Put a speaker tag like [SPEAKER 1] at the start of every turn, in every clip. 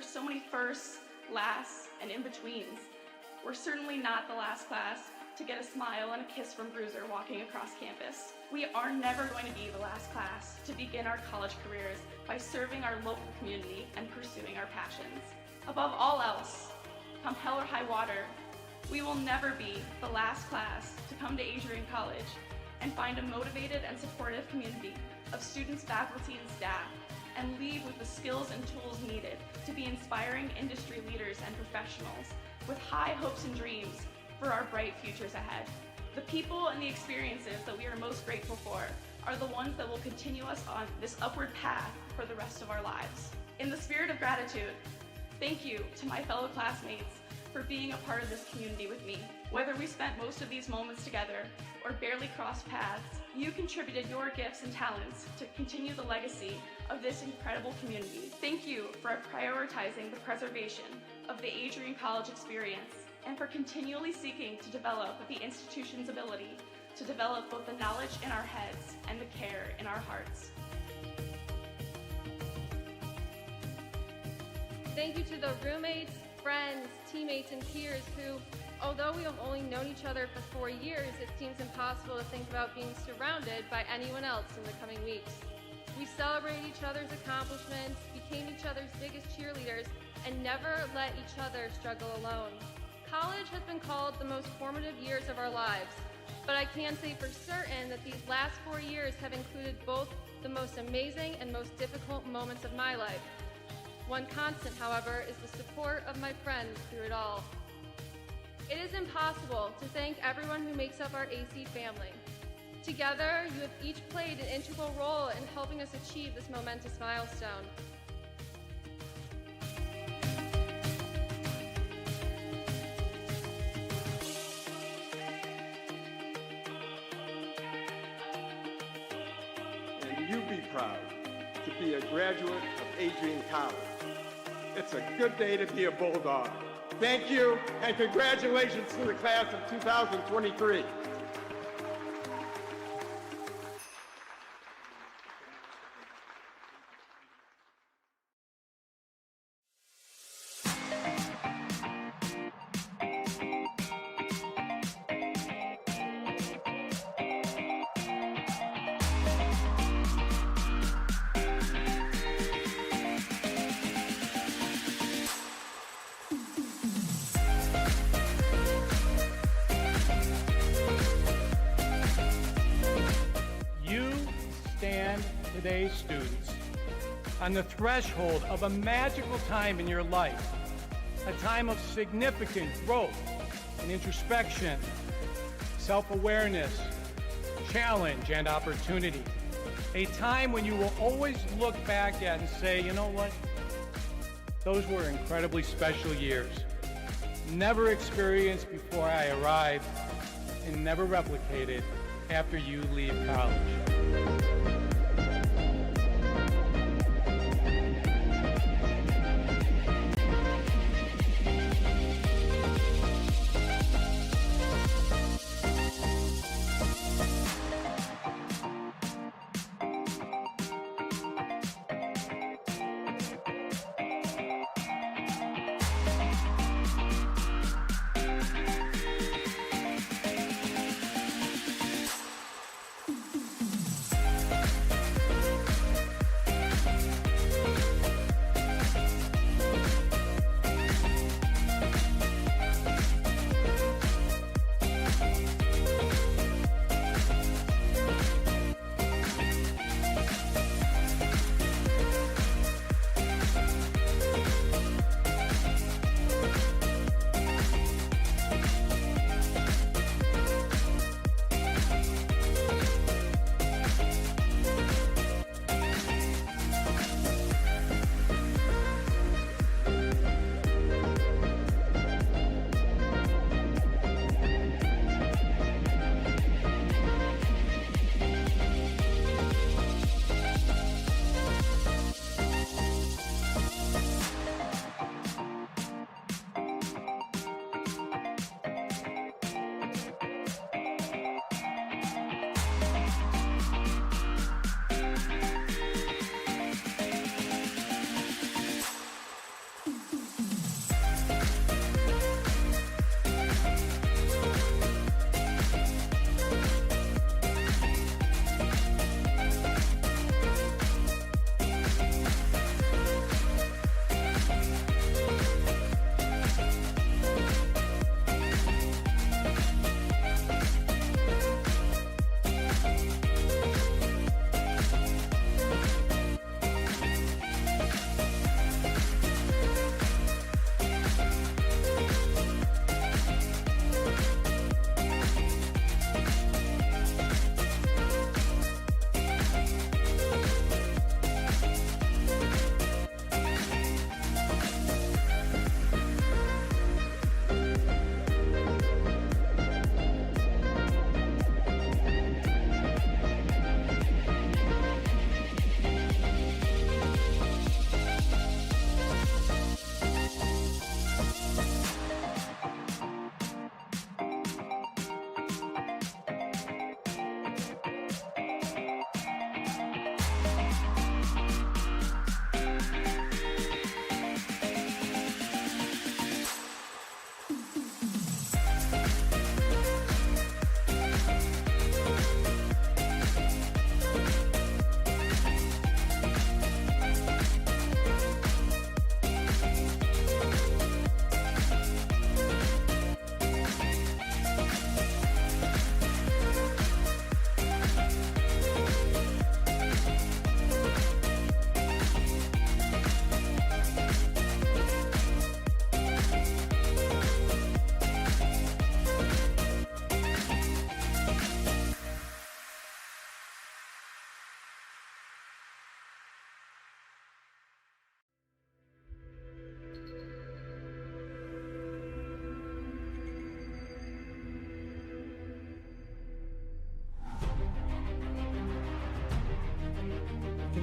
[SPEAKER 1] are so many firsts, lasts, and in-betweens. We're certainly not the last class to get a smile and a kiss from Bruiser walking across campus. We are never going to be the last class to begin our college careers by serving our local community and pursuing our passions. Above all else, come hell or high water, we will never be the last class to come to Adrian College and find a motivated and supportive community of students, faculty, and staff, and leave with the skills and tools needed to be inspiring industry leaders and professionals with high hopes and dreams for our bright futures ahead. The people and the experiences that we are most grateful for are the ones that will continue us on this upward path for the rest of our lives. In the spirit of gratitude, thank you to my fellow classmates for being a part of this community with me. Whether we spent most of these moments together or barely crossed paths, you contributed your gifts and talents to continue the legacy of this incredible community. Thank you for prioritizing the preservation of the Adrian College experience and for continually seeking to develop the institution's ability to develop both the knowledge in our heads and the care in our hearts.
[SPEAKER 2] Thank you to the roommates, friends, teammates, and peers who, although we have only known each other for 4 years, it seems impossible to think about being surrounded by anyone else in the coming weeks. We celebrate each other's accomplishments, became each other's biggest cheerleaders, and never let each other struggle alone. College has been called the most formative years of our lives, but I can say for certain that these last 4 years have included both the most amazing and most difficult moments of my life. One constant, however, is the support of my friends through it all. It is impossible to thank everyone who makes up our AC family. Together, you have each played an integral role in helping us achieve this momentous milestone.
[SPEAKER 3] And you be proud to be a graduate of Adrian College. It's a good day to be a Bulldog. Thank you, and congratulations to the class of 2023.
[SPEAKER 4] Today's students on the threshold of a magical time in your life, a time of significant growth and introspection, self-awareness, challenge, and opportunity. A time when you will always look back at and say, you know what? Those were incredibly special years. Never experienced before I arrived and never replicated after you leave college.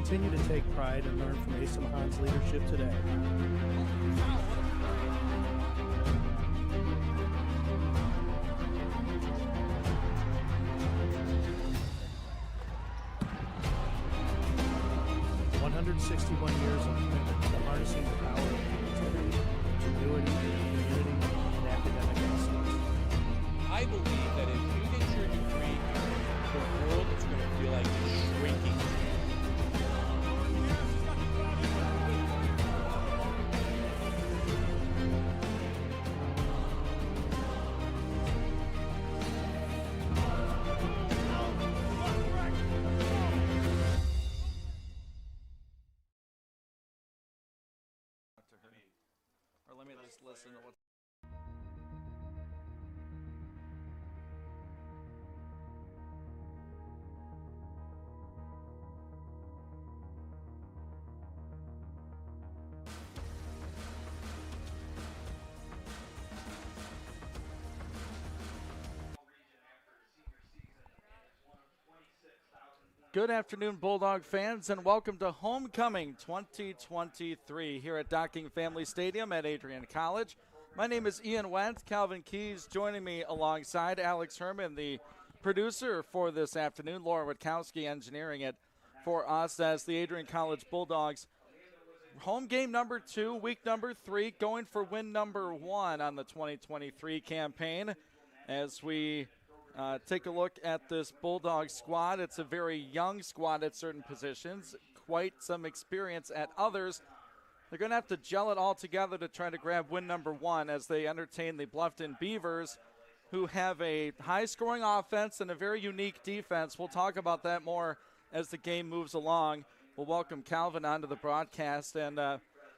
[SPEAKER 5] continue to take pride and learn from Asa Mahan's leadership today. Years of commitment to harnessing the power of creativity, ingenuity, community, and academic excellence.
[SPEAKER 6] I believe that if you get your degree, the world is going to feel like it's shrinking.
[SPEAKER 7] Let me just listen to what's Good afternoon, Bulldog fans, and welcome to Homecoming 2023 here at Docking Family Stadium at Adrian College. My name is Ian Wentz. Calvin Keys joining me alongside Alex Herman, the producer for this afternoon. Laura Witkowski engineering it for us as the Adrian College Bulldogs. Home game number 2, week number 3, going for win number 1 on the 2023 campaign. As we take a look at this Bulldog squad, it's a very young squad at certain positions, quite some experience at others. They're going to have to gel it all together to try to grab win number 1 as they entertain the Bluffton Beavers, who have a high-scoring offense and a very unique defense. We'll talk about that more as the game moves along. We'll welcome Calvin onto the broadcast, and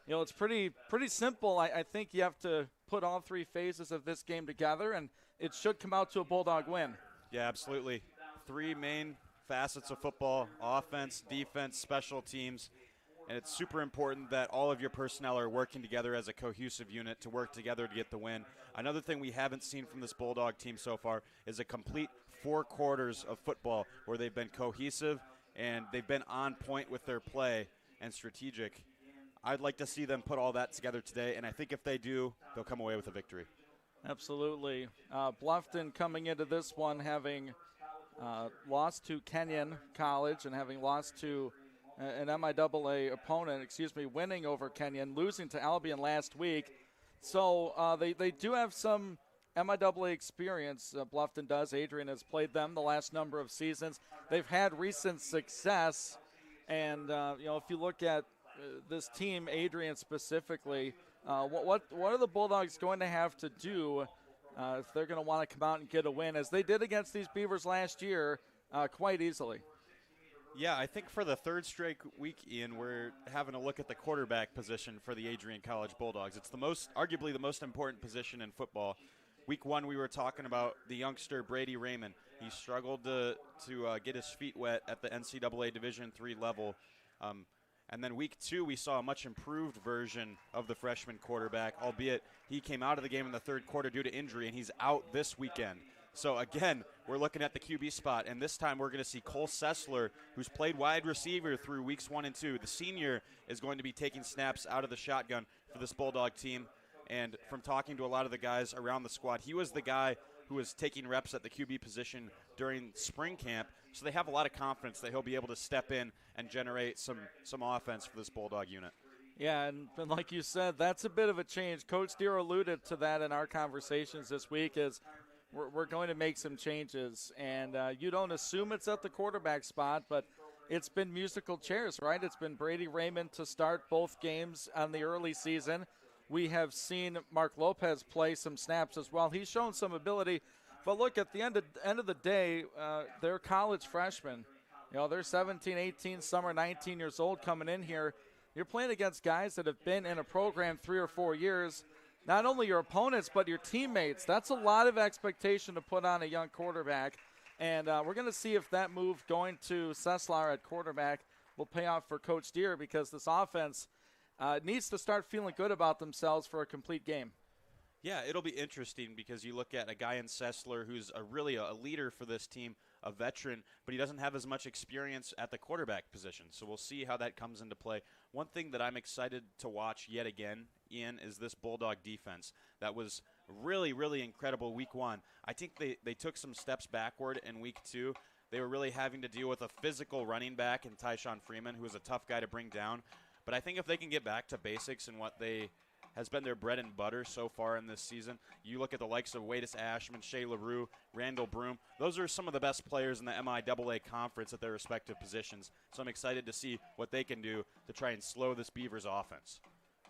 [SPEAKER 7] it's pretty simple. I think you have to put all 3 phases of this game together, and it should come out to a Bulldog win.
[SPEAKER 8] Yeah, absolutely. 3 main facets of football: offense, defense, special teams. And it's super important that all of your personnel are working together as a cohesive unit to work together to get the win. Another thing we haven't seen from this Bulldog team so far is a complete 4 quarters of football where they've been cohesive and they've been on point with their play and strategic. I'd like to see them put all that together today, and I think if they do, they'll come away with a victory.
[SPEAKER 7] Absolutely. Bluffton coming into this one having lost to Kenyon College and having lost to an MIAA opponent, winning over Kenyon, losing to Albion last week. So they do have some MIAA experience. Bluffton does. Adrian has played them the last number of seasons. They've had recent success, and if you look at this team, Adrian specifically, what are the Bulldogs going to have to do if they're going to want to come out and get a win, as they did against these Beavers last year quite easily?
[SPEAKER 8] Yeah, I think for the 3rd straight week, Ian, we're having a look at the quarterback position for the Adrian College Bulldogs. It's arguably the most important position in football. Week 1, we were talking about the youngster Brady Raymond. He struggled to get his feet wet at the NCAA Division III level. And then week 2, we saw a much improved version of the freshman quarterback, albeit he came out of the game in the 3rd quarter due to injury, and he's out this weekend. So, again, we're looking at the QB spot, and this time we're going to see Cole Sessler, who's played wide receiver through weeks 1 and 2. The senior is going to be taking snaps out of the shotgun for this Bulldog team. And from talking to a lot of the guys around the squad, he was the guy who was taking reps at the QB position during spring camp. So they have a lot of confidence that he'll be able to step in and generate some offense for this Bulldog unit.
[SPEAKER 7] Yeah, and like you said, that's a bit of a change. Coach Deere alluded to that in our conversations this week, is we're going to make some changes. And you don't assume it's at the quarterback spot, but it's been musical chairs, right? It's been Brady Raymond to start both games on the early season. We have seen Mark Lopez play some snaps as well. He's shown some ability. But look, at the end of the day, they're college freshmen. They're 17, 18, some are 19 years old coming in here. You're playing against guys that have been in a program 3 or 4 years. Not only your opponents, but your teammates. That's a lot of expectation to put on a young quarterback. And we're going to see if that move going to Sessler at quarterback will pay off for Coach Deere, because this offense needs to start feeling good about themselves for a complete game.
[SPEAKER 8] Yeah, it'll be interesting because you look at a guy in Sessler who's really a leader for this team, a veteran, but he doesn't have as much experience at the quarterback position. So we'll see how that comes into play. One thing that I'm excited to watch yet again, Ian, is this Bulldog defense. That was really, really incredible week 1. I think they took some steps backward in week 2. They were really having to deal with a physical running back in Tyshawn Freeman, who is a tough guy to bring down. But I think if they can get back to basics and what has been their bread and butter so far in this season, you look at the likes of Wadis Ashman, Shea LaRue, Randall Broom. Those are some of the best players in the MIAA conference at their respective positions. So I'm excited to see what they can do to try and slow this Beavers offense.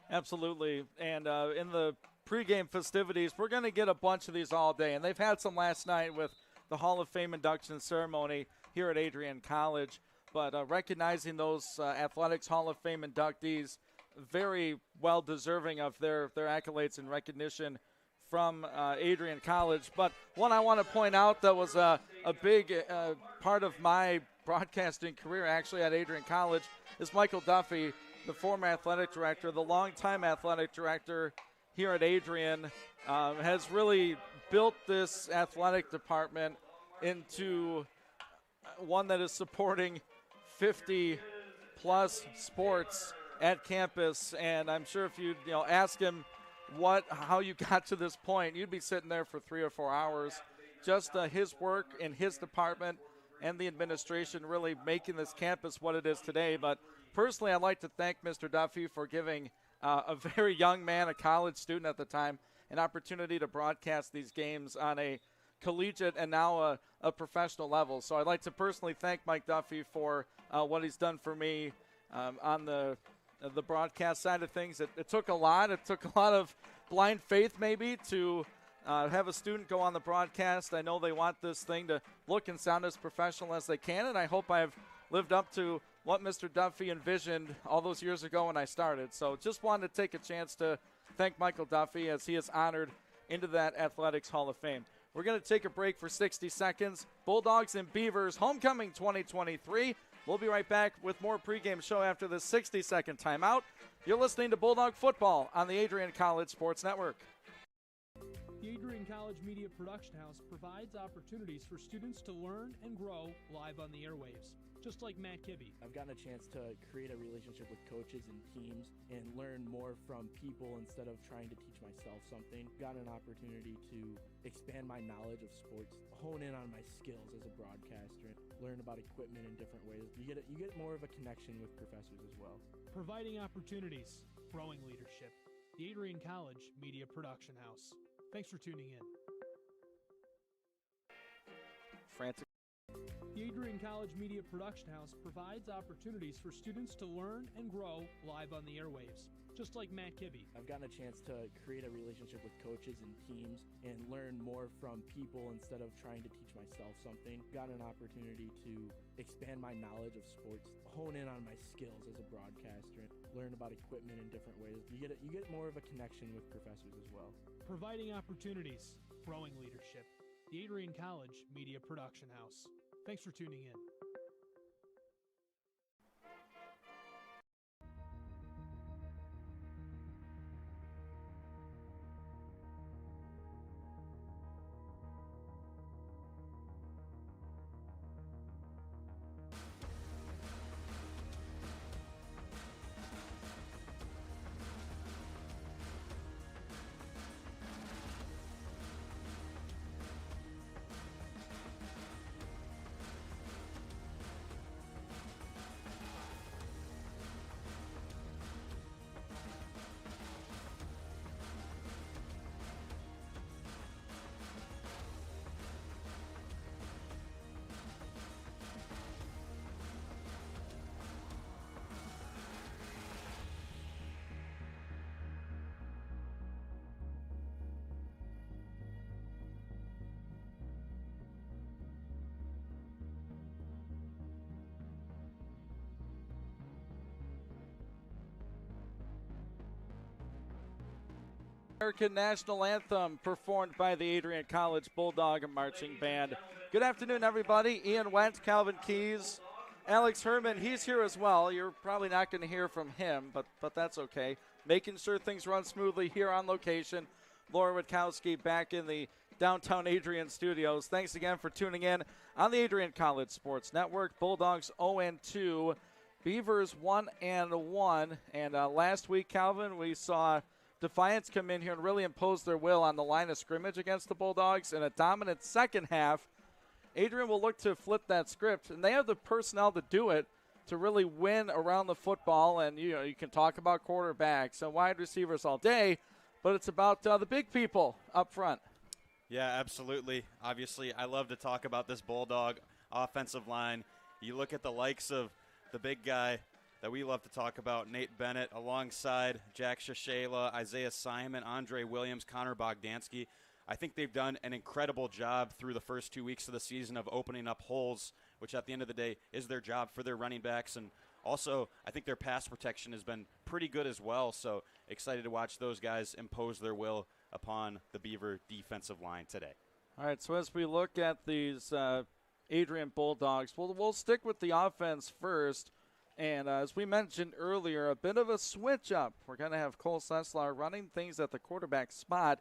[SPEAKER 7] Absolutely. And in the pregame festivities, we're going to get a bunch of these all day. And they've had some last night with the Hall of Fame induction ceremony here at Adrian College. But recognizing those Athletics Hall of Fame inductees, very well deserving of their accolades and recognition from Adrian College. But one I want to point out that was a big part of my broadcasting career actually at Adrian College is Michael Duffy, the former athletic director, the longtime athletic director here at Adrian, has really built this athletic department into one that is supporting 50-plus sports at campus. And I'm sure if you ask him how you got to this point, you'd be sitting there for 3 or 4 hours. Just his work in his department and the administration really making this campus what it is today. But personally, I'd like to thank Mr. Duffy for giving a very young man, a college student at the time, an opportunity to broadcast these games on a collegiate and now a professional level. So I'd like to personally thank Mike Duffy for what he's done for me on the broadcast side of things. It took a lot. It took a lot of blind faith maybe to have a student go on the broadcast. I know they want this thing to look and sound as professional as they can, and I hope I've lived up to what Mr. Duffy envisioned all those years ago when I started. So just wanted to take a chance to thank Michael Duffy as he is honored into that Athletics Hall of Fame. We're going to take a break for 60 seconds. Bulldogs and Beavers Homecoming 2023. We'll be right back with more pregame show after this 60-second timeout. You're listening to Bulldog Football on the Adrian College Sports Network.
[SPEAKER 9] The Adrian College Media Production House provides opportunities for students to learn and grow live on the airwaves, just like Matt Kibbe.
[SPEAKER 5] I've gotten a chance to create a relationship with coaches and teams and learn more from people instead of trying to teach myself something. Got an opportunity to expand my knowledge of sports, hone in on my skills as a broadcaster, learn about equipment in different ways. You get more of a connection with professors as well.
[SPEAKER 9] Providing opportunities, growing leadership. The Adrian College Media Production House. Thanks for tuning in.
[SPEAKER 7] Frantic.
[SPEAKER 9] The Adrian College Media Production House provides opportunities for students to learn and grow live on the airwaves, just like Matt Kibbe.
[SPEAKER 5] I've gotten a chance to create a relationship with coaches and teams and learn more from people instead of trying to teach myself something. Got an opportunity to expand my knowledge of sports, hone in on my skills as a broadcaster, learn about equipment in different ways. You get more of a connection with professors as well.
[SPEAKER 9] Providing opportunities, growing leadership. The Adrian College Media Production House. Thanks for tuning in.
[SPEAKER 7] American National Anthem performed by the Adrian College Bulldog Marching Band. Good afternoon, everybody. Ian Wentz, Calvin Keys, Alex Herman, he's here as well. You're probably not going to hear from him, but that's okay. Making sure things run smoothly here on location. Laura Witkowski back in the downtown Adrian Studios. Thanks again for tuning in on the Adrian College Sports Network. Bulldogs 0-2, Beavers 1-1. And last week, Calvin, we saw Defiance come in here and really impose their will on the line of scrimmage against the Bulldogs in a dominant second half. Adrian will look to flip that script, and they have the personnel to do it, to really win around the football. And you can talk about quarterbacks and wide receivers all day, but it's about the big people up front.
[SPEAKER 8] Yeah, absolutely. Obviously, I love to talk about this Bulldog offensive line. You look at the likes of the big guy that we love to talk about, Nate Bennett, alongside Jack Shashela, Isaiah Simon, Andre Williams, Connor Bogdansky. I think they've done an incredible job through the first 2 weeks of the season of opening up holes, which at the end of the day is their job for their running backs. And also, I think their pass protection has been pretty good as well. So excited to watch those guys impose their will upon the Beaver defensive line today.
[SPEAKER 7] All right, so as we look at these Adrian Bulldogs, we'll stick with the offense first. And as we mentioned earlier, a bit of a switch up. We're going to have Cole Sesslar running things at the quarterback spot.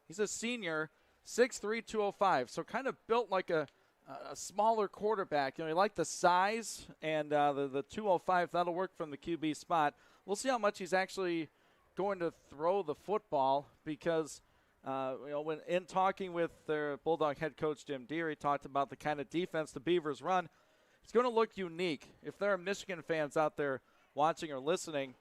[SPEAKER 7] He's a senior, 6'3", 205, so kind of built like a smaller quarterback. You like the size and the 205. That'll work from the QB spot. We'll see how much he's actually going to throw the football because, when in talking with their Bulldog head coach Jim Deere, he talked about the kind of defense the Beavers run. It's going to look unique. If there are Michigan fans out there watching or listening,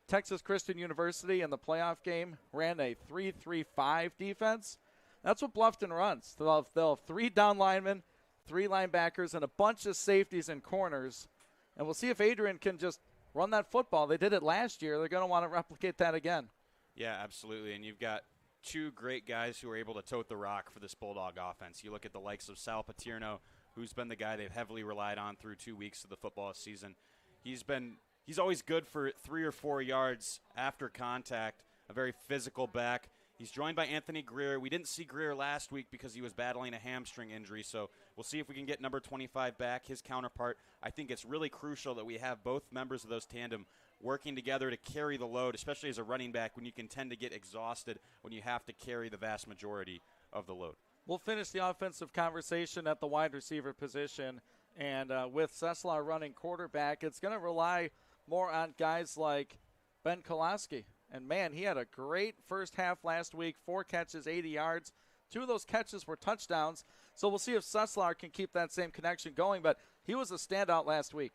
[SPEAKER 7] Texas Christian University in the playoff game ran a 3-3-5 defense. That's what Bluffton runs. They'll have 3 down linemen, 3 linebackers, and a bunch of safeties and corners. And we'll see if Adrian can just run that football. They did it last year. They're going to want to replicate that again.
[SPEAKER 8] Yeah, absolutely. And you've got 2 great guys who are able to tote the rock for this Bulldog offense. You look at the likes of Sal Paterno, who's been the guy they've heavily relied on through 2 weeks of the football season. He's always good for 3 or 4 yards after contact, a very physical back. He's joined by Anthony Greer. We didn't see Greer last week because he was battling a hamstring injury, so we'll see if we can get number 25 back, his counterpart. I think it's really crucial that we have both members of those tandem working together to carry the load, especially as a running back when you can tend to get exhausted when you have to carry the vast majority of the load.
[SPEAKER 7] We'll finish the offensive conversation at the wide receiver position, and with Sesslar running quarterback, it's going to rely more on guys like Ben Kolaski. And, man, he had a great first half last week, 4 catches, 80 yards. 2 of those catches were touchdowns. So we'll see if Sesslar can keep that same connection going. But he was a standout last week.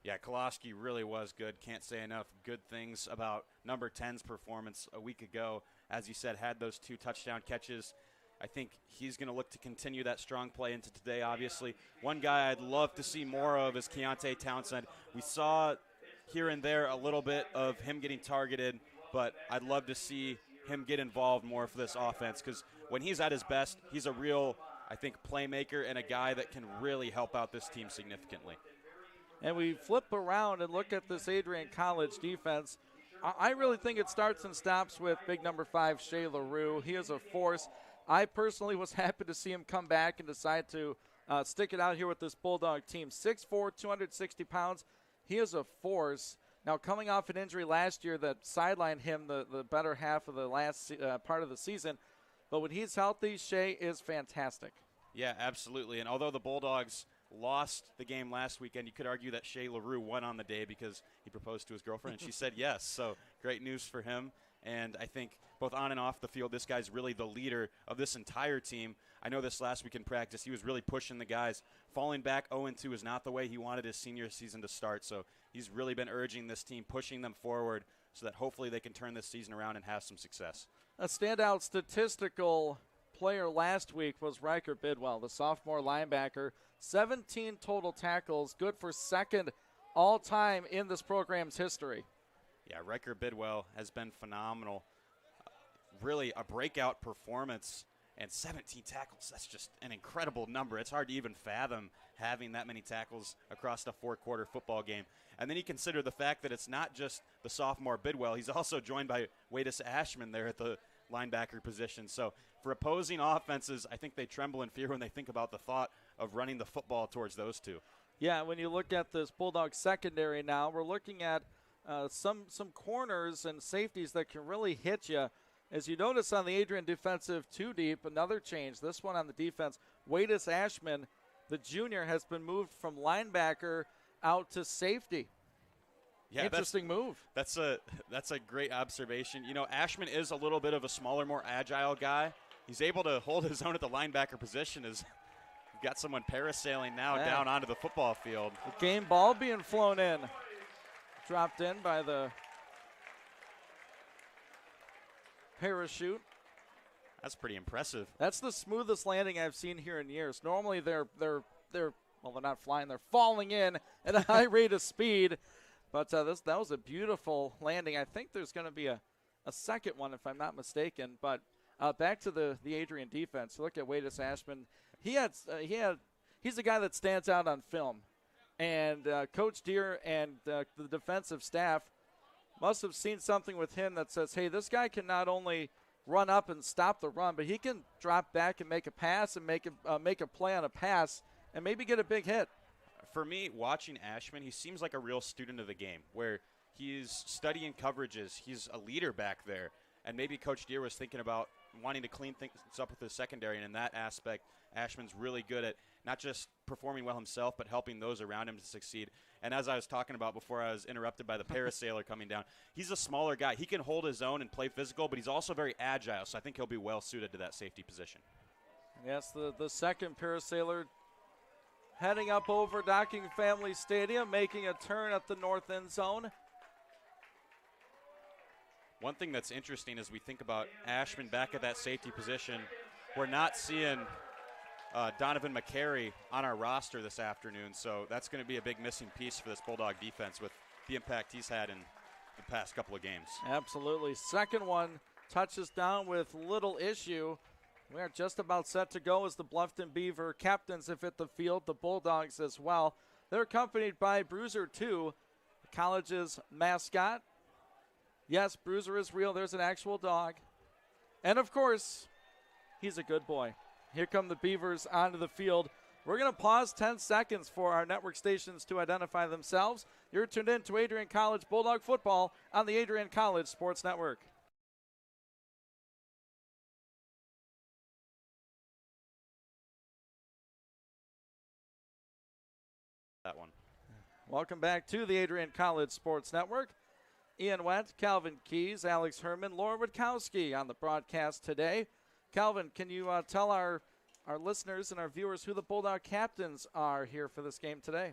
[SPEAKER 8] Yeah, Kolaski really was good. Can't say enough good things about number 10's performance a week ago. As you said, had those 2 touchdown catches. I think he's going to look to continue that strong play into today, obviously. One guy I'd love to see more of is Keontae Townsend. We saw here and there a little bit of him getting targeted, but I'd love to see him get involved more for this offense because when he's at his best, he's a real, I think, playmaker and a guy that can really help out this team significantly.
[SPEAKER 7] And we flip around and look at this Adrian College defense. I really think it starts and stops with big number 5, Shea LaRue. He is a force. I personally was happy to see him come back and decide to stick it out here with this Bulldog team. 6'4", 260 pounds. He is a force. Now, coming off an injury last year that sidelined him the better half of the last part of the season, but when he's healthy, Shea is fantastic.
[SPEAKER 8] Yeah, absolutely. And although the Bulldogs lost the game last weekend, you could argue that Shea LaRue won on the day because he proposed to his girlfriend, and she said yes. So great news for him. And I think both on and off the field, this guy's really the leader of this entire team. I know this last week in practice, he was really pushing the guys. Falling back 0-2 is not the way he wanted his senior season to start. So he's really been urging this team, pushing them forward so that hopefully they can turn this season around and have some success.
[SPEAKER 7] A standout statistical player last week was Riker Bidwell, the sophomore linebacker. 17 total tackles, good for second all-time in this program's history.
[SPEAKER 8] Yeah, Riker Bidwell has been phenomenal. Really a breakout performance, and 17 tackles, that's just an incredible number. It's hard to even fathom having that many tackles across a 4-quarter football game. And then you consider the fact that it's not just the sophomore Bidwell. He's also joined by Wadis Ashman there at the linebacker position. So for opposing offenses, I think they tremble in fear when they think about the thought of running the football towards those two.
[SPEAKER 7] Yeah, when you look at this Bulldog secondary now, we're looking at some corners and safeties that can really hit you. As you notice on the Adrian defensive two deep, another change. This one on the defense, Wadis Ashman, the junior, has been moved from linebacker out to safety.
[SPEAKER 8] Yeah,
[SPEAKER 7] interesting move.
[SPEAKER 8] That's a great observation. You know, Ashman is a little bit of a smaller, more agile guy. He's able to hold his own at the linebacker position. As you've got someone parasailing now down onto the football field.
[SPEAKER 7] The game ball being flown in. Dropped in by the parachute.
[SPEAKER 8] That's pretty impressive.
[SPEAKER 7] That's the smoothest landing I've seen here in years. Normally they're not flying, they're falling in at a high rate of speed. But that was a beautiful landing. I think there's going to be a second one if I'm not mistaken. But back to the Adrian defense. Look at Wadis Ashman. He's a guy that stands out on film. And Coach Deere and the defensive staff must have seen something with him that says, hey, this guy can not only run up and stop the run, but he can drop back and make a pass and make a play on a pass and maybe get a big hit.
[SPEAKER 8] For me, watching Ashman, he seems like a real student of the game, where he's studying coverages. He's a leader back there. And maybe Coach Deere was thinking about wanting to clean things up with his secondary. And in that aspect, Ashman's really good at not just performing well himself, but helping those around him to succeed. And as I was talking about before I was interrupted by the parasailer coming down, he's a smaller guy. He can hold his own and play physical, but he's also very agile. So I think he'll be well suited to that safety position.
[SPEAKER 7] Yes, the second parasailer heading up over Docking Family Stadium, making a turn at the north end zone.
[SPEAKER 8] One thing that's interesting as we think about Ashman back at that safety position, we're not seeing Donovan McCary on our roster this afternoon, so that's going to be a big missing piece for this Bulldog defense with the impact he's had in the past couple of games.
[SPEAKER 7] Absolutely. Second one touches down with little issue. We are just about set to go as the Bluffton Beaver captains have hit the field, the Bulldogs as well. They're accompanied by Bruiser 2, the college's mascot. Yes, Bruiser is real. There's an actual dog. And, of course, he's a good boy. Here come the Beavers onto the field. We're going to pause 10 seconds for our network stations to identify themselves. You're tuned in to Adrian College Bulldog football on the Adrian College Sports Network.
[SPEAKER 8] That one.
[SPEAKER 7] Welcome back to the Adrian College Sports Network. Ian Wendt, Calvin Keys, Alex Herman, Laura Witkowski on the broadcast today. Calvin, can you tell our listeners and our viewers who the Bulldog captains are here for this game today?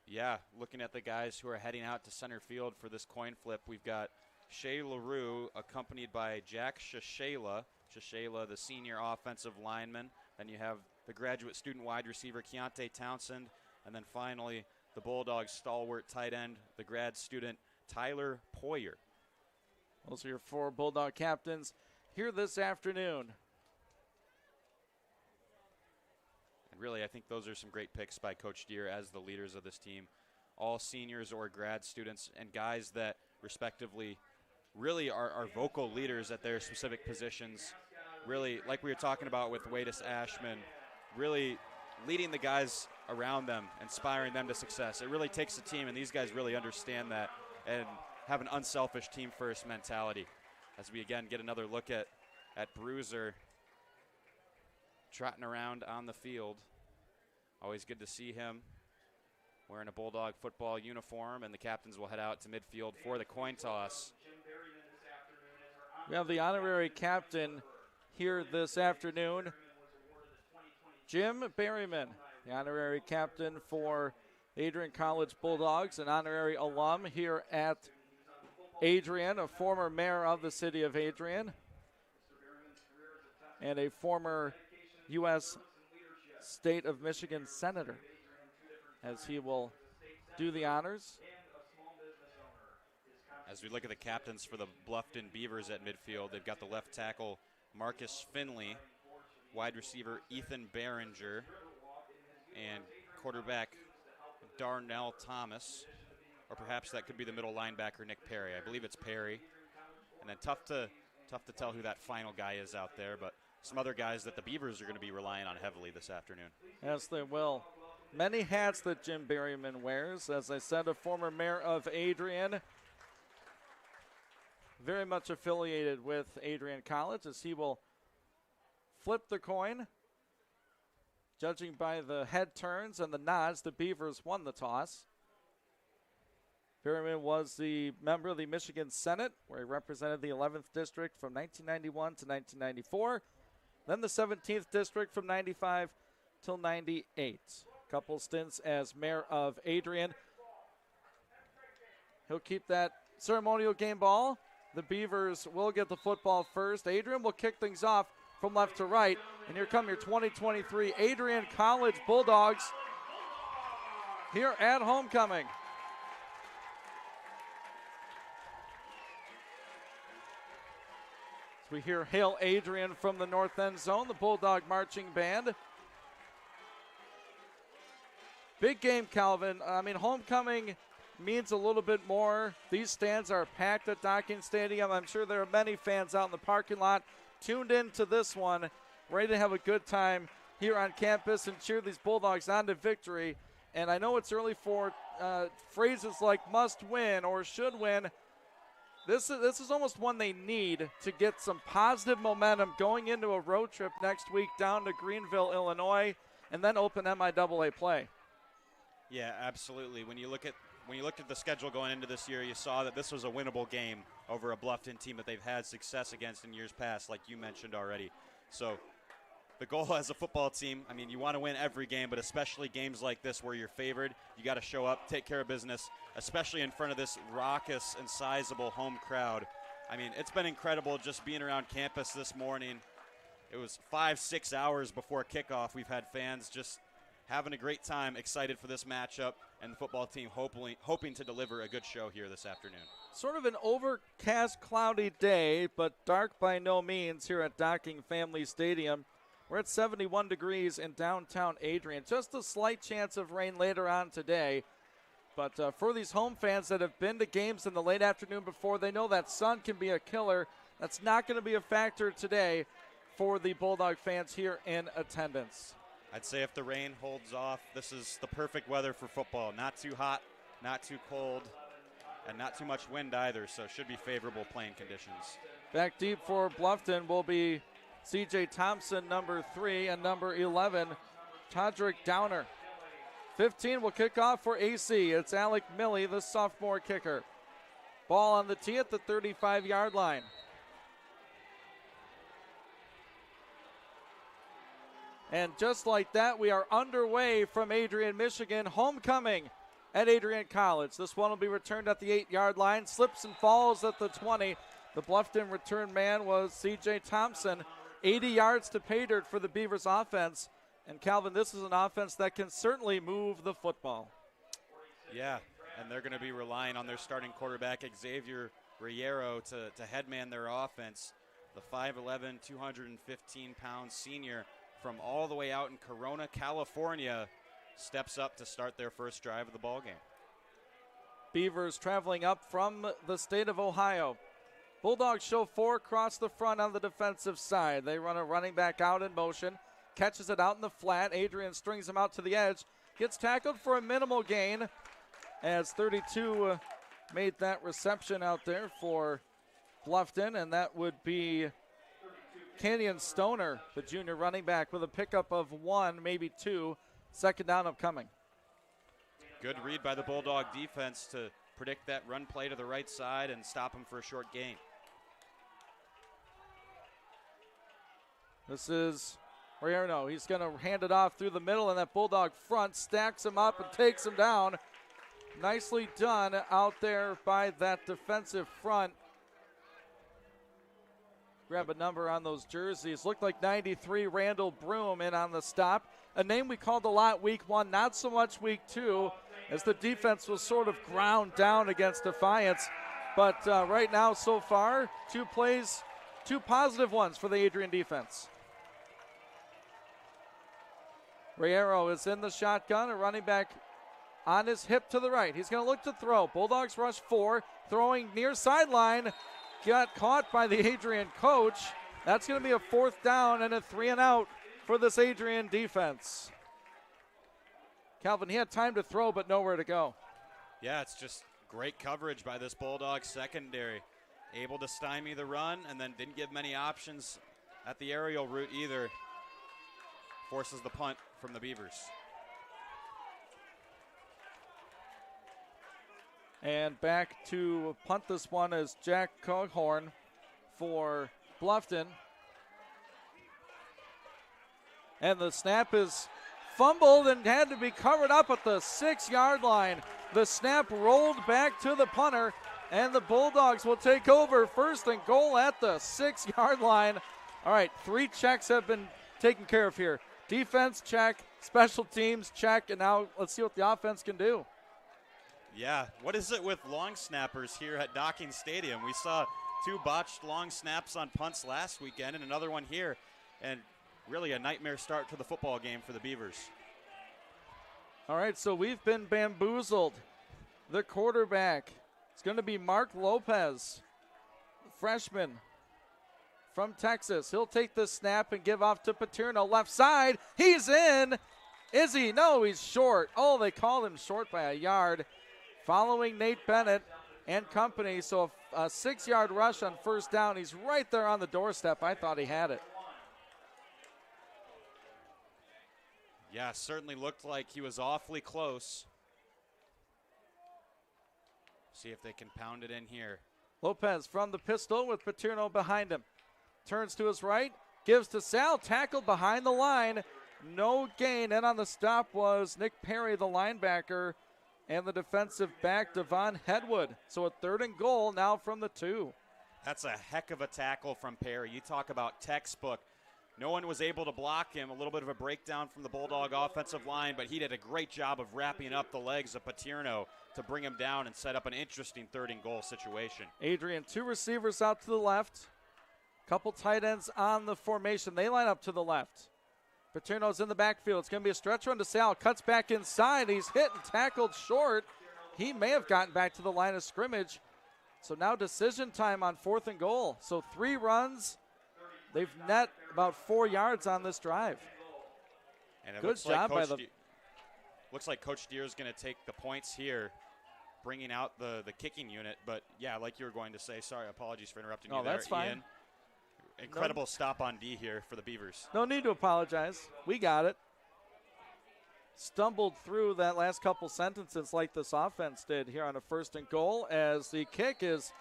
[SPEAKER 8] Yeah, looking at the guys who are heading out to center field for this coin flip, we've got Shay LaRue accompanied by Jack Shashela, the senior offensive lineman. Then you have the graduate student wide receiver, Keontae Townsend. And then finally, the Bulldogs stalwart tight end, the grad student, Tyler Poyer.
[SPEAKER 7] Those are your four Bulldog captains here this afternoon.
[SPEAKER 8] And really, I think those are some great picks by Coach Deere as the leaders of this team. All seniors or grad students and guys that respectively really are vocal leaders at their specific positions. Really, like we were talking about with Wadis Ashman, really leading the guys around them, inspiring them to success. It really takes a team, and these guys really understand that and have an unselfish team-first mentality. As we, again, get another look at Bruiser trotting around on the field. Always good to see him wearing a Bulldog football uniform, and the captains will head out to midfield for the coin toss.
[SPEAKER 7] We have the honorary captain here this afternoon, Jim Berryman, the honorary captain for Adrian College Bulldogs, an honorary alum here at Adrian, a former mayor of the city of Adrian, and a former U.S. State of Michigan senator, as he will do the honors.
[SPEAKER 8] As we look at the captains for the Bluffton Beavers at midfield, they've got the left tackle, Marcus Finley, wide receiver, Ethan Behringer, and quarterback, Darnell Thomas. Or perhaps that could be the middle linebacker, Nick Perry. I believe it's Perry. And then tough to tell who that final guy is out there, but some other guys that the Beavers are going to be relying on heavily this afternoon.
[SPEAKER 7] Yes, they will. Many hats that Jim Berryman wears. As I said, a former mayor of Adrian. very much affiliated with Adrian College, as he will flip the coin. Judging by the head turns and the nods, the Beavers won the toss. Perryman was the member of the Michigan Senate, where he represented the 11th District from 1991 to 1994. Then the 17th District from 95 till 98. Couple stints as mayor of Adrian. He'll keep that ceremonial game ball. The Beavers will get the football first. Adrian will kick things off from left to right. And here come your 2023 Adrian College Bulldogs here at homecoming. As we hear Hail Adrian from the north end zone, the Bulldog marching band. Big game, Calvin. I mean, homecoming means a little bit more. These stands are packed at Docking Stadium. I'm sure there are many fans out in the parking lot tuned in to this one, ready to have a good time here on campus and cheer these Bulldogs on to victory. And I know it's early for phrases like must win or should win. This is almost one they need to get some positive momentum going into a road trip next week down to Greenville, Illinois, and then open MIAA play.
[SPEAKER 8] Yeah, absolutely. When you looked at the schedule going into this year, you saw that this was a winnable game over a Bluffton team that they've had success against in years past, like you mentioned already. So the goal as a football team, I mean, you want to win every game, but especially games like this where you're favored, you got to show up, take care of business, especially in front of this raucous and sizable home crowd. I mean, it's been incredible just being around campus this morning. It was 5-6 hours before kickoff. We've had fans just having a great time, excited for this matchup, and the football team hoping to deliver a good show here this afternoon.
[SPEAKER 7] Sort of an overcast, cloudy day, but dark by no means here at Docking Family Stadium. We're at 71 degrees in downtown Adrian. Just a slight chance of rain later on today. But for these home fans that have been to games in the late afternoon before, they know that sun can be a killer. That's not going to be a factor today for the Bulldog fans here in attendance.
[SPEAKER 8] I'd say if the rain holds off, this is the perfect weather for football. Not too hot, not too cold, and not too much wind either, so it should be favorable playing conditions.
[SPEAKER 7] Back deep for Bluffton will be C.J. Thompson, number 3, and number 11, Todrick Downer. 15 will kick off for AC. It's Alec Milley, the sophomore kicker. Ball on the tee at the 35-yard line. And just like that, we are underway from Adrian, Michigan. Homecoming at Adrian College. This one will be returned at the 8-yard line. Slips and falls at the 20. The Bluffton return man was C.J. Thompson. 80 yards to pay dirt for the Beavers offense. And Calvin, this is an offense that can certainly move the football.
[SPEAKER 8] Yeah, and they're going to be relying on their starting quarterback, Xavier Riero, to headman their offense. The 5'11", 215-pound senior from all the way out in Corona, California, steps up to start their first drive of the ballgame.
[SPEAKER 7] Beavers traveling up from the state of Ohio. Bulldogs show 4 across the front on the defensive side. They run a running back out in motion, catches it out in the flat. Adrian strings him out to the edge, gets tackled for a minimal gain as 32 made that reception out there for Bluffton, and that would be Kenyon Stoner, the junior running back, with a pickup of 1, maybe 2. Second down upcoming.
[SPEAKER 8] Good read by the Bulldog defense to predict that run play to the right side and stop him for a short gain.
[SPEAKER 7] This is Riero. He's going to hand it off through the middle, and that Bulldog front stacks him up and takes him down. Nicely done out there by that defensive front. Grab a number on those jerseys. Looked like 93, Randall Broom, in on the stop. A name we called a lot week 1, not so much week 2, as the defense was sort of ground down against Defiance. But right now, so far, 2 plays, 2 positive ones for the Adrian defense. Riero is in the shotgun, a running back on his hip to the right. He's going to look to throw. Bulldogs rush 4, throwing near sideline. Got caught by the Adrian coach. That's going to be a 4th down and a 3-and-out for this Adrian defense. Calvin, he had time to throw, but nowhere to go.
[SPEAKER 8] Yeah, it's just great coverage by this Bulldog secondary. able to stymie the run and then didn't give many options at the aerial route either. Forces the punt from the Beavers.
[SPEAKER 7] And back to punt this one is Jack Coghorn for Bluffton. And the snap is fumbled and had to be covered up at the 6-yard line. The snap rolled back to the punter, and the Bulldogs will take over 1st and goal at the 6-yard line. All right, 3 checks have been taken care of here. Defense, check. Special teams, check. And now let's see what the offense can do.
[SPEAKER 8] Yeah, what is it with long snappers here at Docking Stadium? We saw 2 botched long snaps on punts last weekend and another one here. And really a nightmare start to the football game for the Beavers.
[SPEAKER 7] All right, so we've been bamboozled. The quarterback is going to be Mark Lopez, freshman from Texas. He'll take the snap and give off to Paterno, left side. He's in. Is he? No, he's short. Oh, they called him short by a yard. Following Nate Bennett and company, so a 6-yard rush on 1st down. He's right there on the doorstep. I thought he had it.
[SPEAKER 8] Yeah, certainly looked like he was awfully close. See if they can pound it in here.
[SPEAKER 7] Lopez from the pistol with Paterno behind him. Turns to his right, gives to Sal, tackled behind the line. No gain, and on the stop was Nick Perry, the linebacker, and the defensive back, Devon Hedwood. So a 3rd and goal now from the 2.
[SPEAKER 8] That's a heck of a tackle from Perry. You talk about textbook. No one was able to block him. A little bit of a breakdown from the Bulldog offensive line, but he did a great job of wrapping up the legs of Paterno to bring him down and set up an interesting 3rd and goal situation.
[SPEAKER 7] Adrian, 2 receivers out to the left. Couple tight ends on the formation. They line up to the left. Paterno's in the backfield. It's going to be a stretch run to Sal. Cuts back inside. He's hit and tackled short. He may have gotten back to the line of scrimmage. So now decision time on 4th and goal. So 3 runs. They've net about 4 yards on this drive.
[SPEAKER 8] And it
[SPEAKER 7] Good
[SPEAKER 8] looks
[SPEAKER 7] job
[SPEAKER 8] like
[SPEAKER 7] by the...
[SPEAKER 8] Looks like Coach Deere is going to take the points here, bringing out the kicking unit. But, yeah, like you were going to say, sorry, apologies for interrupting you there,
[SPEAKER 7] that's fine.
[SPEAKER 8] Ian. Incredible stop on D here for the Beavers.
[SPEAKER 7] No need to apologize. We got it. Stumbled through that last couple sentences like this offense did here on a 1st and goal, as the kick is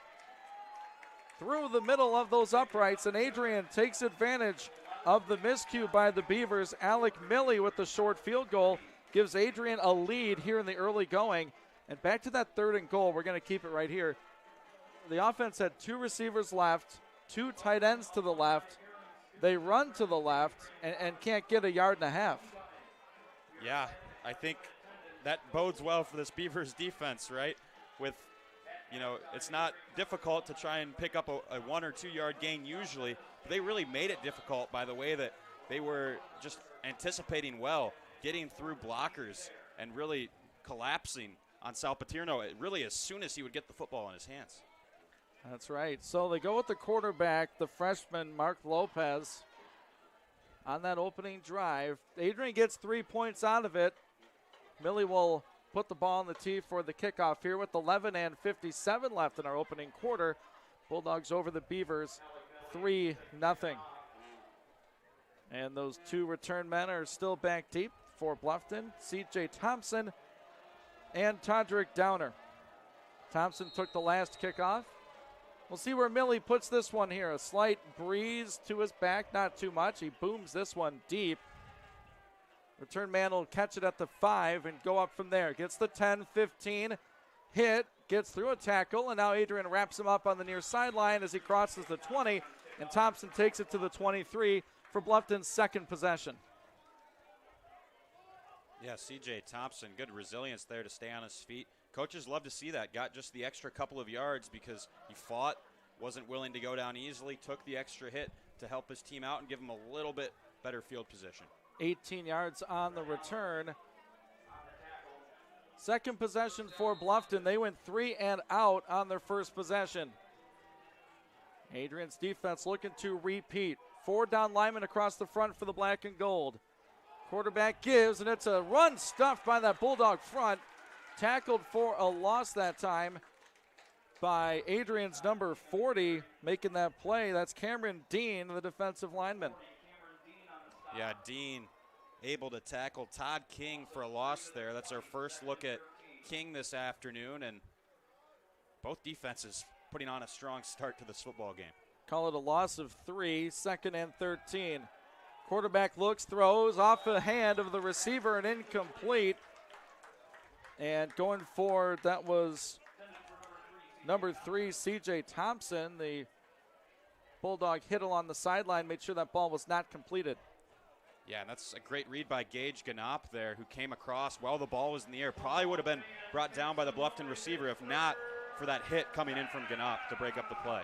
[SPEAKER 7] through the middle of those uprights, and Adrian takes advantage of the miscue by the Beavers. Alec Milley with the short field goal gives Adrian a lead here in the early going. And back to that 3rd and goal, we're going to keep it right here. The offense had 2 receivers left, 2 tight ends to the left. They run to the left and can't get a 1.5 yards.
[SPEAKER 8] Yeah, I think that bodes well for this Beavers defense, right? With, it's not difficult to try and pick up a 1 or 2 yard gain usually. But they really made it difficult by the way that they were just anticipating well, getting through blockers and really collapsing on Sal Paterno really as soon as he would get the football in his hands.
[SPEAKER 7] That's right. So they go with the quarterback, the freshman Mark Lopez, on that opening drive. Adrian gets 3 points out of it. Millie will put the ball on the tee for the kickoff here with 11:57 left in our opening quarter. Bulldogs over the Beavers 3-0. And those 2 return men are still back deep for Bluffton, C.J. Thompson and Todrick Downer. Thompson took the last kickoff. We'll see where Millie puts this one here. A slight breeze to his back, not too much. He booms this one deep. Return man will catch it at the 5 and go up from there. Gets the 10, 15, hit, gets through a tackle, and now Adrian wraps him up on the near sideline as he crosses the 20, and Thompson takes it to the 23 for Bluffton's 2nd possession.
[SPEAKER 8] Yeah, C.J. Thompson, good resilience there to stay on his feet. Coaches love to see that. Got just the extra couple of yards because he fought, wasn't willing to go down easily, took the extra hit to help his team out and give him a little bit better field position.
[SPEAKER 7] 18 yards on the return. 2nd possession for Bluffton. They went 3 and out on their 1st possession. Adrian's defense looking to repeat. 4 down linemen across the front for the black and gold. Quarterback gives, and it's a run stuffed by that Bulldog front. Tackled for a loss that time. by Adrian's number 40, making that play. That's Cameron Dean, the defensive lineman.
[SPEAKER 8] Yeah, Dean able to tackle Todd King for a loss there. That's our first look at King this afternoon, and both defenses putting on a strong start to this football game.
[SPEAKER 7] Call it a loss of 3, 2nd and 13. Quarterback looks, throws off the hand of the receiver and incomplete. And going forward, that was number 3, C.J. Thompson. The Bulldog hit along the sideline, made sure that ball was not completed.
[SPEAKER 8] Yeah, and that's a great read by Gage Ganop there, who came across while the ball was in the air. Probably would have been brought down by the Bluffton receiver if not for that hit coming in from Ganop to break up the play.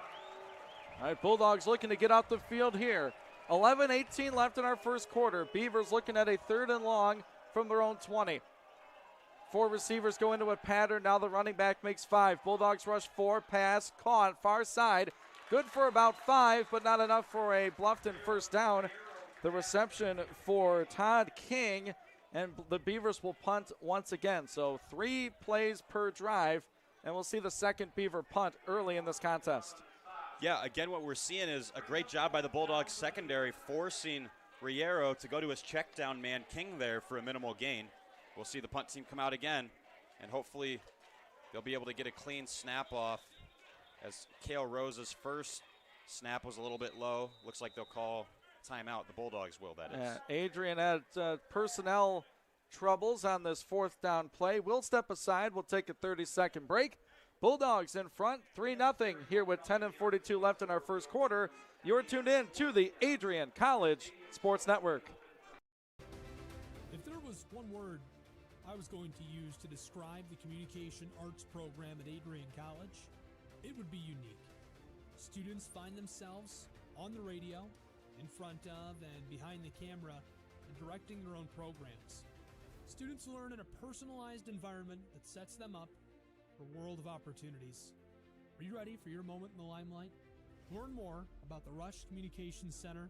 [SPEAKER 7] All right, Bulldogs looking to get out the field here. 11-18 left in our first quarter. Beavers looking at a 3rd and long from their own 20. 4 receivers go into a pattern. Now the running back makes 5. Bulldogs rush 4, pass, caught, far side. Good for about 5, but not enough for a Bluffton first down. The reception for Todd King, and the Beavers will punt once again. So 3 plays per drive, and we'll see the second Beaver punt early in this contest.
[SPEAKER 8] Yeah, again, what we're seeing is a great job by the Bulldogs secondary, forcing Riero to go to his check down man King there for a minimal gain. We'll see the punt team come out again, and hopefully they'll be able to get a clean snap off, as Kale Rose's first snap was a little bit low. Looks like they'll call timeout. The Bulldogs will, that is.
[SPEAKER 7] Adrian had personnel troubles on this 4th down play. We'll step aside. We'll take a 30-second break. Bulldogs in front, 3-0 here with 10:42 left in our first quarter. You're tuned in to the Adrian College Sports Network.
[SPEAKER 9] If there was one word I was going to use to describe the communication arts program at Adrian College, it would be unique. Students find themselves on the radio, in front of and behind the camera, and directing their own programs. Students learn in a personalized environment that sets them up for a world of opportunities. Are you ready for your moment in the limelight? Learn more about the Rush Communications Center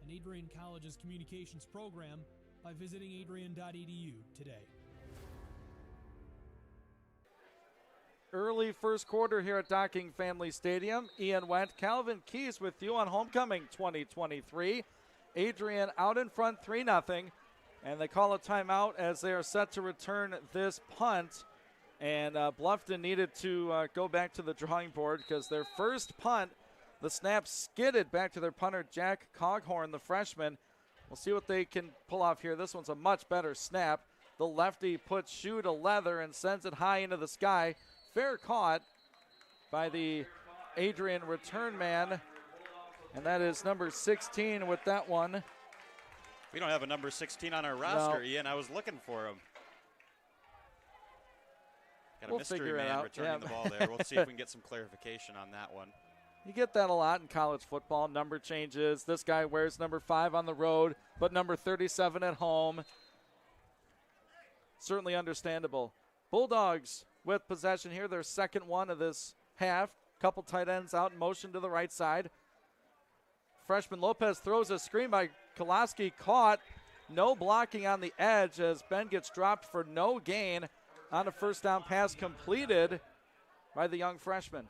[SPEAKER 9] and Adrian College's communications program by visiting adrian.edu today.
[SPEAKER 7] Early first quarter here at Docking Family Stadium. Ian Wendt, Calvin Keys with you on Homecoming 2023. Adrian out in front 3-0, and they call a timeout as they are set to return this punt. And Bluffton needed to go back to the drawing board because their first punt, the snap skidded back to their punter, Jack Coghorn, the freshman. We'll see what they can pull off here. This one's a much better snap. The lefty puts shoe to leather and sends it high into the sky. Fair caught by the Adrian return man, and that is number 16 with that one.
[SPEAKER 8] We don't have a number 16 on our roster,
[SPEAKER 7] No.
[SPEAKER 8] Ian. I was looking for him. Got a
[SPEAKER 7] We'll
[SPEAKER 8] mystery
[SPEAKER 7] figure it
[SPEAKER 8] man
[SPEAKER 7] out.
[SPEAKER 8] returning the ball there. We'll see if we can get some clarification on that one.
[SPEAKER 7] You get that a lot in college football. Number changes. This guy wears number 5 on the road, but number 37 at home. Certainly understandable. Bulldogs with possession here, their second one of this half. Couple tight ends out in motion to the right side. Freshman Lopez throws a screen by Kolaski, caught. No blocking on the edge as Ben gets dropped for no gain on a first down pass completed by the young freshman.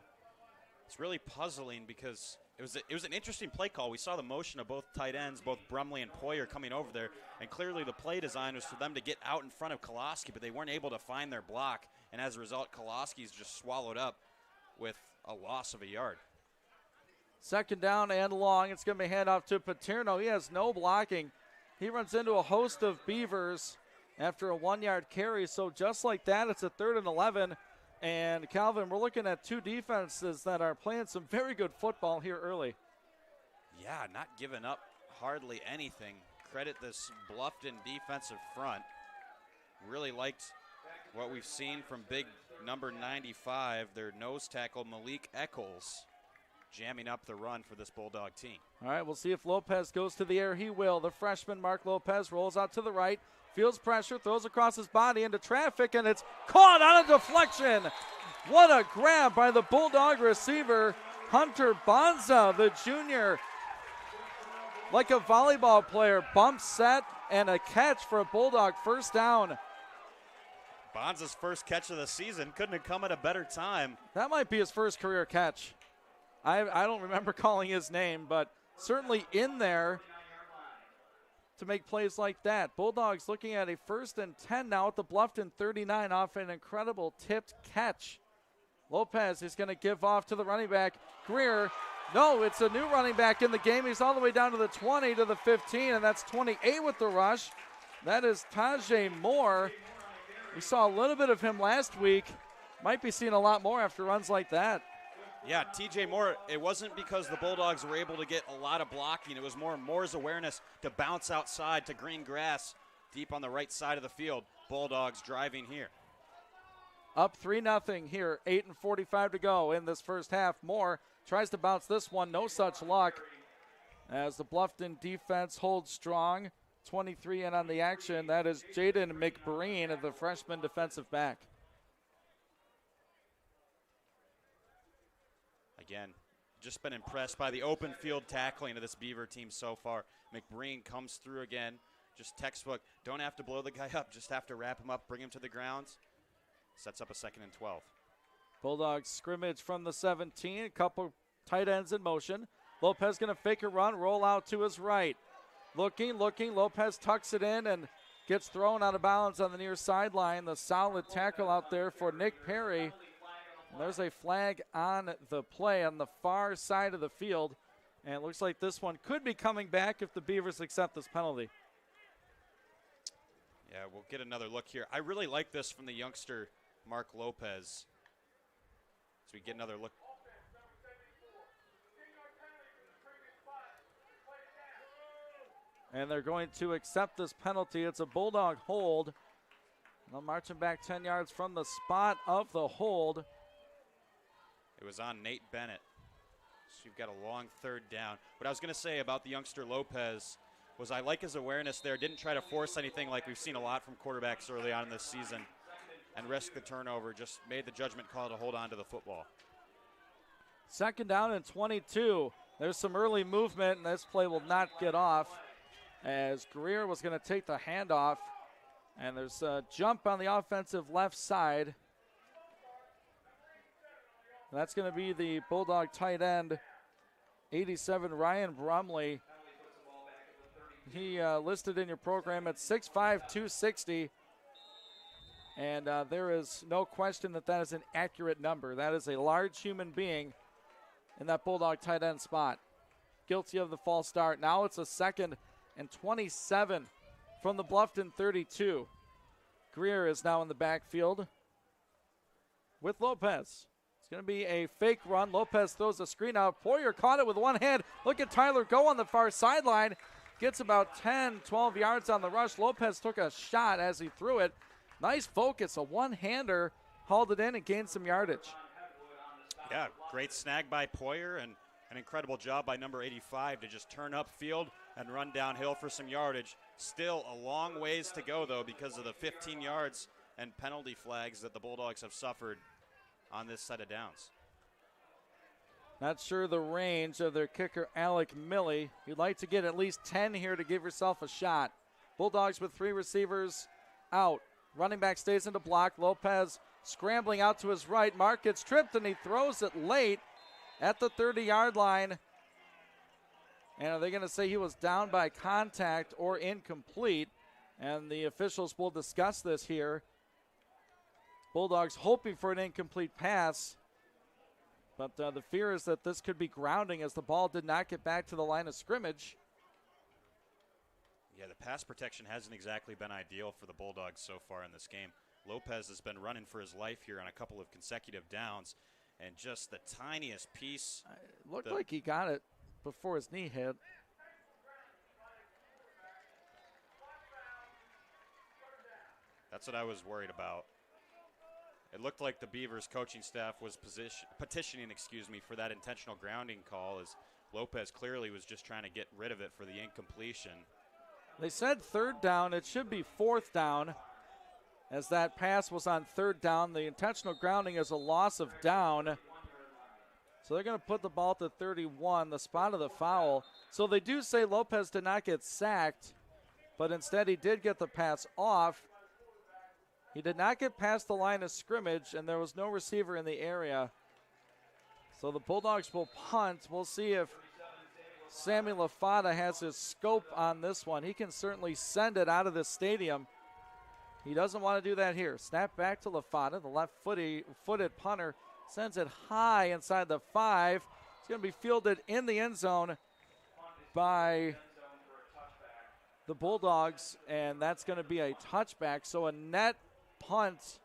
[SPEAKER 8] It's really puzzling because it was an interesting play call. We saw the motion of both tight ends, both Brumley and Poyer coming over there, and clearly the play design was for them to get out in front of Kolaski, but they weren't able to find their block, and as a result, Kolaski's just swallowed up with a loss of a yard.
[SPEAKER 7] Second down and long. It's going to be handoff to Paterno. He has no blocking. He runs into a host of Beavers after a 1-yard carry. So just like that, it's a 3rd and 11. And Calvin, we're looking at 2 defenses that are playing some very good football here early.
[SPEAKER 8] Yeah, not giving up hardly anything. Credit this Bluffton defensive front. Really liked what we've seen from big number 95, their nose tackle Malik Eccles, jamming up the run for this Bulldog team.
[SPEAKER 7] All right, we'll see if Lopez goes to the air. He will. The freshman, Mark Lopez, rolls out to the right, feels pressure, throws across his body into traffic, and it's caught on a deflection. What a grab by the Bulldog receiver, Hunter Bonza, the junior. Like a volleyball player, bump set and a catch for a Bulldog first down.
[SPEAKER 8] Bonza's first catch of the season. Couldn't have come at a better time.
[SPEAKER 7] That might be his first career catch. I don't remember calling his name, but certainly in there to make plays like that. Bulldogs looking at a 1st and 10 now at the Bluffton 39 off an incredible tipped catch. Lopez is going to give off to the running back. Greer, no, it's a new running back in the game. He's all the way down to the 20 to the 15, and that's 28 with the rush. That is Tajay Moore. We saw a little bit of him last week. Might be seeing a lot more after runs like that.
[SPEAKER 8] Yeah, TJ Moore, it wasn't because the Bulldogs were able to get a lot of blocking. It was more Moore's awareness to bounce outside to green grass deep on the right side of the field. Bulldogs driving here.
[SPEAKER 7] Up 3-0 here, 8:45 to go in this first half. Moore tries to bounce this one, no such luck as the Bluffton defense holds strong. 23 in on the action. That is Jaden McBreen, the freshman defensive back.
[SPEAKER 8] Again, just been impressed by the open field tackling of this Beaver team so far. McBreen comes through again, just textbook. Don't have to blow the guy up, just have to wrap him up, bring him to the ground. Sets up a 2nd and 12.
[SPEAKER 7] Bulldogs scrimmage from the 17. A couple tight ends in motion. Lopez going to fake a run, roll out to his right. Looking. Lopez tucks it in and gets thrown out of bounds on the near sideline. The solid tackle out there for Nick Perry. And there's a flag on the play on the far side of the field. And it looks like this one could be coming back if the Beavers accept this penalty.
[SPEAKER 8] Yeah, we'll get another look here. I really like this from the youngster, Mark Lopez. As we get another look.
[SPEAKER 7] And they're going to accept this penalty. It's a Bulldog hold. They're marching back 10 yards from the spot of the hold.
[SPEAKER 8] It was on Nate Bennett. So you've got a long 3rd down. What I was going to say about the youngster Lopez was I like his awareness there. Didn't try to force anything like we've seen a lot from quarterbacks early on in this season and risk the turnover. Just made the judgment call to hold on to the football.
[SPEAKER 7] 2nd down and 22. There's some early movement, and this play will not get off as Greer was going to take the handoff. And there's a jump on the offensive left side. That's going to be the Bulldog tight end, 87, Ryan Brumley. He listed in your program at 6'5", 260. And there is no question that that is an accurate number. That is a large human being in that Bulldog tight end spot. Guilty of the false start. Now it's a 2nd and 27 from the Bluffton 32. Greer is now in the backfield with Lopez. It's going to be a fake run. Lopez throws a screen out. Poyer caught it with one hand. Look at Tyler go on the far sideline. Gets about 10, 12 yards on the rush. Lopez took a shot as he threw it. Nice focus. A one-hander hauled it in and gained some yardage.
[SPEAKER 8] Yeah, great snag by Poyer and an incredible job by number 85 to just turn upfield and run downhill for some yardage. Still a long ways to go, though, because of the 15 yards and penalty flags that the Bulldogs have suffered on this set of downs.
[SPEAKER 7] Not sure the range of their kicker, Alec Milley. You'd like to get at least 10 here to give yourself a shot. Bulldogs with 3 receivers out. Running back stays into block. Lopez scrambling out to his right. Mark gets tripped, and he throws it late at the 30-yard line. And are they going to say he was down by contact or incomplete? And the officials will discuss this here. Bulldogs hoping for an incomplete pass. But the fear is that this could be grounding as the ball did not get back to the line of scrimmage.
[SPEAKER 8] Yeah, the pass protection hasn't exactly been ideal for the Bulldogs so far in this game. Lopez has been running for his life here on a couple of consecutive downs. And just the tiniest piece.
[SPEAKER 7] It looked like he got it before his knee hit.
[SPEAKER 8] That's what I was worried about. It looked like the Beavers coaching staff was petitioning for that intentional grounding call, as Lopez clearly was just trying to get rid of it for the incompletion.
[SPEAKER 7] They said 3rd down. It should be 4th down, as that pass was on 3rd down. The intentional grounding is a loss of down. So they're going to put the ball to 31, the spot of the foul. So they do say Lopez did not get sacked, but instead he did get the pass off. He did not get past the line of scrimmage, and there was no receiver in the area. So the Bulldogs will punt. We'll see if Sammy LaFada has his scope on this one. He can certainly send it out of the stadium. He doesn't want to do that here. Snap back to LaFada. The left-footed punter sends it high inside the 5. It's going to be fielded in the end zone by the Bulldogs, and that's going to be a touchback. So a net punt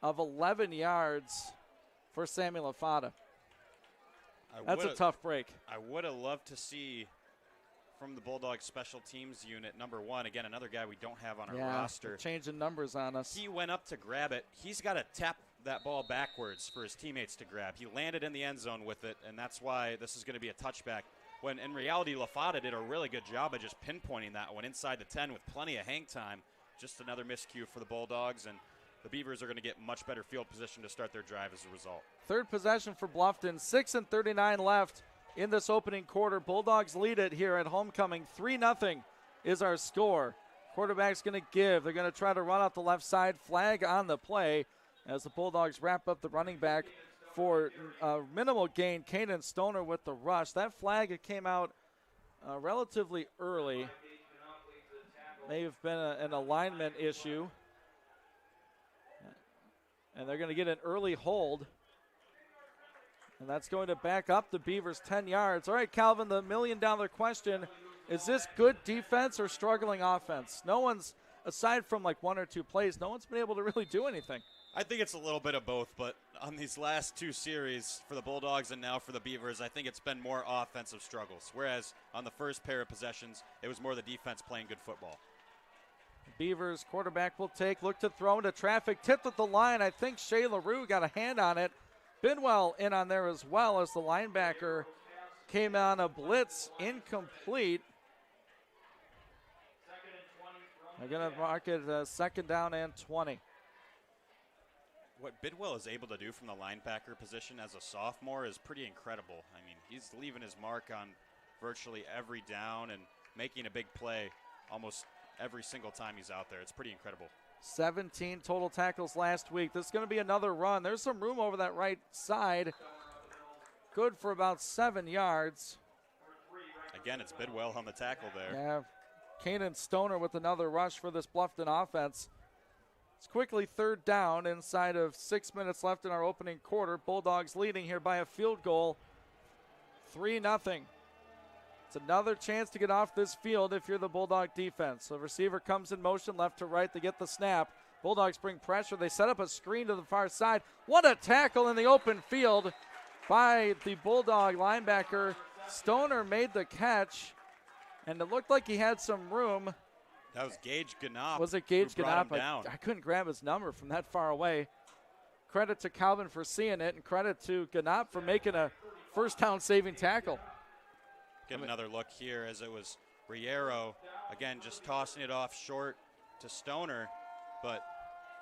[SPEAKER 7] of 11 yards for Sammy LaFada. That's a tough break.
[SPEAKER 8] I would have loved to see from the Bulldogs special teams unit, number 1, again, another guy we don't have on our roster.
[SPEAKER 7] Changing numbers on us.
[SPEAKER 8] He went up to grab it. He's got to tap that ball backwards for his teammates to grab. He landed in the end zone with it, and that's why this is going to be a touchback. When in reality, LaFada did a really good job of just pinpointing that one inside the 10 with plenty of hang time. Just another miscue for the Bulldogs, and the Beavers are going to get much better field position to start their drive as a result.
[SPEAKER 7] Third possession for Bluffton, 6:39 left in this opening quarter. Bulldogs lead it here at homecoming. 3-0 is our score. Quarterback's going to give. They're going to try to run out the left side. Flag on the play as the Bulldogs wrap up the running back for minimal gain. Kanan Stoner with the rush. That flag, it came out relatively early. May have been an alignment issue. And they're going to get an early hold. And that's going to back up the Beavers 10 yards. All right, Calvin, the million-dollar question, is this good defense or struggling offense? No one's, aside from like 1 or 2 plays, no one's been able to really do anything.
[SPEAKER 8] I think it's a little bit of both, but on these last 2 series for the Bulldogs and now for the Beavers, I think it's been more offensive struggles. Whereas on the first pair of possessions, it was more the defense playing good football.
[SPEAKER 7] Beavers quarterback will take, look to throw into traffic, tipped at the line. I think Shea LaRue got a hand on it. Bidwell in on there as well as the linebacker came on a blitz, incomplete. They're going to mark it second down and 20.
[SPEAKER 8] What Bidwell is able to do from the linebacker position as a sophomore is pretty incredible. I mean, he's leaving his mark on virtually every down and making a big play almost every single time he's out there. It's pretty incredible.
[SPEAKER 7] 17 total tackles last week. This is going to be another run. There's some room over that right side. Good for about 7 yards.
[SPEAKER 8] Again, it's Bidwell on the tackle there.
[SPEAKER 7] Yeah, Kanan Stoner with another rush for this Bluffton offense. It's quickly third down inside of 6 minutes left in our opening quarter. Bulldogs leading here by a field goal, 3-0. It's another chance to get off this field if you're the Bulldog defense. The receiver comes in motion left to right to get the snap. Bulldogs bring pressure. They set up a screen to the far side. What a tackle in the open field by the Bulldog linebacker. Stoner made the catch, and it looked like he had some room.
[SPEAKER 8] That was Gage Ganop.
[SPEAKER 7] Was it Gage Ganop?
[SPEAKER 8] I
[SPEAKER 7] I couldn't grab his number from that far away. Credit to Calvin for seeing it, and credit to Ganop for making a first down saving tackle.
[SPEAKER 8] Get another look here as it was Riero, again, just tossing it off short to Stoner. But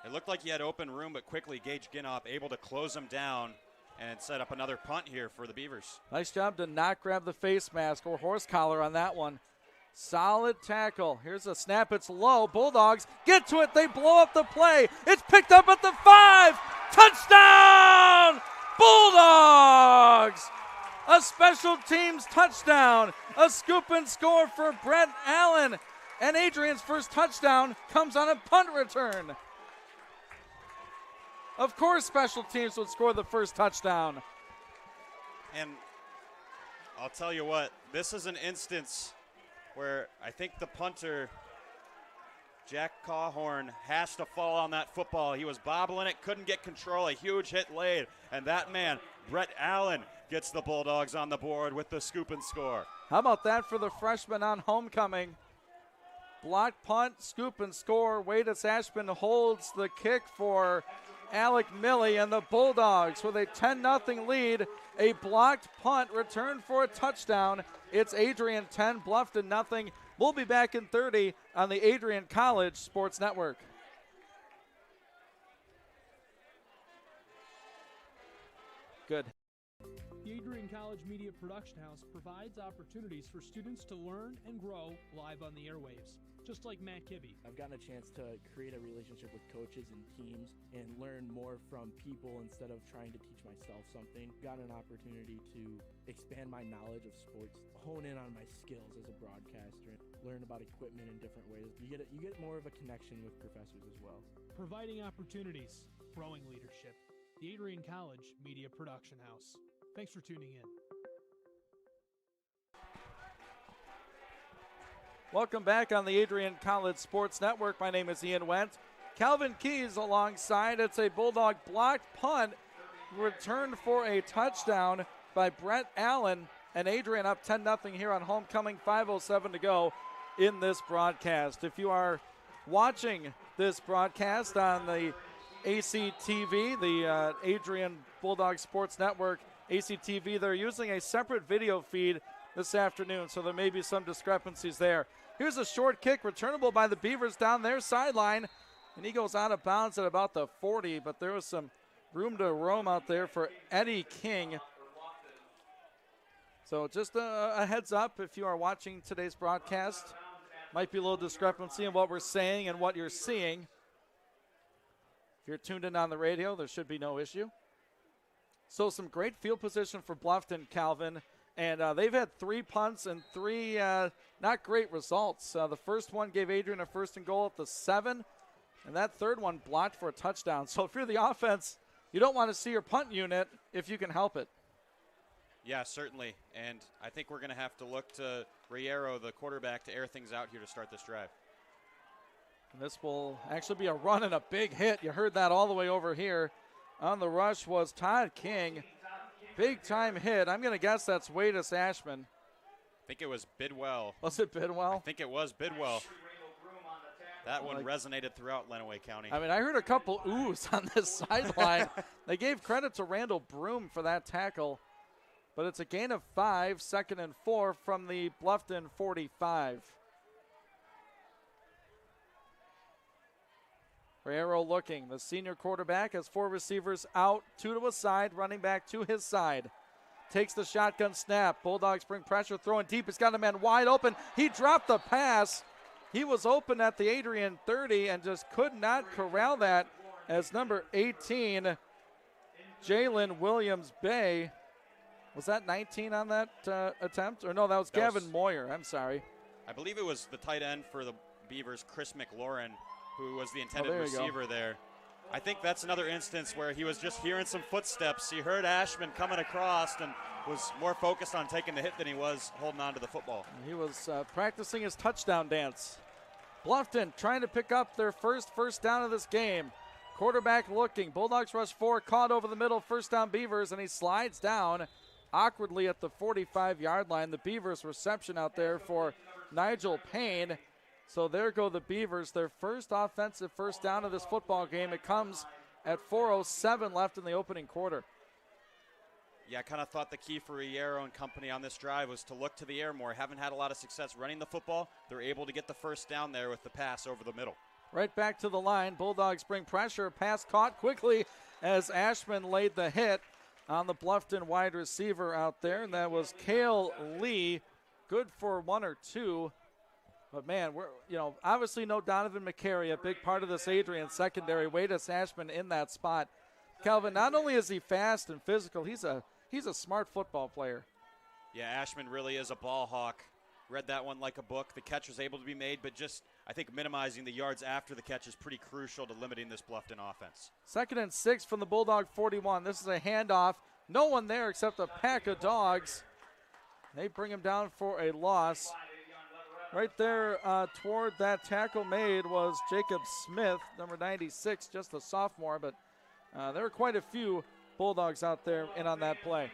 [SPEAKER 8] it looked like he had open room, but quickly Gage Ganop able to close him down and set up another punt here for the Beavers.
[SPEAKER 7] Nice job to not grab the face mask or horse collar on that one. Solid tackle. Here's a snap. It's low. Bulldogs get to it. They blow up the play. It's picked up at the 5. Touchdown! Bulldogs! A special teams touchdown. A scoop and score for Brett Allen. And Adrian's first touchdown comes on a punt return. Of course, special teams would score the first touchdown.
[SPEAKER 8] And I'll tell you what, this is an instance where I think the punter, Jack Cawhorn, has to fall on that football. He was bobbling it, couldn't get control, a huge hit laid. And that man, Brett Allen, gets the Bulldogs on the board with the scoop and score.
[SPEAKER 7] How about that for the freshman on homecoming? Block punt, scoop and score. Wadis Ashman holds the kick for Alec Milley, and the Bulldogs with a 10-0 lead. A blocked punt return for a touchdown. It's Adrian 10, Bluffton nothing. We'll be back in 30 on the Adrian College Sports Network. Good.
[SPEAKER 9] The Adrian College College Media Production House provides opportunities for students to learn and grow live on the airwaves, just like Matt Kibbe.
[SPEAKER 5] I've gotten a chance to create a relationship with coaches and teams and learn more from people instead of trying to teach myself something. Got an opportunity to expand my knowledge of sports, hone in on my skills as a broadcaster, learn about equipment in different ways. You get more of a connection with professors as well.
[SPEAKER 9] Providing opportunities, growing leadership. The Adrian College Media Production House. Thanks for tuning in.
[SPEAKER 7] Welcome back on the Adrian College Sports Network. My name is Ian Wendt. Calvin Keys alongside. It's a Bulldog blocked punt returned for a touchdown by Brett Allen, and Adrian up 10-0 here on homecoming. 5:07 to go in this broadcast. If you are watching this broadcast on the ACTV, the Adrian Bulldog Sports Network, ACTV, they're using a separate video feed this afternoon, so there may be some discrepancies there. Here's a short kick, returnable by the Beavers down their sideline, and he goes out of bounds at about the 40, but there was some room to roam out there for Eddie King. So just a heads up if you are watching today's broadcast. Might be a little discrepancy in what we're saying and what you're seeing. If you're tuned in on the radio, there should be no issue. So some great field position for Bluffton, Calvin. And they've had 3 punts and 3 not great results. The first one gave Adrian a 1st and goal at the 7. And that third one blocked for a touchdown. So if you're the offense, you don't want to see your punt unit if you can help it.
[SPEAKER 8] Yeah, certainly. And I think we're going to have to look to Riero, the quarterback, to air things out here to start this drive.
[SPEAKER 7] And this will actually be a run and a big hit. You heard that all the way over here. On the rush was Todd King. Big time hit. I'm going to guess that's Wadis Ashman.
[SPEAKER 8] I think it was Bidwell.
[SPEAKER 7] Was it Bidwell?
[SPEAKER 8] I think it was Bidwell. That one resonated throughout Lenawee County.
[SPEAKER 7] I mean, I heard a couple oohs on this sideline. They gave credit to Randall Broom for that tackle. But it's a gain of 5, 2nd and 4 from the Bluffton 45. Riero looking. The senior quarterback has 4 receivers out, 2 to a side, running back to his side. Takes the shotgun snap. Bulldogs bring pressure, throwing deep. He's got a man wide open. He dropped the pass. He was open at the Adrian 30 and just could not corral that as number 18, Jalen Williams-Bay. Was that 19 on that attempt? Or no, that was Gavin Moyer. I'm sorry.
[SPEAKER 8] I believe it was the tight end for the Beavers, Chris McLaurin, who was the intended receiver there. I think that's another instance where he was just hearing some footsteps. He heard Ashman coming across and was more focused on taking the hit than he was holding on to the football.
[SPEAKER 7] He was practicing his touchdown dance. Bluffton trying to pick up their first down of this game. Quarterback looking. Bulldogs rush 4, caught over the middle, 1st down Beavers, and he slides down awkwardly at the 45-yard line. The Beavers reception out there for Nigel Payne. So there go the Beavers, their first offensive 1st down of this football game. It comes at 4:07 left in the opening quarter.
[SPEAKER 8] Yeah, I kind of thought the key for Riero and company on this drive was to look to the air more. Haven't had a lot of success running the football. They're able to get the 1st down there with the pass over the middle.
[SPEAKER 7] Right back to the line. Bulldogs bring pressure. Pass caught quickly as Ashman laid the hit on the Bluffton wide receiver out there, and that was Cale Lee. Good for 1 or 2. But, man, we're obviously no Donovan McCary, a big part of this Adrian secondary. Wadis Ashman in that spot. Calvin, not only is he fast and physical, he's a smart football player.
[SPEAKER 8] Yeah, Ashman really is a ball hawk. Read that one like a book. The catch was able to be made, but just, I think, minimizing the yards after the catch is pretty crucial to limiting this Bluffton offense.
[SPEAKER 7] 2nd and 6 from the Bulldog 41. This is a handoff. No one there except a pack of dogs. They bring him down for a loss. Right there toward that tackle made was Jacob Smith, number 96, just a sophomore, but there were quite a few Bulldogs out there in on that play.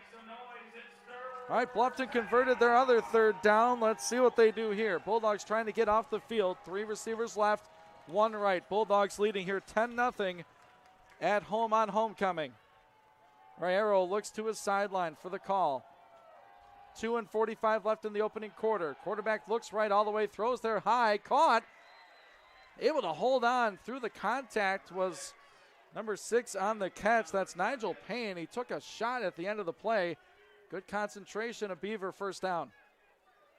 [SPEAKER 7] All right, Bluffton converted their other 3rd down. Let's see what they do here. Bulldogs trying to get off the field. 3 receivers left, 1 right. Bulldogs leading here 10-0 at home on homecoming. Riero looks to his sideline for the call. 2:45 left in the opening quarter. Quarterback looks right all the way, throws there high, caught. Able to hold on through the contact was number 6 on the catch. That's Nigel Payne. He took a shot at the end of the play Good concentration, a Beaver first down.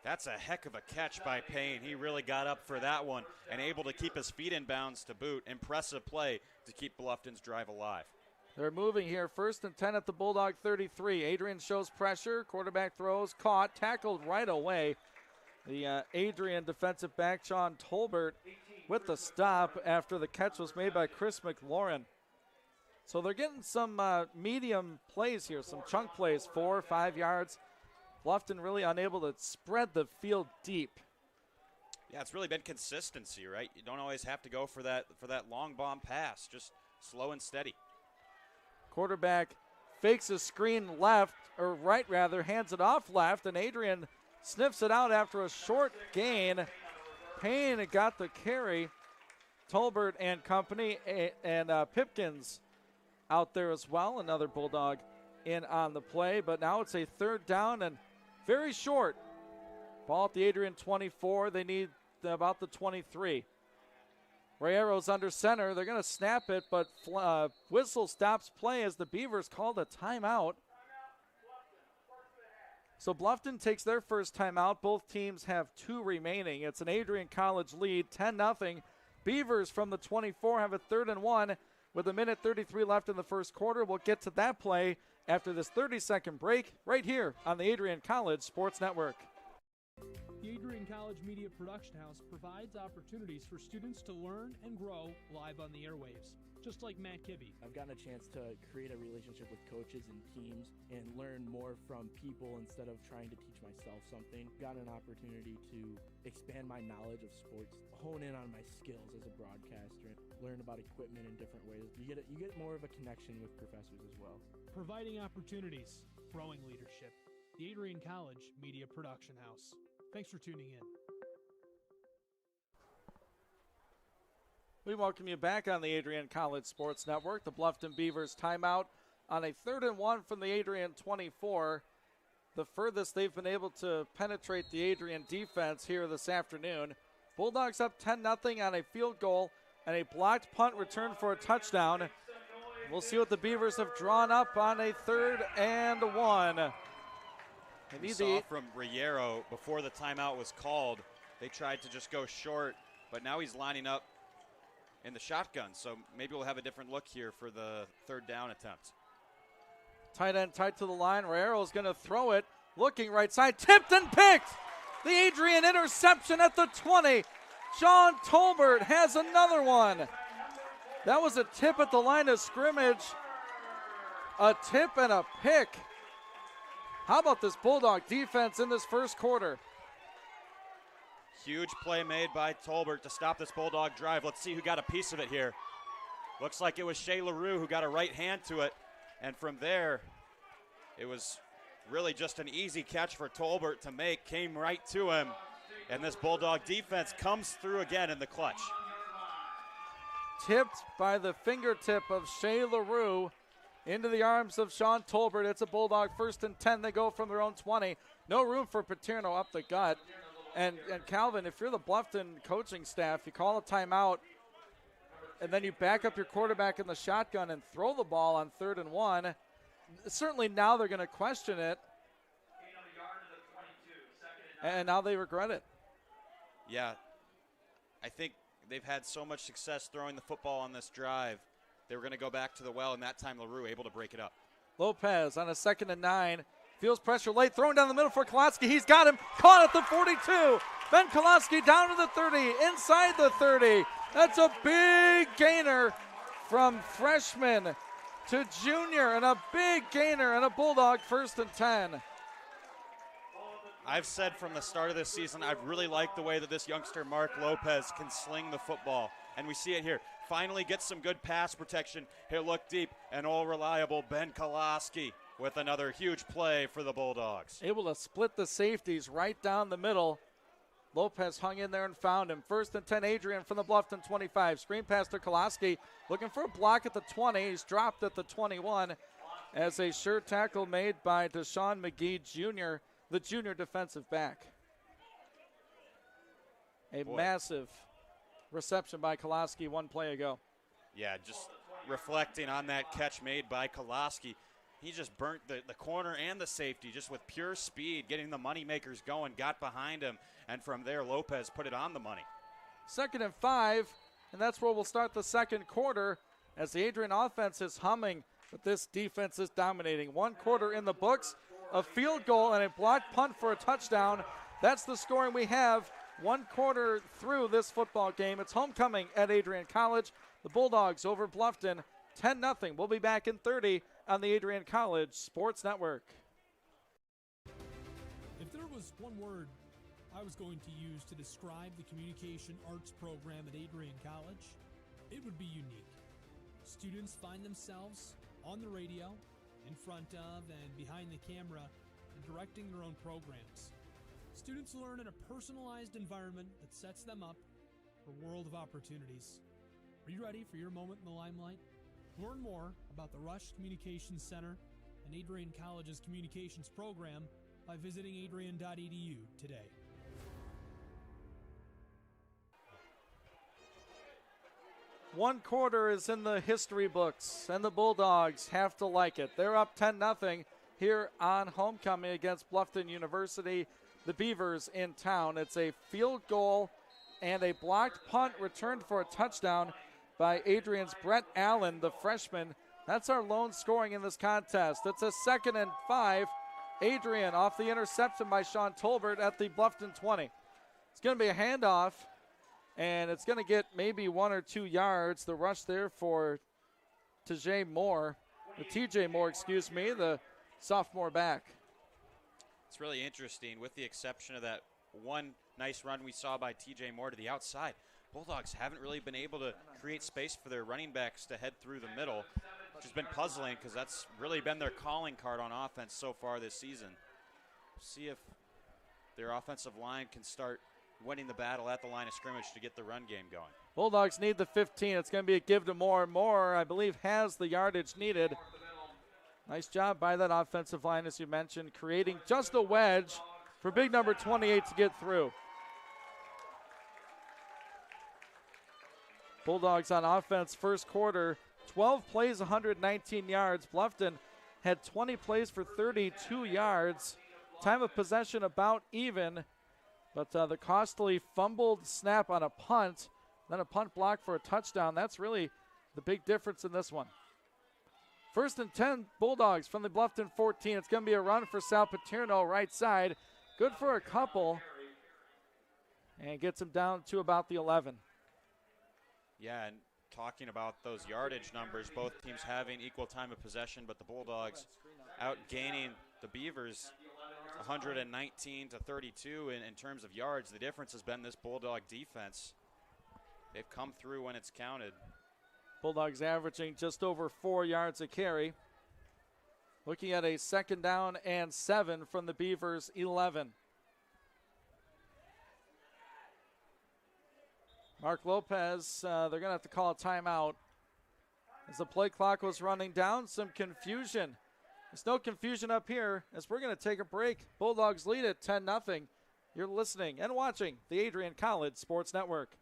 [SPEAKER 8] That's a heck of a catch by Payne. He really got up for that one and able to keep his feet in bounds to boot. Impressive play to keep Bluffton's drive alive.
[SPEAKER 7] They're moving here. 1st and 10 at the Bulldog 33. Adrian shows pressure. Quarterback throws. Caught. Tackled right away. The Adrian defensive back, Sean Tolbert, with the stop after the catch was made by Chris McLaurin. So they're getting some medium plays here, some chunk plays, 4 or 5 yards. Bluffton really unable to spread the field deep.
[SPEAKER 8] Yeah, it's really been consistency, right? You don't always have to go for that long bomb pass, just slow and steady.
[SPEAKER 7] Quarterback fakes a screen left, or right rather, hands it off left, and Adrian sniffs it out after a short gain. Payne got the carry. Tolbert and company, and Pipkins out there as well. Another Bulldog in on the play, but now it's a 3rd down and very short. Ball at the Adrian 24. They need about the 23. Rayero's under center. They're going to snap it, but whistle stops play as the Beavers called a timeout. So Bluffton takes their first timeout. Both teams have 2 remaining. It's an Adrian College lead, 10-0. Beavers from the 24 have a 3rd and 1 with 1:33 left in the first quarter. We'll get to that play after this 30-second break right here on the Adrian College Sports Network.
[SPEAKER 9] The Adrian College Media Production House provides opportunities for students to learn and grow live on the airwaves, just like Matt Kibbe.
[SPEAKER 5] I've gotten a chance to create a relationship with coaches and teams and learn more from people instead of trying to teach myself something. Got an opportunity to expand my knowledge of sports, hone in on my skills as a broadcaster, learn about equipment in different ways. You get more of a connection with professors as well.
[SPEAKER 9] Providing opportunities, growing leadership. The Adrian College Media Production House. Thanks for tuning in.
[SPEAKER 7] We welcome you back on the Adrian College Sports Network. The Bluffton Beavers timeout on a 3rd and 1 from the Adrian 24. The furthest they've been able to penetrate the Adrian defense here this afternoon. Bulldogs up 10-0 on a field goal and a blocked punt return for a touchdown. We'll see what the Beavers have drawn up on a 3rd and 1.
[SPEAKER 8] We saw from Rayero before the timeout was called, they tried to just go short, but now he's lining up in the shotgun, so maybe we'll have a different look here for the 3rd down attempt.
[SPEAKER 7] Tight end tight to the line. Rayero's going to throw it, looking right side, tipped and picked. The Adrian interception at the 20. Sean Tolbert has another one. That was a tip at the line of scrimmage, a tip and a pick. How about this Bulldog defense in this first quarter?
[SPEAKER 8] Huge play made by Tolbert to stop this Bulldog drive. Let's see who got a piece of it here. Looks like it was Shea LaRue who got a right hand to it. And from there, it was really just an easy catch for Tolbert to make. Came right to him. And this Bulldog defense comes through again in the clutch.
[SPEAKER 7] Tipped by the fingertip of Shea LaRue into the arms of Sean Tolbert. It's a Bulldog 1st and 10. They go from their own 20. No room for Paterno up the gut. And Calvin, if you're the Bluffton coaching staff, you call a timeout, and then you back up your quarterback in the shotgun and throw the ball on 3rd and 1. Certainly now they're going to question it. And now they regret it.
[SPEAKER 8] Yeah, I think they've had so much success throwing the football on this drive. They were going to go back to the well, and that time LaRue able to break it up.
[SPEAKER 7] Lopez on a 2nd and 9. Feels pressure late, throwing down the middle for Koloski. He's got him, caught at the 42. Ben Koloski down to the 30, inside the 30. That's a big gainer from freshman to junior, and a big gainer and a Bulldog 1st and 10.
[SPEAKER 8] I've said from the start of this season, I've really liked the way that this youngster, Mark Lopez, can sling the football. And we see it here. Finally gets some good pass protection. He'll look deep, and all reliable Ben Koloski with another huge play for the Bulldogs.
[SPEAKER 7] Able to split the safeties right down the middle. Lopez hung in there and found him. 1st and 10, Adrian from the Bluffton 25. Screen pass to Koloski, looking for a block at the 20. He's dropped at the 21 as a sure tackle made by Deshaun McGee Jr., the junior defensive back. A massive reception by Koloski one play ago.
[SPEAKER 8] Yeah, just reflecting on that catch made by Koloski. He just burnt the corner and the safety just with pure speed, getting the money makers going, got behind him, and from there Lopez put it on the money.
[SPEAKER 7] 2nd and 5, and that's where we'll start the second quarter as the Adrian offense is humming, but this defense is dominating. 1 quarter in the books, a field goal and a blocked punt for a touchdown. That's the scoring we have 1 quarter through this football game. It's homecoming at Adrian College. The Bulldogs over Bluffton, 10-0. We'll be back in 30 on the Adrian College Sports Network.
[SPEAKER 9] If there was one word I was going to use to describe the communication arts program at Adrian College, it would be unique. Students find themselves on the radio, in front of and behind the camera, and directing their own programs. Students learn in a personalized environment that sets them up for a world of opportunities. Are you ready for your moment in the limelight? Learn more about the Rush Communications Center and Adrian College's communications program by visiting adrian.edu today.
[SPEAKER 7] One quarter is in the history books, and the Bulldogs have to like it. They're up 10-0 here on homecoming against Bluffton University. The Beavers in town. It's a field goal and a blocked punt returned for a touchdown by Adrian's Brett Allen, the freshman. That's our lone scoring in this contest. It's a 2nd and 5. Adrian off the interception by Sean Tolbert at the Bluffton 20. It's going to be a handoff, and it's going to get maybe 1 or 2 yards. The rush there for TJ Moore, the sophomore back.
[SPEAKER 8] It's really interesting, with the exception of that one nice run we saw by TJ Moore to the outside. Bulldogs haven't really been able to create space for their running backs to head through the middle, which has been puzzling because that's really been their calling card on offense so far this season. See if their offensive line can start winning the battle at the line of scrimmage to get the run game going.
[SPEAKER 7] Bulldogs need the 15. It's going to be a give to Moore. Moore, I believe, has the yardage needed. Nice job by that offensive line, as you mentioned, creating just a wedge for big number 28 to get through. Bulldogs on offense first quarter, 12 plays, 119 yards. Bluffton had 20 plays for 32 yards. Time of possession about even, but the costly fumbled snap on a punt, then a punt block for a touchdown. That's really the big difference in this one. 1st and 10, Bulldogs from the Bluffton 14. It's going to be a run for Sal Paterno, right side. Good for a couple, and gets him down to about the 11.
[SPEAKER 8] Yeah, and talking about those yardage numbers, both teams having equal time of possession, but the Bulldogs outgaining the Beavers 119 to 32 in terms of yards. The difference has been this Bulldog defense. They've come through when it's counted.
[SPEAKER 7] Bulldogs averaging just over 4 yards a carry. Looking at a 2nd down and 7 from the Beavers 11. Mark Lopez, they're going to have to call a timeout. As the play clock was running down, some confusion. There's no confusion up here as we're going to take a break. Bulldogs lead at 10-0. You're listening and watching the Adrian College Sports Network.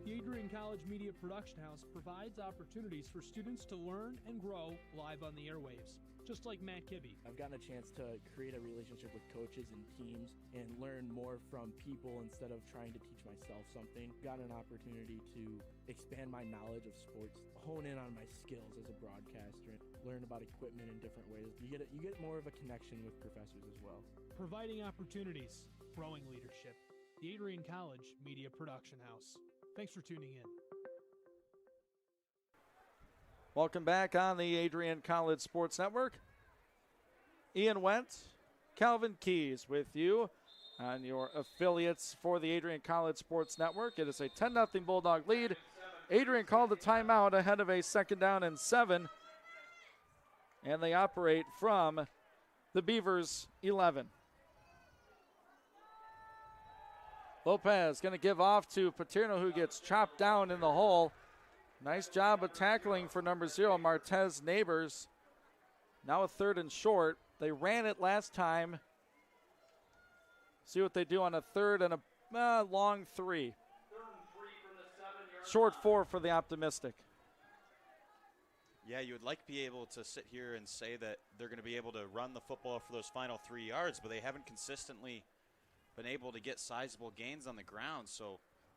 [SPEAKER 9] The Adrian College Media Production House provides opportunities for students to learn and grow live on the airwaves, just like Matt Kibbe.
[SPEAKER 5] I've gotten a chance to create a relationship with coaches and teams and learn more from people instead of trying to teach myself something. Got an opportunity to expand my knowledge of sports, hone in on my skills as a broadcaster, learn about equipment in different ways. You get more of a connection with professors as well.
[SPEAKER 9] Providing opportunities, growing leadership. The Adrian College Media Production House. Thanks for tuning in.
[SPEAKER 7] Welcome back on the Adrian College Sports Network. Ian Wentz, Calvin Keys with you on your affiliates for the Adrian College Sports Network. It is a 10-0 Bulldog lead. Adrian called the timeout ahead of a 2nd down and 7. And they operate from the Beavers 11. Lopez going to give off to Paterno, who gets chopped down in the hole. Nice job of tackling for number 0, Martez Neighbors. Now a 3rd and short. They ran it last time. See what they do on a 3rd and a long 3. Short 4 for the optimistic.
[SPEAKER 8] Yeah, you would like to be able to sit here and say that they're going to be able to run the football for those final 3 yards, but they haven't consistently been able to get sizable gains on the ground. So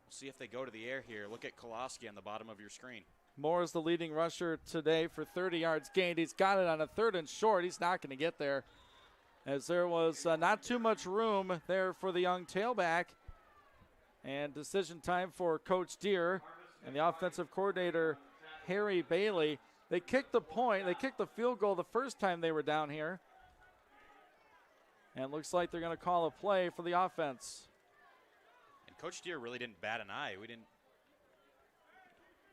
[SPEAKER 8] we'll see if they go to the air here. Look at Koloski on the bottom of your screen.
[SPEAKER 7] Moore is the leading rusher today for 30 yards gained. He's got it on a 3rd and short. He's not going to get there, as there was not too much room there for the young tailback. And decision time for Coach Deere and the offensive coordinator, Harry Bailey. They kicked the point. They kicked the field goal the first time they were down here. And it looks like they're going to call a play for the offense.
[SPEAKER 8] And Coach Deere really didn't bat an eye.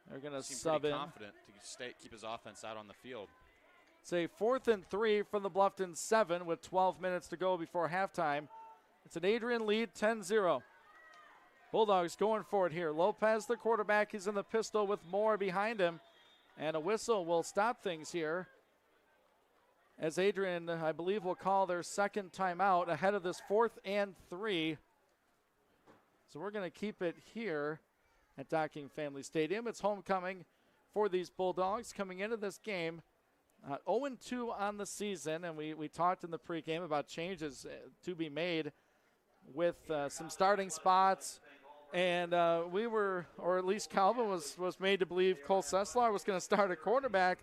[SPEAKER 7] They're going to
[SPEAKER 8] seem
[SPEAKER 7] sub
[SPEAKER 8] pretty
[SPEAKER 7] in.
[SPEAKER 8] confident to keep his offense out on the field.
[SPEAKER 7] It's a 4th and 3 from the Bluffton 7 with 12 minutes to go before halftime. It's an Adrian lead, 10-0. Bulldogs going for it here. Lopez, the quarterback, he's in the pistol with Moore behind him. And a whistle will stop things here, as Adrian, I believe, will call their second timeout ahead of this 4th and 3. So we're going to keep it here at Docking Family Stadium. It's homecoming for these Bulldogs coming into this game. 0-2 on the season, and we talked in the pregame about changes to be made with some starting spots. And we were, or at least Calvin was made to believe Cole Sesslar was going to start at quarterback.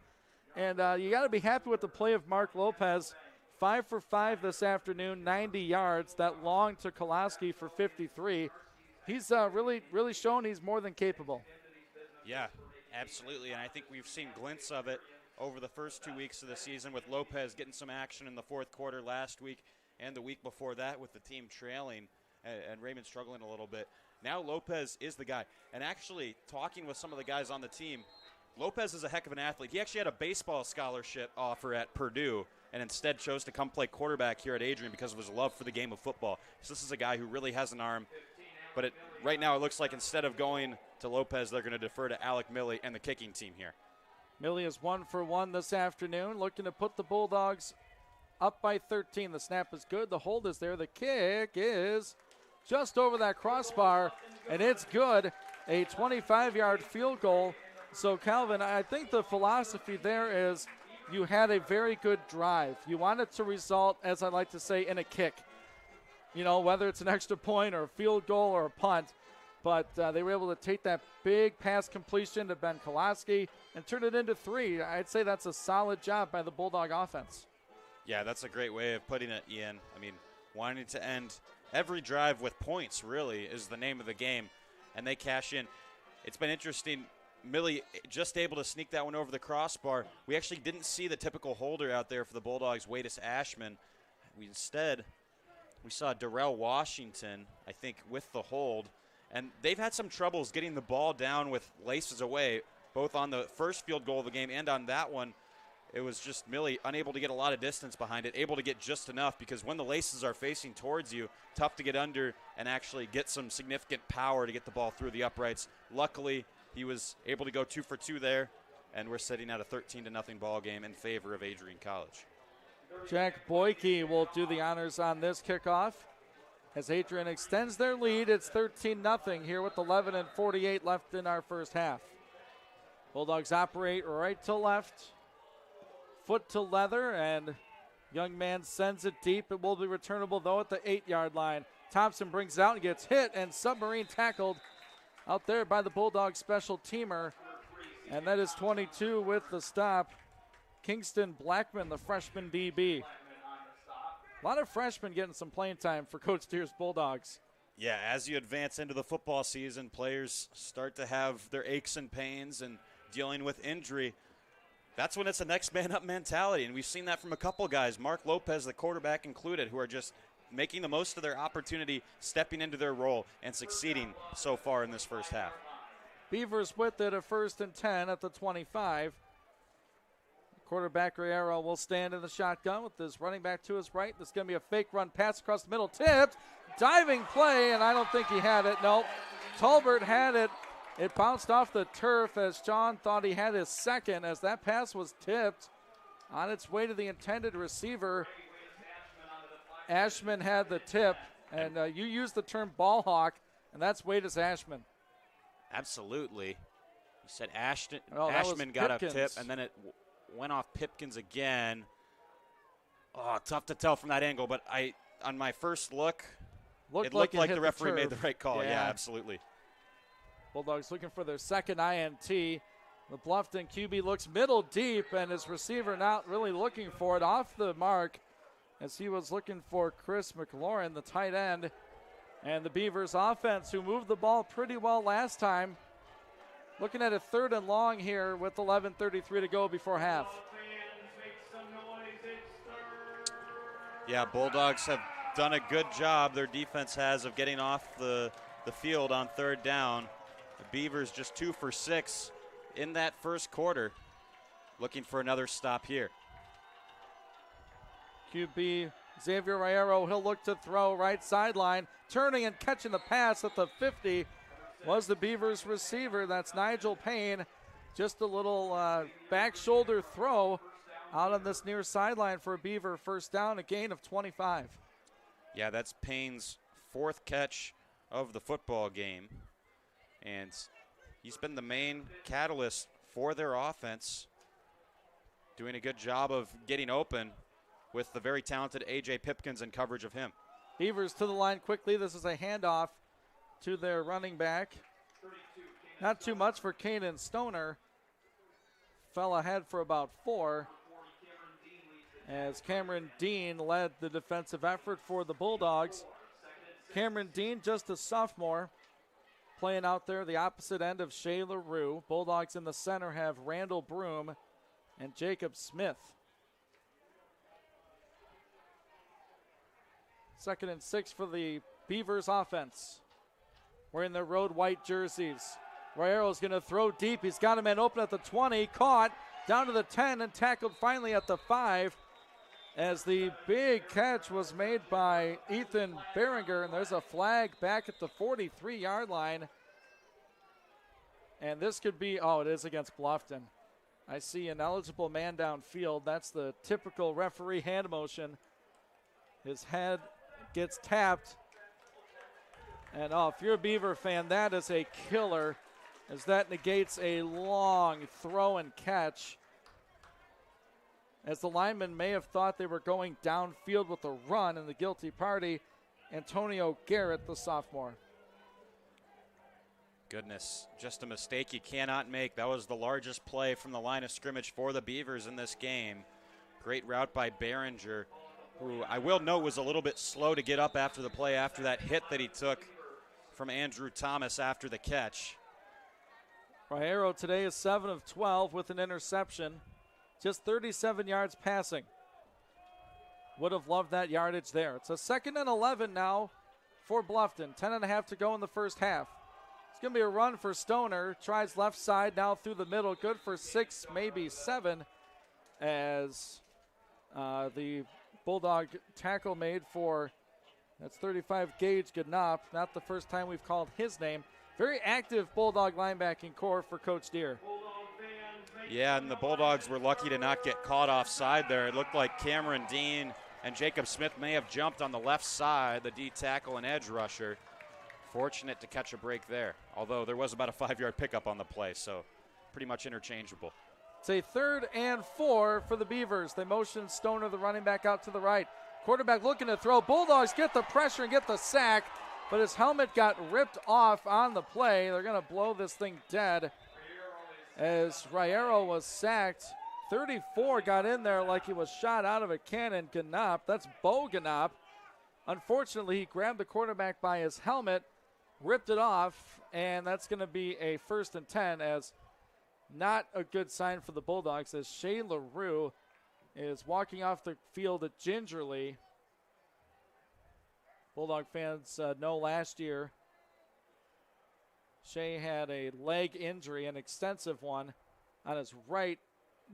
[SPEAKER 7] And you got to be happy with the play of Mark Lopez. 5 for 5 this afternoon, 90 yards. That long to Koloski for 53. He's really shown he's more than capable.
[SPEAKER 8] Yeah, absolutely. And I think we've seen glints of it over the first 2 weeks of the season, with Lopez getting some action in the 4th quarter last week and the week before that with the team trailing and Raymond struggling a little bit. Now Lopez is the guy. And actually, talking with some of the guys on the team, Lopez is a heck of an athlete. He actually had a baseball scholarship offer at Purdue and instead chose to come play quarterback here at Adrian because of his love for the game of football. So this is a guy who really has an arm. But right now it looks like instead of going to Lopez, they're going to defer to Alec Milley and the kicking team here.
[SPEAKER 7] Milley is 1 for 1 this afternoon, looking to put the Bulldogs up by 13. The snap is good. The hold is there. The kick is just over that crossbar, and it's good. A 25-yard field goal. So, Calvin, I think the philosophy there is you had a very good drive. You want it to result, as I like to say, in a kick. You know, whether it's an extra point or a field goal or a punt. But they were able to take that big pass completion to Ben Koloski and turn it into 3. I'd say that's a solid job by the Bulldog offense.
[SPEAKER 8] Yeah, that's a great way of putting it, Ian. I mean, wanting to end every drive with points, really, is the name of the game, and they cash in. It's been interesting. Milley just able to sneak that one over the crossbar. We actually didn't see the typical holder out there for the Bulldogs, Wadis Ashman. Instead, we saw Darrell Washington, I think, with the hold. And they've had some troubles getting the ball down with laces away, both on the first field goal of the game and on that one. It was just Milley unable to get a lot of distance behind it, able to get just enough, because when the laces are facing towards you, tough to get under and actually get some significant power to get the ball through the uprights. Luckily, he was able to go 2 for 2 there, and we're sitting at a 13-0 ball game in favor of Adrian College.
[SPEAKER 7] Jack Boyke will do the honors on this kickoff. As Adrian extends their lead, it's 13-0 here with 11:48 left in our first half. Bulldogs operate right to left, foot to leather, and young man sends it deep. It will be returnable, though, at the 8-yard line. Thompson brings it out and gets hit and submarine tackled out there by the Bulldogs special teamer. And that is 22 with the stop. Kingston Blackman, the freshman DB. A lot of freshmen getting some playing time for Coach Deere's Bulldogs.
[SPEAKER 8] Yeah, as you advance into the football season, players start to have their aches and pains and dealing with injury. That's when it's a next man up mentality, and we've seen that from a couple guys, Mark Lopez, the quarterback included, who are just making the most of their opportunity, stepping into their role, and succeeding so far in this first half.
[SPEAKER 7] Beavers with it, a 1st and 10 at the 25. Quarterback Riero will stand in the shotgun with his running back to his right. This is going to be a fake run pass across the middle. Tipped. Diving play, and I don't think he had it. Nope. Tolbert had it. It bounced off the turf as John thought he had his second, as that pass was tipped on its way to the intended receiver. Ashman had the tip, and you used the term ball hawk, and that's Wadis Ashman.
[SPEAKER 8] Absolutely. You said Ashton.
[SPEAKER 7] Oh, that was
[SPEAKER 8] Ashman got
[SPEAKER 7] Pipkins.
[SPEAKER 8] a tip, and then it went off Pipkins again. Oh, tough to tell from that angle, but on my first look, it looked like the referee made the right call. Yeah, absolutely.
[SPEAKER 7] Bulldogs looking for their second INT. The Bluffton QB looks middle deep, and his receiver not really looking for it, off the mark, as he was looking for Chris McLaurin, the tight end. And the Beavers offense, who moved the ball pretty well last time, looking at a 3rd and long here with 11:33 to go before half.
[SPEAKER 8] Yeah, Bulldogs have done a good job, their defense has, of getting off the field on 3rd down. The Beavers just 2 for 6 in that first quarter, looking for another stop here.
[SPEAKER 7] QB Xavier Rayero, he'll look to throw right sideline, turning and catching the pass at the 50 was the Beavers receiver. That's Nigel Payne. Just a little back shoulder throw out on this near sideline for a Beaver first down, a gain of 25.
[SPEAKER 8] Yeah, that's Payne's 4th catch of the football game, and he's been the main catalyst for their offense, doing a good job of getting open with the very talented A.J. Pipkins in coverage of him.
[SPEAKER 7] Beavers to the line quickly. This is a handoff to their running back. Not too much for Kanan Stoner. Fell ahead for about 4 as Cameron Dean led the defensive effort for the Bulldogs. Cameron Dean, just a sophomore, playing out there the opposite end of Shea LaRue. Bulldogs in the center have Randall Broom and Jacob Smith. 2nd and 6 for the Beavers offense. Wearing their road white jerseys. Rayero's going to throw deep. He's got a man open at the 20. Caught down to the 10 and tackled finally at the 5 as the big catch was made by Ethan Behringer. And there's a flag back at the 43-yard line. And this could be, it is against Bluffton. I see an eligible man downfield. That's the typical referee hand motion. His head gets tapped. And if you're a Beaver fan, that is a killer, as that negates a long throw and catch. As the linemen may have thought they were going downfield with a run, and the guilty party, Antonio Garrett, the sophomore.
[SPEAKER 8] Goodness, just a mistake you cannot make. That was the largest play from the line of scrimmage for the Beavers in this game. Great route by Behringer, who I will note was a little bit slow to get up after the play, after that hit that he took from Andrew Thomas after the catch.
[SPEAKER 7] Rayero today is 7 of 12 with an interception. Just 37 yards passing. Would have loved that yardage there. It's a 2nd and 11 now for Bluffton. 10.5 to go in the first half. It's going to be a run for Stoner. Tries left side now through the middle. Good for 6, maybe 7, as the Bulldog tackle made for, that's 35 Gage Gnop. Not the first time we've called his name. Very active Bulldog linebacking core for Coach Deere.
[SPEAKER 8] Yeah, and the Bulldogs were lucky to not get caught offside there. It looked like Cameron Dean and Jacob Smith may have jumped on the left side, the D tackle and edge rusher. Fortunate to catch a break there, although there was about a 5-yard pickup on the play, so pretty much interchangeable.
[SPEAKER 7] It's a 3rd and 4 for the Beavers. They motion Stoner, the running back, out to the right. Quarterback looking to throw. Bulldogs get the pressure and get the sack, but his helmet got ripped off on the play. They're going to blow this thing dead as Rayero was sacked. 34 got in there like he was shot out of a cannon. Gnop, that's Bo Gnop. Unfortunately, he grabbed the quarterback by his helmet, ripped it off, and that's going to be a 1st and 10, as not a good sign for the Bulldogs, as Shea LaRue is walking off the field gingerly. Bulldog fans know last year Shea had a leg injury, an extensive one, on his right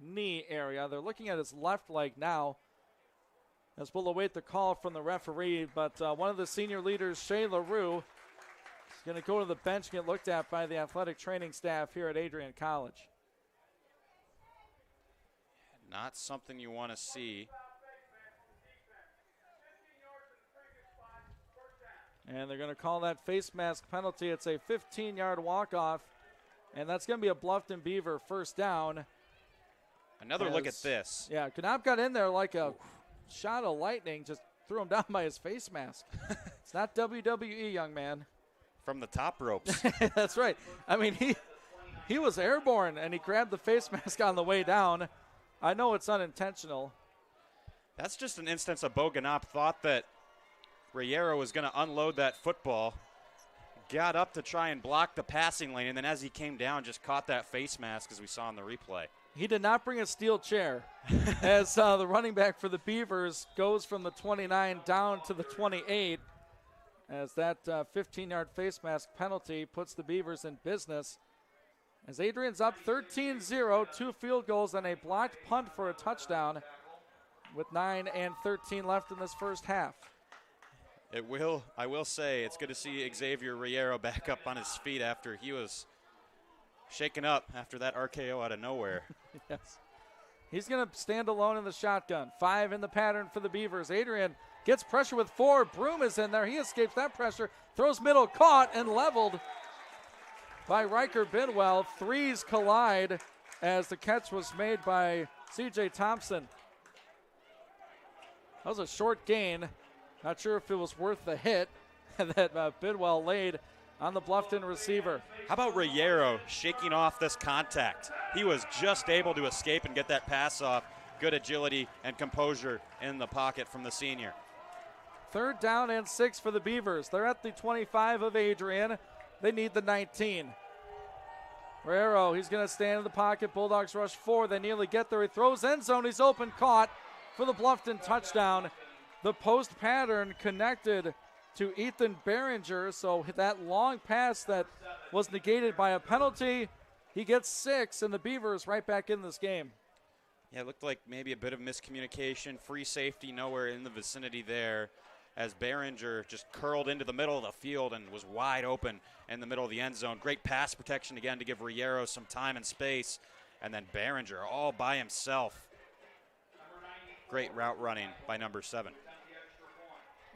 [SPEAKER 7] knee area. They're looking at his left leg now, as we'll await the call from the referee. But one of the senior leaders, Shea LaRue, is going to go to the bench and get looked at by the athletic training staff here at Adrian College.
[SPEAKER 8] Not something you want to see.
[SPEAKER 7] And they're going to call that face mask penalty. It's a 15-yard walk-off And that's going to be a Bluffton Beaver first down.
[SPEAKER 8] Another look at this.
[SPEAKER 7] Yeah, Knopf got in there like a shot of lightning, just threw him down by his face mask. It's not WWE, young man.
[SPEAKER 8] From the top ropes.
[SPEAKER 7] That's right. I mean, he was airborne, and he grabbed the face mask on the way down. I know it's unintentional.
[SPEAKER 8] That's just an instance of Bo Ganop thought that Riero was going to unload that football, got up to try and block the passing lane, and then as he came down, just caught that face mask as we saw in the replay.
[SPEAKER 7] He did not bring a steel chair as the running back for the Beavers goes from the 29 down to the 28 as that 15-yard face mask penalty puts the Beavers in business. As Adrian's up 13-0, 2 field goals and a blocked punt for a touchdown with 9:13 left in this first half.
[SPEAKER 8] I will say, it's good to see Xavier Riero back up on his feet after he was shaken up after that RKO out of nowhere.
[SPEAKER 7] Yes. He's going to stand alone in the shotgun. 5 in the pattern for the Beavers. Adrian gets pressure with 4. Broom is in there. He escapes that pressure. Throws middle, caught and leveled by Riker Bidwell. 3s collide as the catch was made by C.J. Thompson. That was a short gain. Not sure if it was worth the hit that Bidwell laid on the Bluffton receiver.
[SPEAKER 8] How about Riero shaking off this contact? He was just able to escape and get that pass off. Good agility and composure in the pocket from the senior.
[SPEAKER 7] 3rd down and 6 for the Beavers. They're at the 25 of Adrian. They need the 19. Riero, he's going to stand in the pocket. Bulldogs rush 4. They nearly get there. He throws end zone. He's open, caught for the Bluffton touchdown. The post pattern connected to Ethan Behringer, so that long pass that was negated by a penalty, he gets 6, and the Beavers right back in this game.
[SPEAKER 8] Yeah, it looked like maybe a bit of miscommunication. Free safety nowhere in the vicinity there as Behringer just curled into the middle of the field and was wide open in the middle of the end zone. Great pass protection again to give Riero some time and space, and then Behringer all by himself. Great route running by number 7.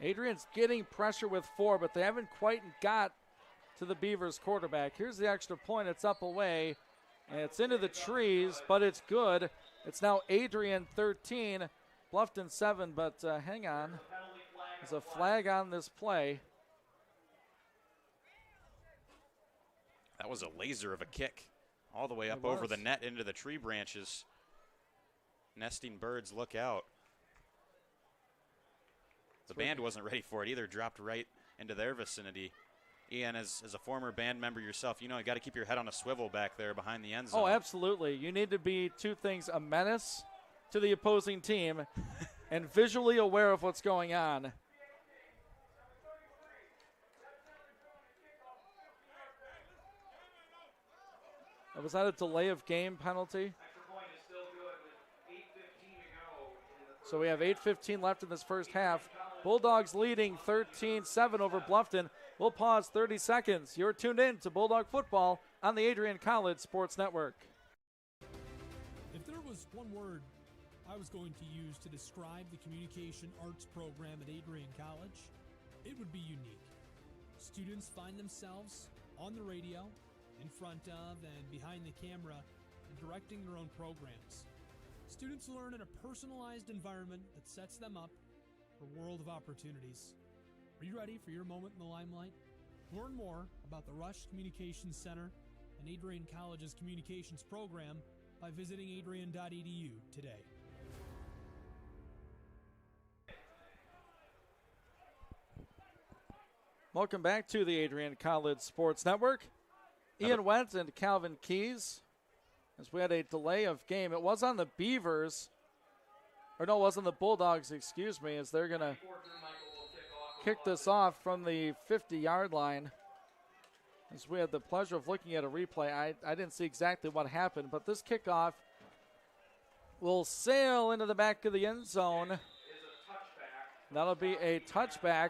[SPEAKER 7] Adrian's getting pressure with 4, but they haven't quite got to the Beavers quarterback. Here's the extra point. It's up away, and it's into the trees, but it's good. It's now Adrian 13, Bluffton 7, but hang on. There's a flag on this play.
[SPEAKER 8] That was a laser of a kick all the way up over the net into the tree branches. Nesting birds, look out. The band wasn't ready for it either, dropped right into their vicinity. Ian, as a former band member yourself, you know you got to keep your head on a swivel back there behind the end zone.
[SPEAKER 7] Oh, absolutely. You need to be 2 things, a menace to the opposing team and visually aware of what's going on. Was that a delay of game penalty? So we have 8:15 left in this first half. Bulldogs leading 13-7 over Bluffton. We'll pause 30 seconds. You're tuned in to Bulldog Football on the Adrian College Sports Network.
[SPEAKER 9] If there was one word I was going to use to describe the communication arts program at Adrian College, it would be unique. Students find themselves on the radio, in front of and behind the camera, and directing their own programs. Students learn in a personalized environment that sets them up for a world of opportunities. Are you ready for your moment in the limelight? Learn more about the Rush Communications Center and Adrian College's communications program by visiting adrian.edu today.
[SPEAKER 7] Welcome back to the Adrian College Sports Network. Ian Wentz and Calvin Keys. As we had a delay of game. It was on the Beavers. Or no, it was on the Bulldogs, excuse me, as they're going to kick this off from the 50-yard line. As we had the pleasure of looking at a replay, I didn't see exactly what happened, but this kickoff will sail into the back of the end zone. That'll be a touchback.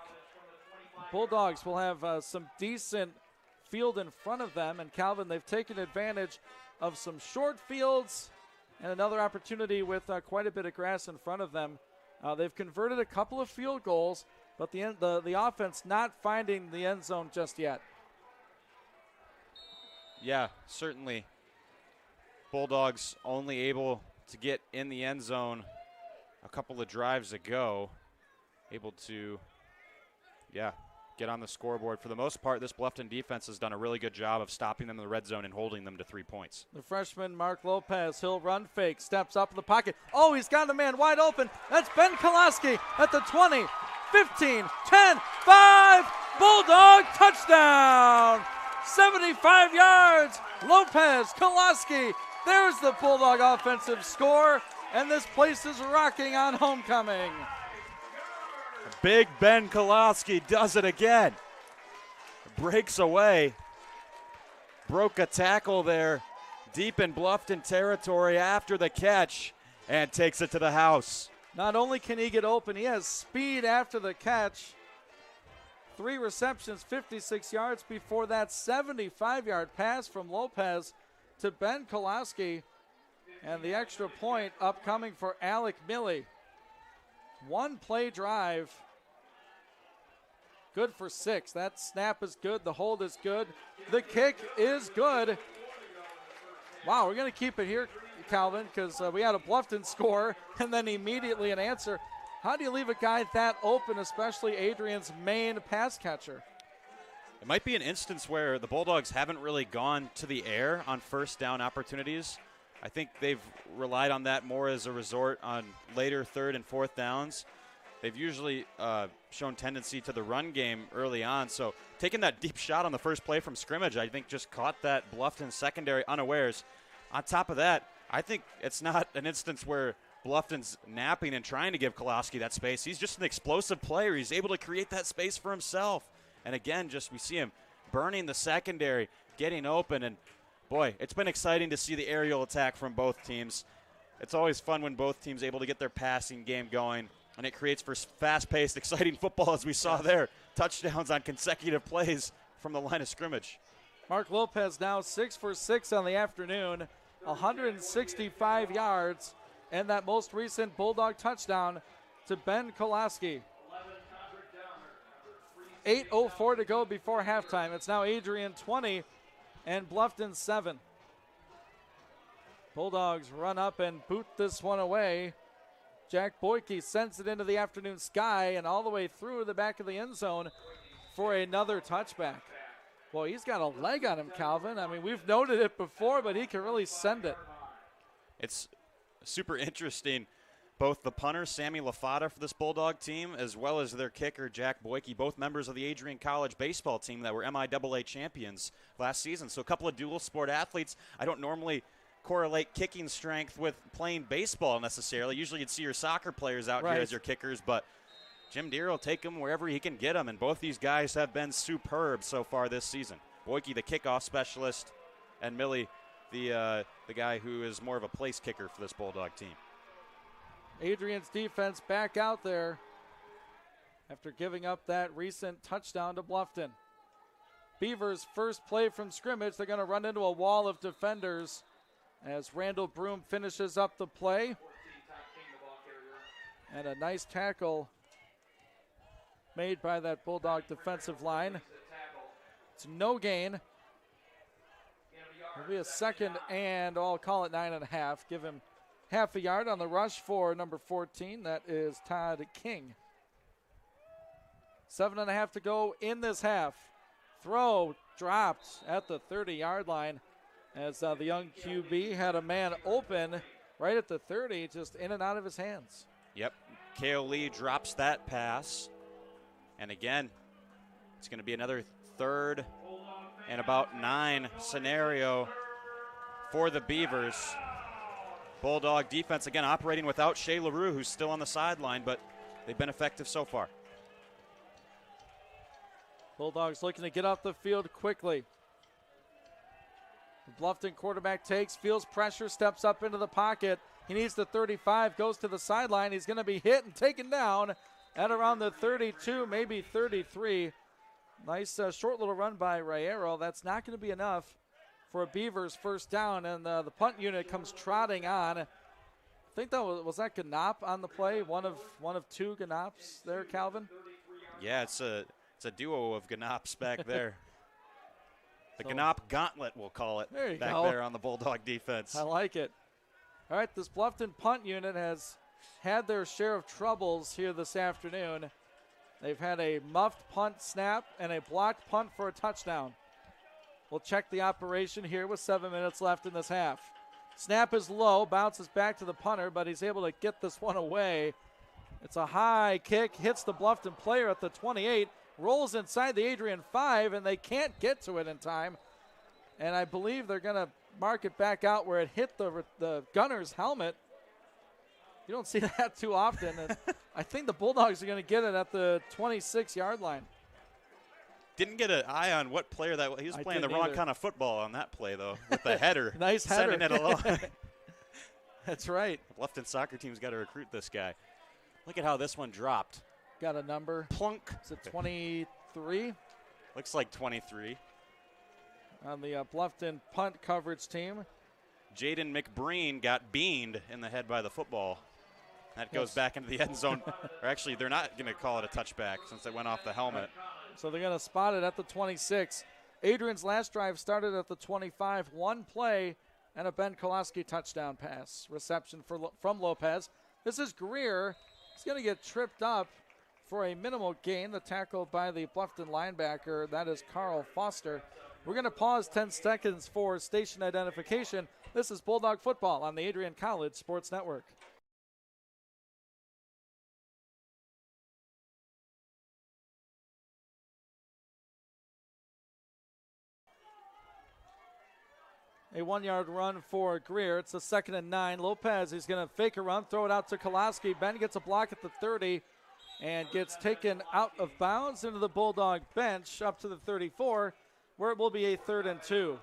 [SPEAKER 7] Bulldogs will have some decent field in front of them, and Calvin, they've taken advantage of some short fields and another opportunity with quite a bit of grass in front of them. They've converted a couple of field goals, but the offense not finding the end zone just yet.
[SPEAKER 8] Yeah, certainly. Bulldogs only able to get in the end zone a couple of drives ago. Able to, get on the scoreboard. For the most part, this Bluffton defense has done a really good job of stopping them in the red zone and holding them to 3 points.
[SPEAKER 7] The freshman, Mark Lopez, he'll run fake, steps up in the pocket. Oh, he's got a man wide open. That's Ben Kolaski at the 20, 15, 10, 5. Bulldog touchdown. 75 yards. Lopez, Kolaski. There's the Bulldog offensive score, and this place is rocking on homecoming.
[SPEAKER 8] Big Ben Kolaski does it again. Breaks away. Broke a tackle there deep in Bluffton territory after the catch and takes it to the house.
[SPEAKER 7] Not only can he get open, he has speed after the catch. 3 receptions, 56 yards before that 75-yard pass from Lopez to Ben Kolaski. And the extra point upcoming for Alec Milley. 1 play drive. Good for 6. That snap is good. The hold is good. The kick is good. Wow, we're going to keep it here, Calvin, because we had a Bluffton score and then immediately an answer. How do you leave a guy that open, especially Adrian's main pass catcher?
[SPEAKER 8] It might be an instance where the Bulldogs haven't really gone to the air on first down opportunities. I think they've relied on that more as a resort on later third and fourth downs. They've usually shown tendency to the run game early on. So taking that deep shot on the first play from scrimmage, I think just caught that Bluffton secondary unawares. On top of that, I think it's not an instance where Bluffton's napping and trying to give Kolaski that space. He's just an explosive player. He's able to create that space for himself. And again, we see him burning the secondary, getting open, and boy, it's been exciting to see the aerial attack from both teams. It's always fun when both teams are able to get their passing game going, and it creates for fast-paced, exciting football as we saw there. Touchdowns on consecutive plays from the line of scrimmage.
[SPEAKER 7] Mark Lopez now 6 for 6 on the afternoon, 165 yards, and that most recent Bulldog touchdown to Ben Kolaski. 8:04 to go before halftime. It's now Adrian 20 and Bluffton 7. Bulldogs run up and boot this one away. Jack Boyke sends it into the afternoon sky and all the way through the back of the end zone for another touchback. Well, he's got a leg on him, Calvin. I mean, we've noted it before, but he can really send it.
[SPEAKER 8] It's super interesting. Both the punter, Sammy LaFata, for this Bulldog team, as well as their kicker, Jack Boyke, both members of the Adrian College baseball team that were MIAA champions last season. So a couple of dual sport athletes. I don't normally correlate kicking strength with playing baseball necessarily. Usually you'd see your soccer players out here as your kickers, but Jim Deere will take them wherever he can get them, and both these guys have been superb so far this season. Boyke, the kickoff specialist, and Milley, the guy who is more of a place kicker for this Bulldog team.
[SPEAKER 7] Adrian's defense back out there after giving up that recent touchdown to Bluffton. Beavers' first play from scrimmage. They're going to run into a wall of defenders as Randall Broom finishes up the play. And a nice tackle made by that Bulldog defensive line. It's no gain. It'll be a second and I'll call it 9.5. Give him half a yard on the rush for number 14. That is Todd King. 7.5 to go in this half. Throw dropped at the 30-yard line as the young QB had a man open right at the 30, just in and out of his hands.
[SPEAKER 8] Yep. Kale Lee drops that pass. And again, it's going to be another 3rd and about 9 scenario for the Beavers. Bulldog defense, again, operating without Shea LaRue, who's still on the sideline, but they've been effective so far.
[SPEAKER 7] Bulldogs looking to get off the field quickly. The Bluffton quarterback takes, feels pressure, steps up into the pocket. He needs the 35, goes to the sideline. He's going to be hit and taken down at around the 32, maybe 33. Nice short little run by Rayero. That's not going to be enough for a Beavers first down, and the punt unit comes trotting on. I think that was that Ganop on the play, one of 2 Ganops there, Calvin?
[SPEAKER 8] Yeah, it's a duo of Ganops back there. The Gnop Gauntlet, we'll call it,
[SPEAKER 7] there you
[SPEAKER 8] back
[SPEAKER 7] go.
[SPEAKER 8] there on the Bulldog defense.
[SPEAKER 7] I like it. All right, this Bluffton punt unit has had their share of troubles here this afternoon. They've had a muffed punt snap and a blocked punt for a touchdown. We'll check the operation here with 7 minutes left in this half. Snap is low, bounces back to the punter, but he's able to get this one away. It's a high kick, hits the Bluffton player at the 28, rolls inside the Adrian 5, and they can't get to it in time. And I believe they're going to mark it back out where it hit the gunner's helmet. You don't see that too often. And I think the Bulldogs are going to get it at the 26-yard line.
[SPEAKER 8] Didn't get an eye on what player that was. He was playing the wrong kind of football on that play, though, with the header.
[SPEAKER 7] Nice header.
[SPEAKER 8] Sending it along.
[SPEAKER 7] That's right.
[SPEAKER 8] The Bluffton soccer team's got to recruit this guy. Look at how this one dropped.
[SPEAKER 7] Got a number.
[SPEAKER 8] Plunk.
[SPEAKER 7] Is it 23?
[SPEAKER 8] Looks like 23.
[SPEAKER 7] On the Bluffton punt coverage team.
[SPEAKER 8] Jaden McBreen got beaned in the head by the football. That goes back into the end zone. Or actually, they're not going to call it a touchback since it went off the helmet.
[SPEAKER 7] So they're going to spot it at the 26. Adrian's last drive started at the 25. One play and a Ben Kolaski touchdown pass. Reception from Lopez. This is Greer. He's going to get tripped up for a minimal gain. The tackle by the Bluffton linebacker, that is Carl Foster. We're going to pause 10 seconds for station identification. This is Bulldog football on the Adrian College Sports Network. A 1-yard run for Greer. It's a 2nd and 9. Lopez, he's going to fake a run, throw it out to Kolaski. Ben gets a block at the 30 and gets taken out of bounds into the Bulldog bench up to the 34, where it will be a 3rd and 2.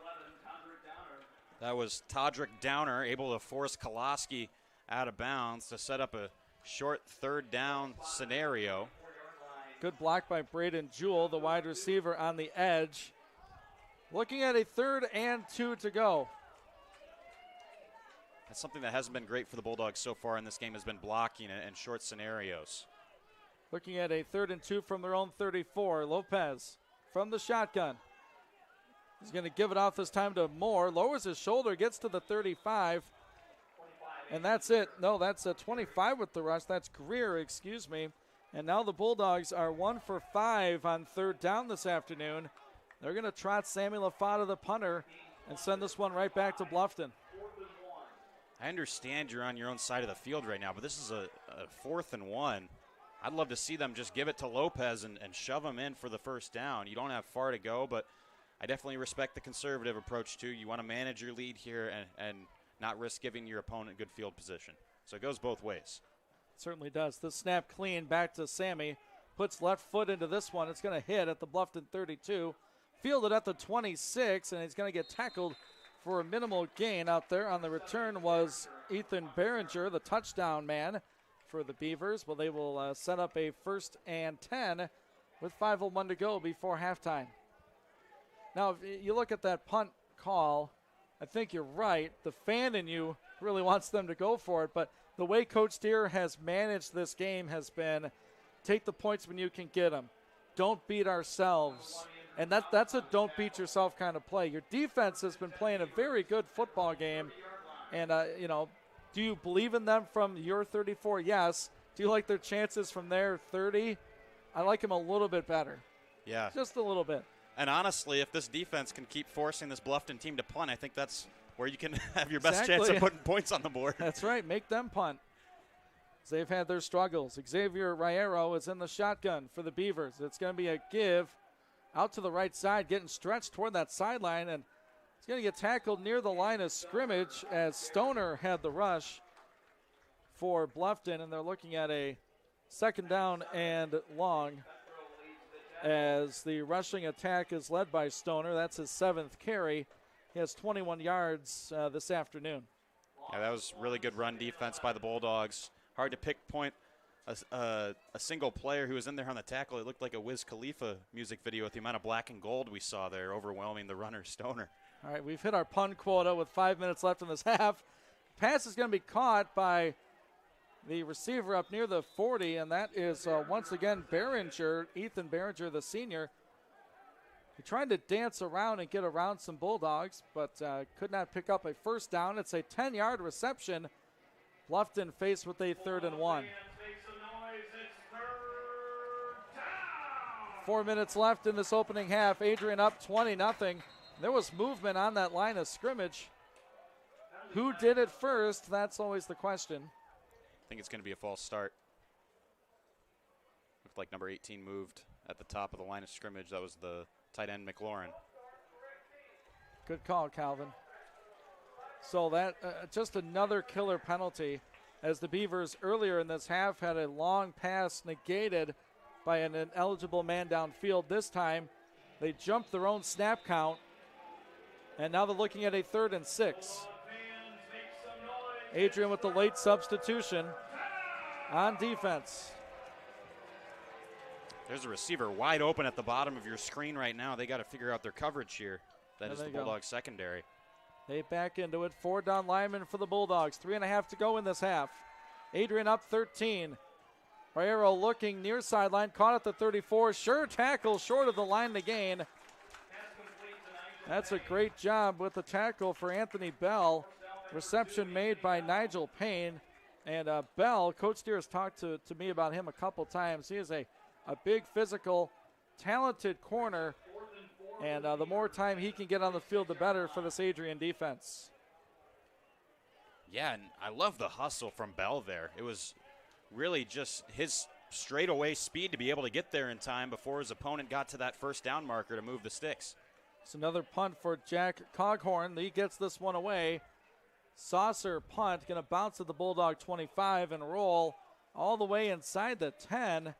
[SPEAKER 8] That was Todrick Downer able to force Kolaski out of bounds to set up a short 3rd down scenario.
[SPEAKER 7] Good block by Braden Jewell, the wide receiver on the edge. Looking at a 3rd and 2 to go.
[SPEAKER 8] That's something that hasn't been great for the Bulldogs so far in this game, has been blocking and short scenarios.
[SPEAKER 7] Looking at a 3rd and 2 from their own 34. Lopez from the shotgun. He's going to give it off this time to Moore. Lowers his shoulder, gets to the 35. And that's it. No, that's a 25 with the rush. That's Greer, excuse me. And now the Bulldogs are 1 for 5 on 3rd down this afternoon. They're going to trot Sammy LaFata, the punter, and send this one right back to Bluffton.
[SPEAKER 8] I understand you're on your own side of the field right now, but this is a 4th and 1. I'd love to see them just give it to Lopez and shove him in for the 1st down. You don't have far to go, but I definitely respect the conservative approach, too. You want to manage your lead here and not risk giving your opponent good field position. So it goes both ways.
[SPEAKER 7] Certainly does. The snap clean back to Sammy. Puts left foot into this one. It's going to hit at the Bluffton 32. Fielded at the 26, and he's going to get tackled for a minimal gain out there. On the return was Ethan Behringer, the touchdown man for the Beavers. Well, they will set up a 1st and 10 with 5:01 to go before halftime. Now, if you look at that punt call, I think you're right. The fan in you really wants them to go for it, but the way Coach Steer has managed this game has been take the points when you can get them. Don't beat ourselves. And that's a don't beat yourself kind of play. Your defense has been playing a very good football game. And, do you believe in them from your 34? Yes. Do you like their chances from their 30? I like them a little bit better.
[SPEAKER 8] Yeah.
[SPEAKER 7] Just a little bit.
[SPEAKER 8] And honestly, if this defense can keep forcing this Bluffton team to punt, I think that's where you can have your best chance of putting points on the board.
[SPEAKER 7] That's right. Make them punt. They've had their struggles. Xavier Riero is in the shotgun for the Beavers. It's going to be a give out to the right side, getting stretched toward that sideline, and he's going to get tackled near the line of scrimmage as Stoner had the rush for Bluffton, and they're looking at a 2nd down and long as the rushing attack is led by Stoner. That's his 7th carry. He has 21 yards this afternoon.
[SPEAKER 8] Yeah, that was really good run defense by the Bulldogs. Hard to pinpoint a single player who was in there on the tackle. It looked like a Wiz Khalifa music video with the amount of black and gold we saw there, overwhelming the runner Stoner.
[SPEAKER 7] All right, we've hit our punt quota with 5 minutes left in this half. Pass is going to be caught by the receiver up near the 40, and that is once again Behringer, Ethan Behringer, the senior. He tried to dance around and get around some Bulldogs, but could not pick up a first down. It's a 10-yard reception. Bluffton faced with a 3rd and 1. 4 minutes left in this opening half. Adrian up 20-0. There was movement on that line of scrimmage. Who did it first? That's always the question.
[SPEAKER 8] I think it's going to be a false start. Looked like number 18 moved at the top of the line of scrimmage. That was the tight end, McLaurin.
[SPEAKER 7] Good call, Calvin. So that just another killer penalty, as the Beavers earlier in this half had a long pass negated by an ineligible man downfield. This time they jumped their own snap count, and now they're looking at a 3rd and 6. Adrian with the late substitution on defense.
[SPEAKER 8] There's a receiver wide open at the bottom of your screen right now. They got to figure out their coverage here. That is the Bulldogs secondary.
[SPEAKER 7] They back into it. 4 down linemen for the Bulldogs. 3.5 to go in this half. Adrian up 13. Barrero looking near sideline. Caught at the 34. Sure tackle short of the line to gain. That's a great job with the tackle for Anthony Bell. Reception made by Nigel Payne. And Bell, Coach Steer has talked to me about him a couple times. He is a big, physical, talented corner. And the more time he can get on the field, the better for this Adrian defense.
[SPEAKER 8] Yeah, and I love the hustle from Bell there. It was really just his straightaway speed to be able to get there in time before his opponent got to that first down marker to move the sticks.
[SPEAKER 7] It's another punt for Jack Coghorn. He gets this one away. Saucer punt, going to bounce at the Bulldog 25 and roll all the way inside the 10.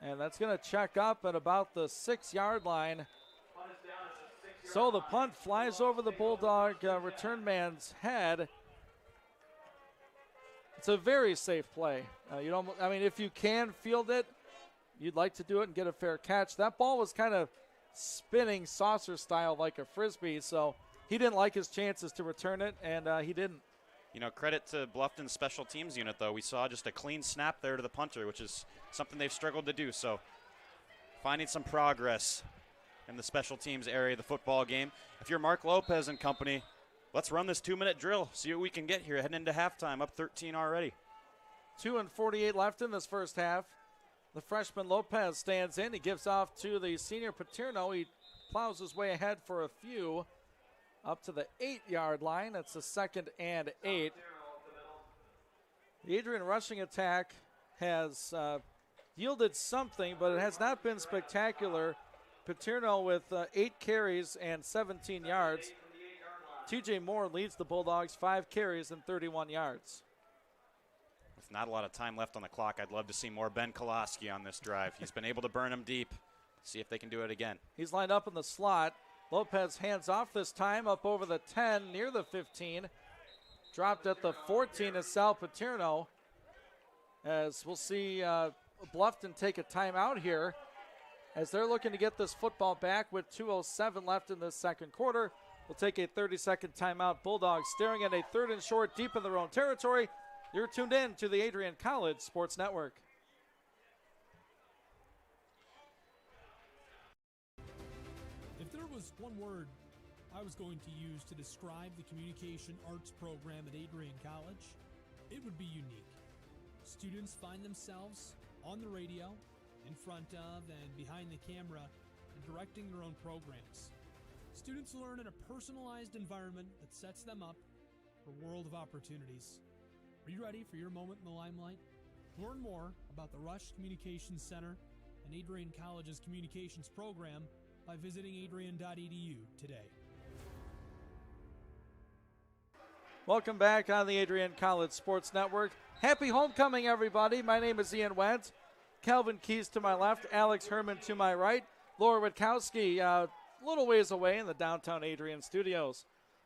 [SPEAKER 7] And that's going to check up at about the 6-yard line. So the punt flies over the Bulldog return man's head. It's a very safe play. If you can field it, you'd like to do it and get a fair catch. That ball was kind of spinning saucer style like a Frisbee, so he didn't like his chances to return it, and he didn't.
[SPEAKER 8] Credit to Bluffton's special teams unit, though. We saw just a clean snap there to the punter, which is something they've struggled to do. So finding some progress in the special teams area of the football game. If you're Mark Lopez and company, let's run this 2-minute drill, see what we can get here heading into halftime, up 13 already.
[SPEAKER 7] 2:48 left in this first half. The freshman Lopez stands in. He gives off to the senior Paterno. He plows his way ahead for a few. Up to the 8-yard line. That's the 2nd and 8. The Adrian rushing attack has yielded something, but it has not been spectacular. Paterno with 8 carries and 17 yards. TJ Moore leads the Bulldogs, 5 carries and 31 yards.
[SPEAKER 8] With not a lot of time left on the clock, I'd love to see more Ben Koloski on this drive. He's been able to burn him deep. See if they can do it again.
[SPEAKER 7] He's lined up in the slot. Lopez hands off this time, up over the 10, near the 15. Dropped at the 14 is Sal Paterno. As we'll see Bluffton take a timeout here, as they're looking to get this football back with 2:07 left in this second quarter. We'll take a 30-second timeout. Bulldogs staring at a 3rd and short deep in their own territory. You're tuned in to the Adrian College Sports Network.
[SPEAKER 9] If there was one word I was going to use to describe the communication arts program at Adrian College, it would be unique. Students find themselves on the radio, in front of and behind the camera, and directing their own programs. Students learn in a personalized environment that sets them up for a world of opportunities. Are you ready for your moment in the limelight? Learn more about the Rush Communications Center and Adrian College's communications program by visiting adrian.edu today.
[SPEAKER 7] Welcome back on the Adrian College Sports Network. Happy homecoming, everybody. My name is Ian Wentz. Calvin Keys to my left, Alex Herman to my right, Laura Witkowski a little ways away in the downtown Adrian studios.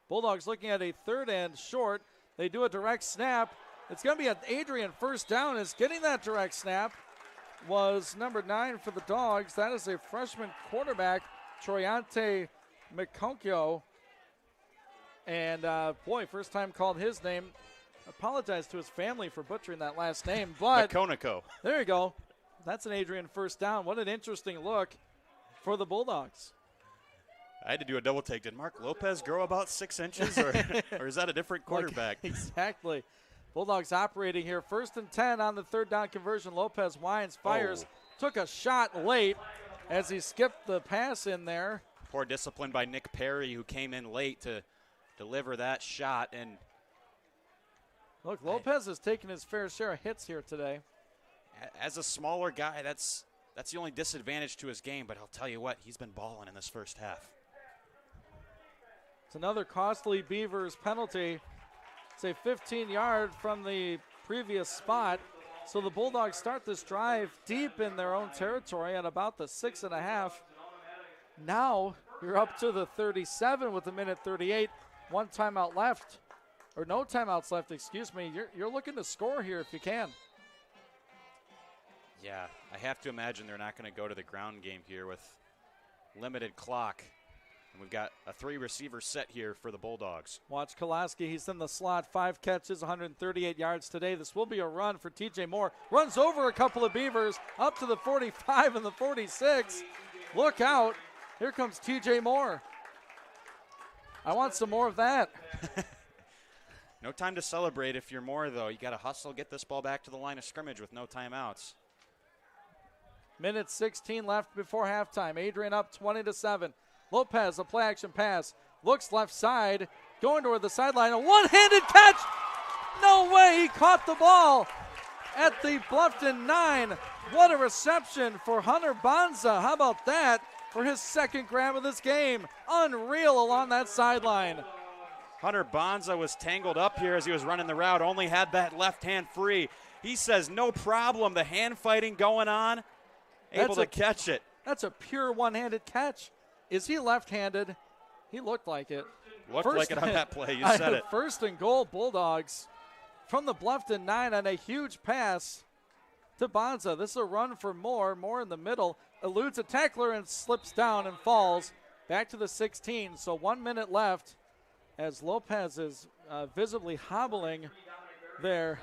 [SPEAKER 7] Bulldogs looking at a 3rd and short. They do a direct snap. It's going to be an Adrian first down. As getting that direct snap was number 9 for the Dogs. That is a freshman quarterback, Troyante McConkyo. And, first time called his name. Apologize to his family for butchering that last name. But
[SPEAKER 8] McConico.
[SPEAKER 7] There you go. That's an Adrian first down. What an interesting look. for the Bulldogs.
[SPEAKER 8] I had to do a double take. Did Mark Lopez grow about 6 inches, or is that a different quarterback?
[SPEAKER 7] Exactly. Bulldogs operating here. 1st and 10 on the 3rd down conversion. Lopez winds, fires, took a shot late as he skipped the pass in there.
[SPEAKER 8] Poor discipline by Nick Perry, who came in late to deliver that shot. And
[SPEAKER 7] look, Lopez has taken his fair share of hits here today.
[SPEAKER 8] As a smaller guy, that's the only disadvantage to his game, but I'll tell you what, he's been balling in this first half.
[SPEAKER 7] It's another costly Beavers penalty. It's a 15-yard from the previous spot. So the Bulldogs start this drive deep in their own territory at about the 6.5. Now you're up to the 37 with a minute 38. 1 timeout left, or no timeouts left, excuse me. You're looking to score here if you can.
[SPEAKER 8] Yeah, I have to imagine they're not going to go to the ground game here with limited clock. And we've got a 3-receiver set here for the Bulldogs.
[SPEAKER 7] Watch Kolaski. He's in the slot. 5 catches, 138 yards today. This will be a run for TJ Moore. Runs over a couple of Beavers up to the 45 and the 46. Look out. Here comes TJ Moore. I want some more of that.
[SPEAKER 8] No time to celebrate if you're Moore, though. You got to hustle, get this ball back to the line of scrimmage with no timeouts.
[SPEAKER 7] Minute 16 left before halftime. Adrian up 20-7. Lopez, a play action pass. Looks left side. Going toward the sideline. A one-handed catch. No way. He caught the ball at the Bluffton 9. What a reception for Hunter Bonza. How about that for his 2nd grab of this game? Unreal along that sideline.
[SPEAKER 8] Hunter Bonza was tangled up here as he was running the route. Only had that left hand free. He says no problem. The hand fighting going on. Able to catch it.
[SPEAKER 7] That's a pure one-handed catch. Is he left-handed? He looked like it.
[SPEAKER 8] Looked like it on that play. You said it.
[SPEAKER 7] 1st and goal, Bulldogs from the Bluffton 9 on a huge pass to Bonza. This is a run for Moore. Moore in the middle. Eludes a tackler and slips down and falls. Back to the 16. So 1 minute left as Lopez is visibly hobbling there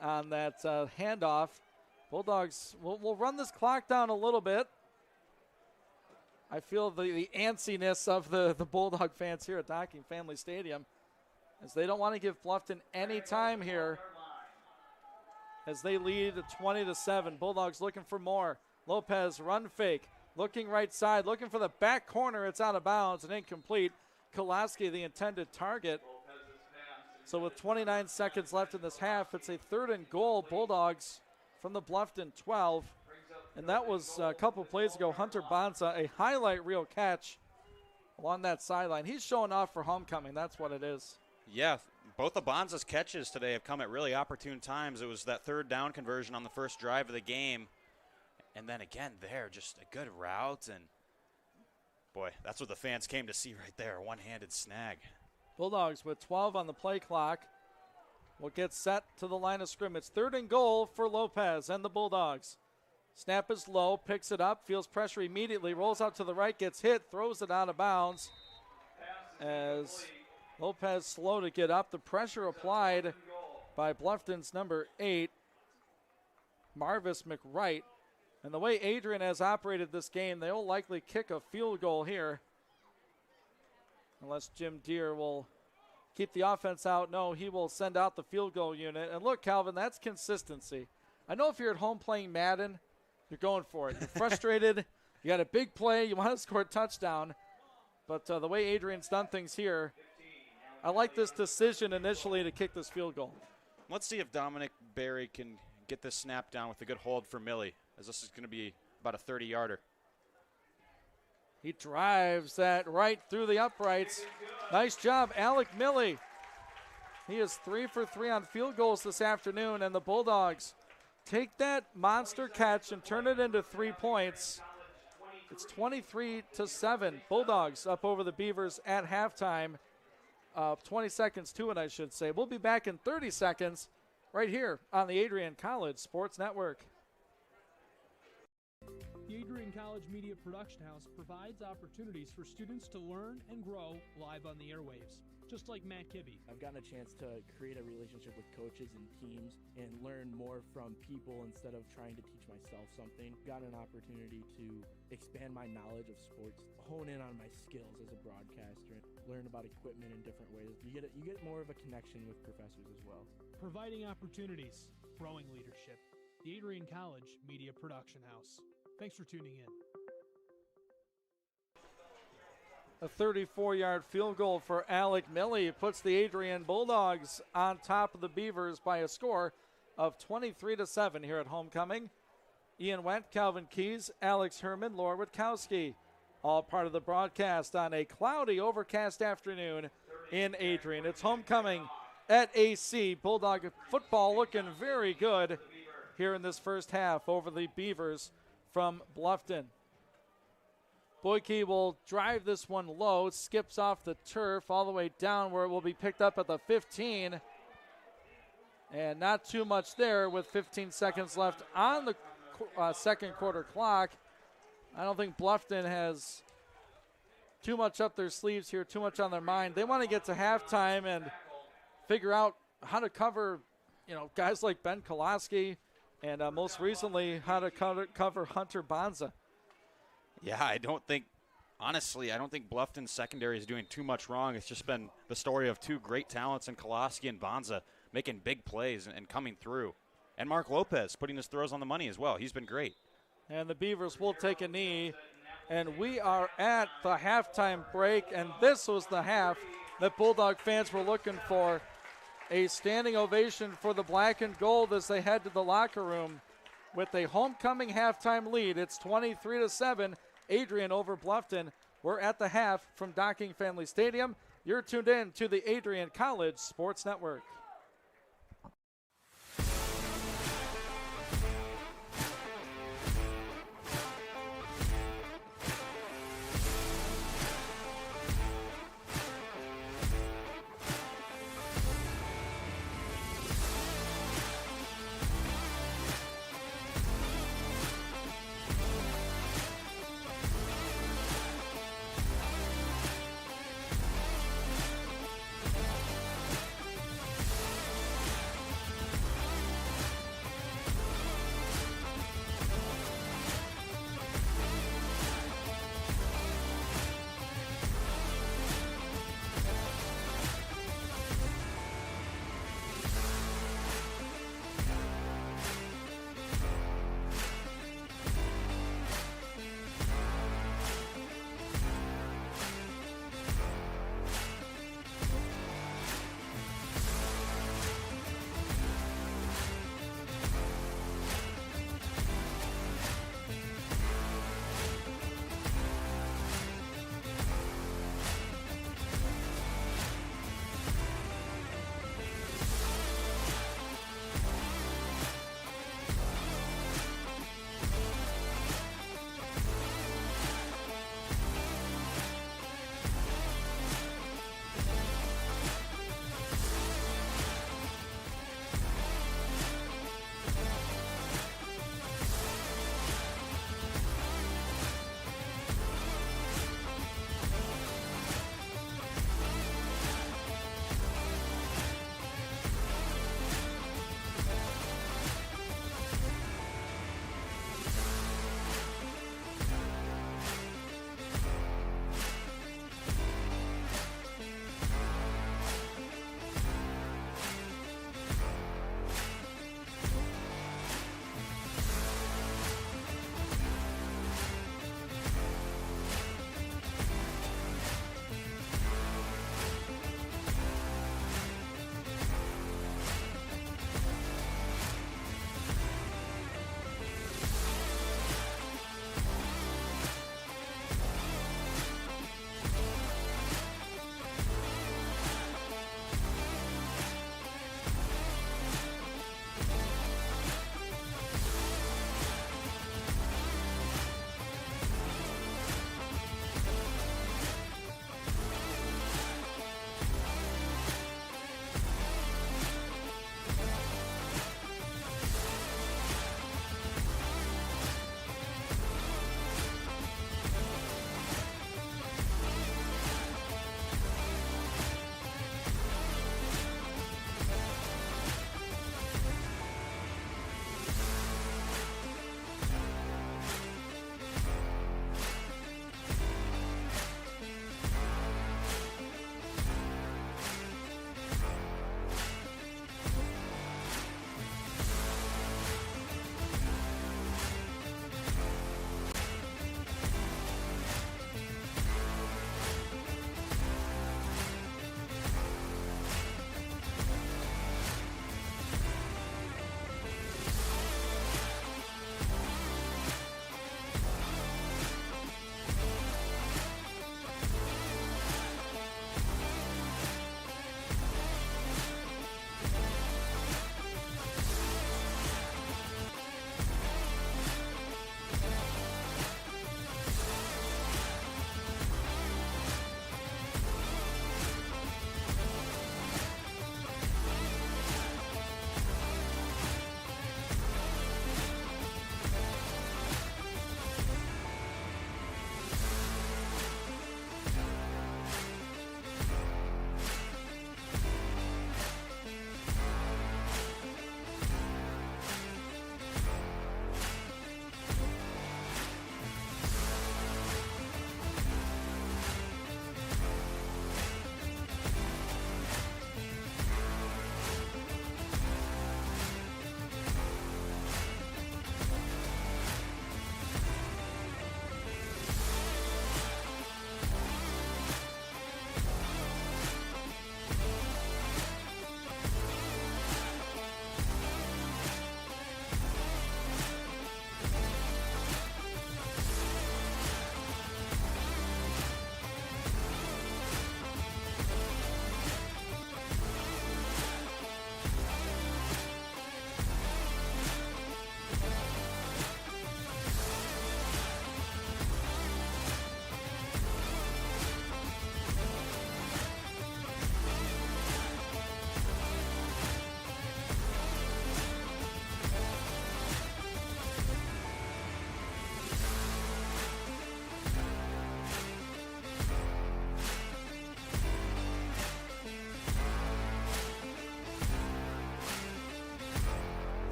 [SPEAKER 7] on that handoff. Bulldogs will run this clock down a little bit. I feel the antsiness of the Bulldog fans here at Docking Family Stadium as they don't want to give Bluffton any time here as they lead 20-7. Bulldogs looking for more. Lopez run fake, looking right side, looking for the back corner. It's out of bounds and incomplete. Kolaski, the intended target. So with 29 seconds left in this half, it's a 3rd and goal. Bulldogs from the Bluffton 12. And that was a couple plays ago. Hunter Bonza, a highlight reel catch along that sideline. He's showing off for homecoming. That's what it is.
[SPEAKER 8] Yeah, both of Bonza's catches today have come at really opportune times. It was that 3rd down conversion on the first drive of the game. And then again there, just a good route. And, boy, that's what the fans came to see right there, a one-handed snag.
[SPEAKER 7] Bulldogs with 12 on the play clock will get set to the line of scrimmage. 3rd and goal for Lopez and the Bulldogs. Snap is low, picks it up, feels pressure immediately, rolls out to the right, gets hit, throws it out of bounds. As Lopez slow to get up, the pressure applied by Bluffton's number 8, Marvis McWright. And the way Adrian has operated this game, they'll likely kick a field goal here. Unless Jim Deere will keep the offense out. No, he will send out the field goal unit. And look, Calvin, that's consistency. I know if you're at home playing Madden, you're going for it. You're frustrated. You got a big play. You want to score a touchdown. But the way Adrian's done things here, I like this decision initially to kick this field goal.
[SPEAKER 8] Let's see if Dominic Berry can get this snap down with a good hold for Millie, as this is going to be about a 30-yarder.
[SPEAKER 7] He drives that right through the uprights. Nice job, Alec Millie. He is 3 for 3 on field goals this afternoon, and the Bulldogs take that monster catch and turn it into 3 points. It's 23-7. Bulldogs up over the Beavers at halftime. 20 seconds to it, I should say. We'll be back in 30 seconds right here on the Adrian College Sports Network.
[SPEAKER 9] The Adrian College College Media Production House provides opportunities for students to learn and grow live on the airwaves, just like Matt Kibbe.
[SPEAKER 5] I've gotten a chance to create a relationship with coaches and teams and learn more from people instead of trying to teach myself something. Got an opportunity to expand my knowledge of sports, hone in on my skills as a broadcaster, learn about equipment in different ways. You get more of a connection with professors as well.
[SPEAKER 9] Providing opportunities, growing leadership. The Adrian College Media Production House. Thanks for tuning in.
[SPEAKER 7] A 34-yard field goal for Alec Milley puts the Adrian Bulldogs on top of the Beavers by a score of 23-7 here at homecoming. Ian Wendt, Calvin Keys, Alex Herman, Laura Witkowski, all part of the broadcast on a cloudy, overcast afternoon in Adrian. It's homecoming at AC. Bulldog football looking very good here in this first half over the Beavers from Bluffton. Boyke will drive this one low, skips off the turf all the way down where it will be picked up at the 15. And not too much there with 15 seconds left on the second quarter clock. I don't think Bluffton has too much up their sleeves here, too much on their mind. They want to get to halftime and figure out how to cover, guys like Ben Kolaski and most recently how to cover Hunter Bonza.
[SPEAKER 8] Yeah, I don't think Bluffton's secondary is doing too much wrong. It's just been the story of two great talents in Kolaski and Bonza making big plays and coming through. And Mark Lopez putting his throws on the money as well. He's been great.
[SPEAKER 7] And the Beavers will take a knee. And we are at the halftime break. And this was the half that Bulldog fans were looking for. A standing ovation for the black and gold as they head to the locker room with a homecoming halftime lead. It's 23-7. Adrian over Bluffton. We're at the half from Docking Family Stadium. You're tuned in to the Adrian College Sports Network.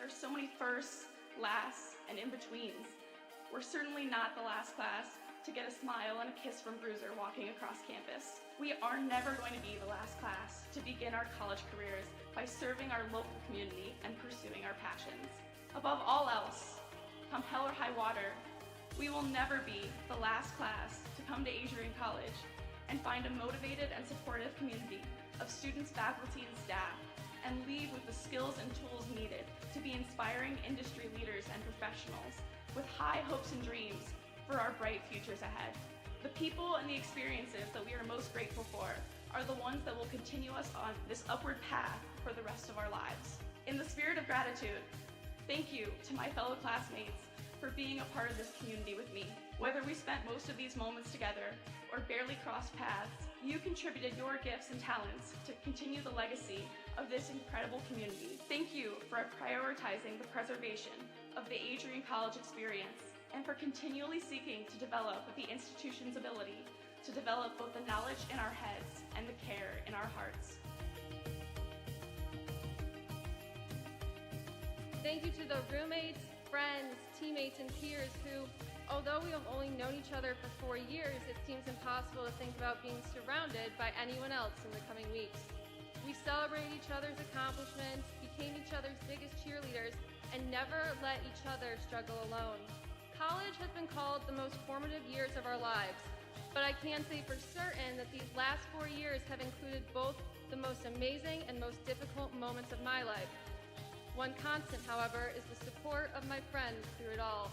[SPEAKER 1] There's so many firsts, lasts, and in-betweens. We're certainly not the last class to get a smile and a kiss from Bruiser walking across campus. We are never going to be the last class to begin our college careers by serving our local community and pursuing our passions. Above all else, come hell or high water, we will never be the last class to come to Adrian College and find a motivated and supportive community of students, faculty, and staff, and leave with the skills and tools needed to be inspiring industry leaders and professionals with high hopes and dreams for our bright futures ahead. The people and the experiences that we are most grateful for are the ones that will continue us on this upward path for the rest of our lives. In the spirit of gratitude, thank you to my fellow classmates for being a part of this community with me. Whether we spent most of these moments together or barely crossed paths, you contributed your gifts and talents to continue the legacy of this incredible community. Thank you for prioritizing the preservation of the Adrian College experience and for continually seeking to develop the institution's ability to develop both the knowledge in our heads and the care in our hearts.
[SPEAKER 2] Thank you to the roommates, friends, teammates, and peers who, although we have only known each other for 4 years, it seems impossible to think about being surrounded by anyone else in the coming weeks. We celebrated each other's accomplishments, became each other's biggest cheerleaders, and never let each other struggle alone. College has been called the most formative years of our lives, but I can say for certain that these last 4 years have included both the most amazing and most difficult moments of my life. One constant, however, is the support of my friends through it all.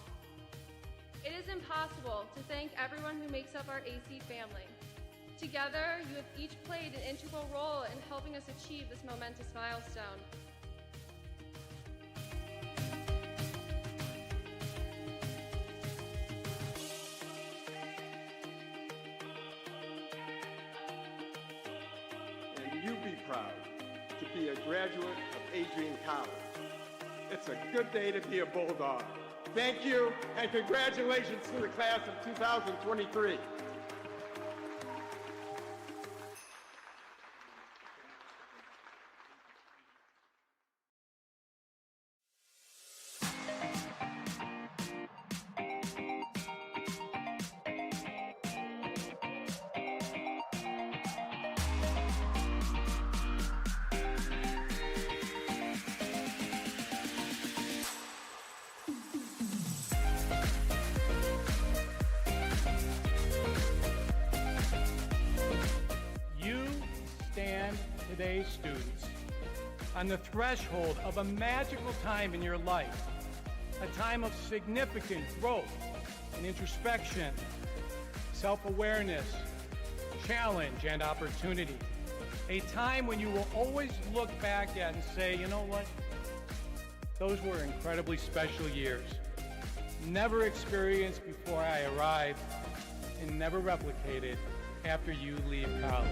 [SPEAKER 2] It is impossible to thank everyone who makes up our AC family. Together, you have each played an integral role in helping us achieve this momentous milestone.
[SPEAKER 3] And you be proud to be a graduate of Adrian College. It's a good day to be a Bulldog. Thank you, and congratulations to the class of 2023.
[SPEAKER 4] Today's students on the threshold of a magical time in your life, a time of significant growth and introspection, self-awareness, challenge, and opportunity. A time when you will always look back at and say, you know what? Those were incredibly special years. Never experienced before I arrived and never replicated after you leave college.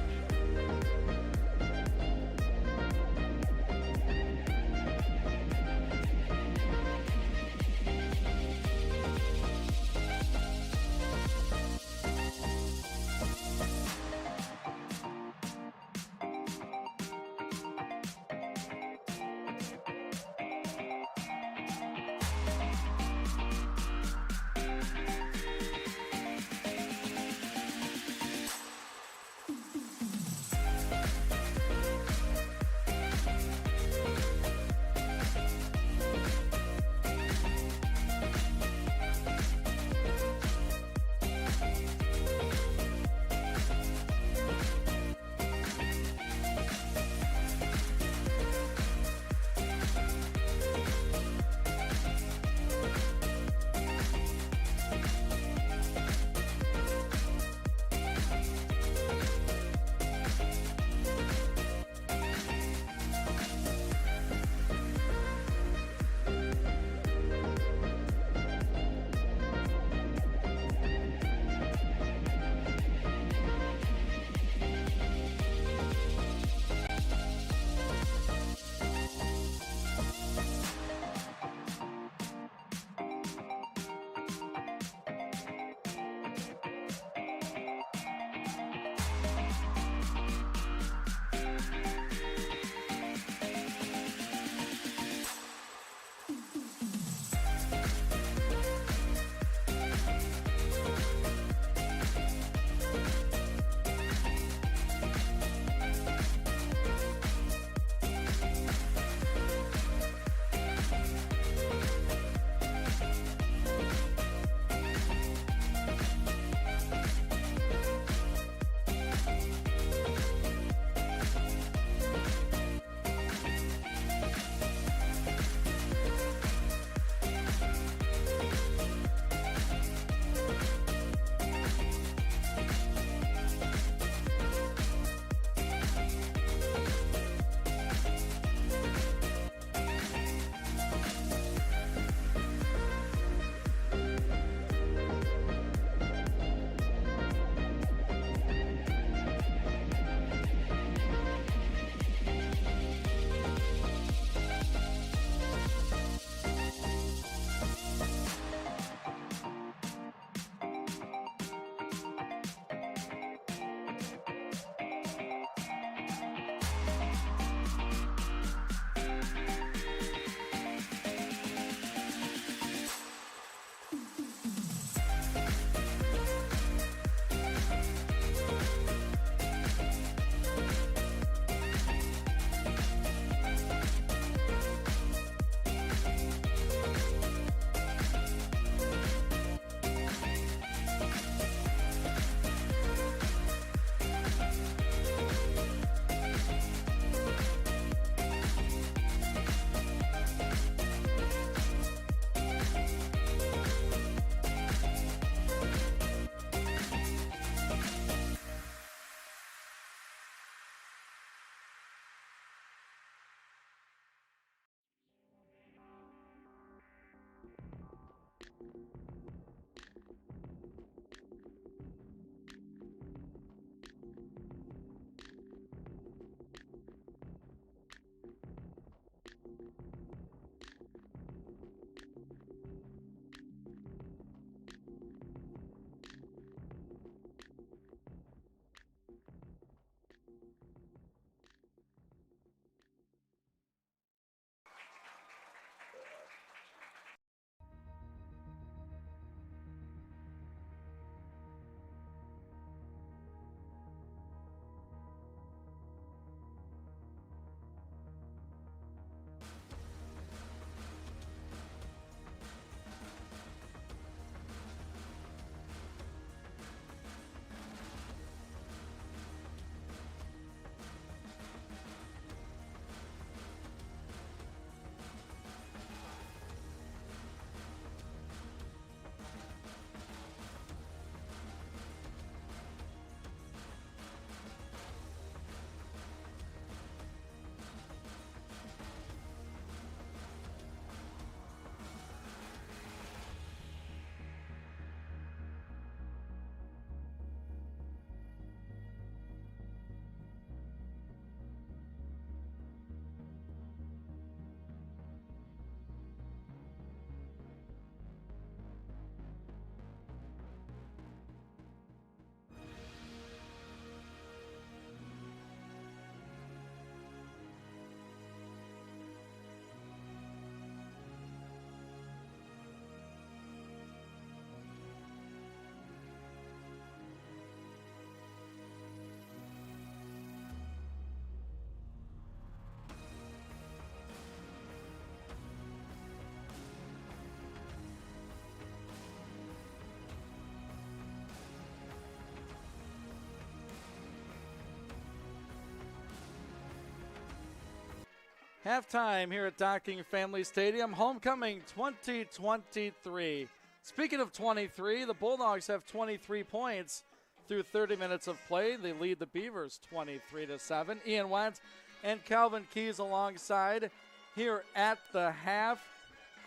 [SPEAKER 7] Halftime here at Docking Family Stadium, homecoming 2023. Speaking of 23, the Bulldogs have 23 points through 30 minutes of play. They lead the Beavers 23-7. Ian Wentz and Calvin Keys alongside here at the half.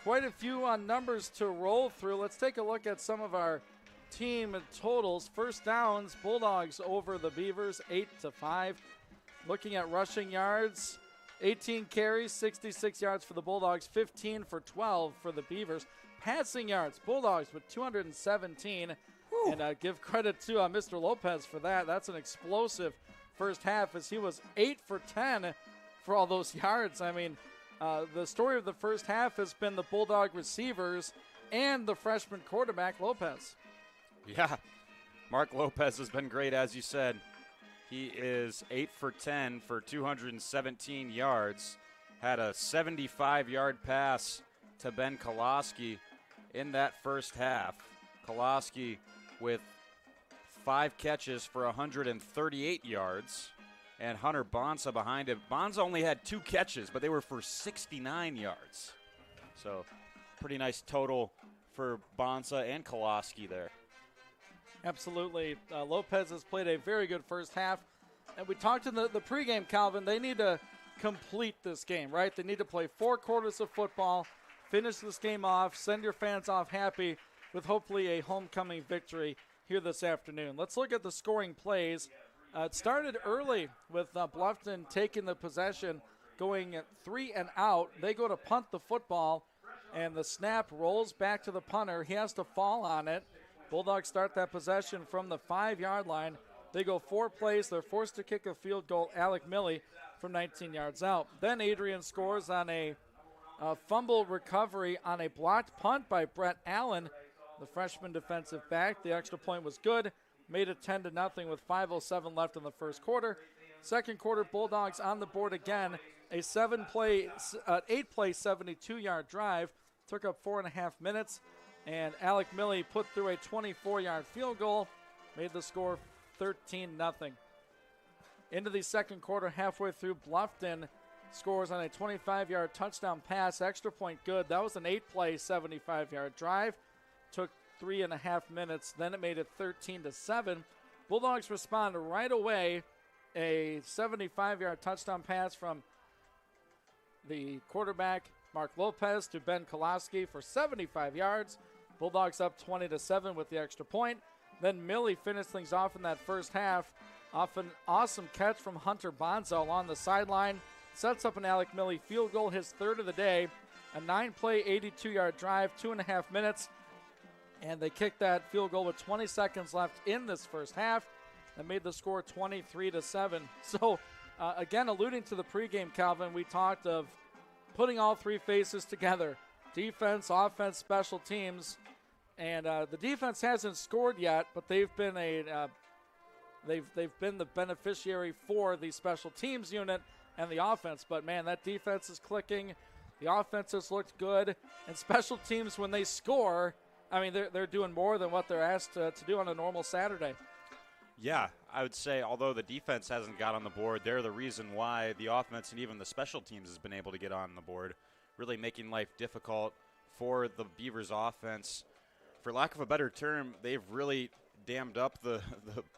[SPEAKER 7] Quite a few numbers to roll through. Let's take a look at some of our team totals. First downs, Bulldogs over the Beavers 8-5. Looking at rushing yards, 18 carries, 66 yards for the Bulldogs, 15 for 12 for the Beavers. Passing yards, Bulldogs with 217. Whew. And give credit to Mr. Lopez for that. That's an explosive first half as he was 8 for 10 for all those yards. I mean, the story of the first half has been the Bulldog receivers and the freshman quarterback, Lopez.
[SPEAKER 8] Yeah, Mark Lopez has been great, as you said. He is 8 for 10 for 217 yards. Had a 75-yard pass to Ben Koloski in that first half. Koloski with 5 catches for 138 yards. And Hunter Bonsa behind him. Bonsa only had 2 catches, but they were for 69 yards. So pretty nice total for Bonsa and Koloski there.
[SPEAKER 7] Absolutely. Lopez has played a very good first half. And we talked in the pregame, Calvin, they need to complete this game, right? They need to play 4 quarters of football, finish this game off, send your fans off happy with hopefully a homecoming victory here this afternoon. Let's look at the scoring plays. It started early with Bluffton taking the possession, going 3 and out. They go to punt the football, and the snap rolls back to the punter. He has to fall on it. Bulldogs start that possession from the 5-yard line. They go 4 plays. They're forced to kick a field goal. Alec Milley from 19 yards out. Then Adrian scores on a fumble recovery on a blocked punt by Brett Allen, the freshman defensive back. The extra point was good. Made it 10-0 with 5:07 left in the first quarter. Second quarter, Bulldogs on the board again. A 8-play, 72-yard drive. Took up 4.5 minutes. And Alec Milley put through a 24-yard field goal. Made the score 13-0. Into the second quarter, halfway through, Bluffton scores on a 25-yard touchdown pass. Extra point good. That was an 8-play, 75-yard drive. Took 3.5 minutes. Then it made it 13-7. Bulldogs respond right away. A 75-yard touchdown pass from the quarterback, Mark Lopez, to Ben Koloski for 75 yards. Bulldogs up 20-7 with the extra point. Then Milley finished things off in that first half off an awesome catch from Hunter Bonsa along the sideline. Sets up an Alec Milley field goal, his third of the day. A 9-play, 82-yard drive, 2.5 minutes. And they kicked that field goal with 20 seconds left in this first half. That made the score 23-7. So, again, alluding to the pregame, Calvin, we talked of putting all 3 phases together. Defense, offense, special teams. And the defense hasn't scored yet, but they've been they've been the beneficiary for the special teams unit and the offense. But, man, that defense is clicking. The offense has looked good. And special teams, when they score, I mean, they're doing more than what they're asked to do on a normal Saturday.
[SPEAKER 8] Yeah, I would say although the defense hasn't got on the board, they're the reason why the offense and even the special teams has been able to get on the board, really making life difficult for the Beavers offense. For lack of a better term, they've really dammed up the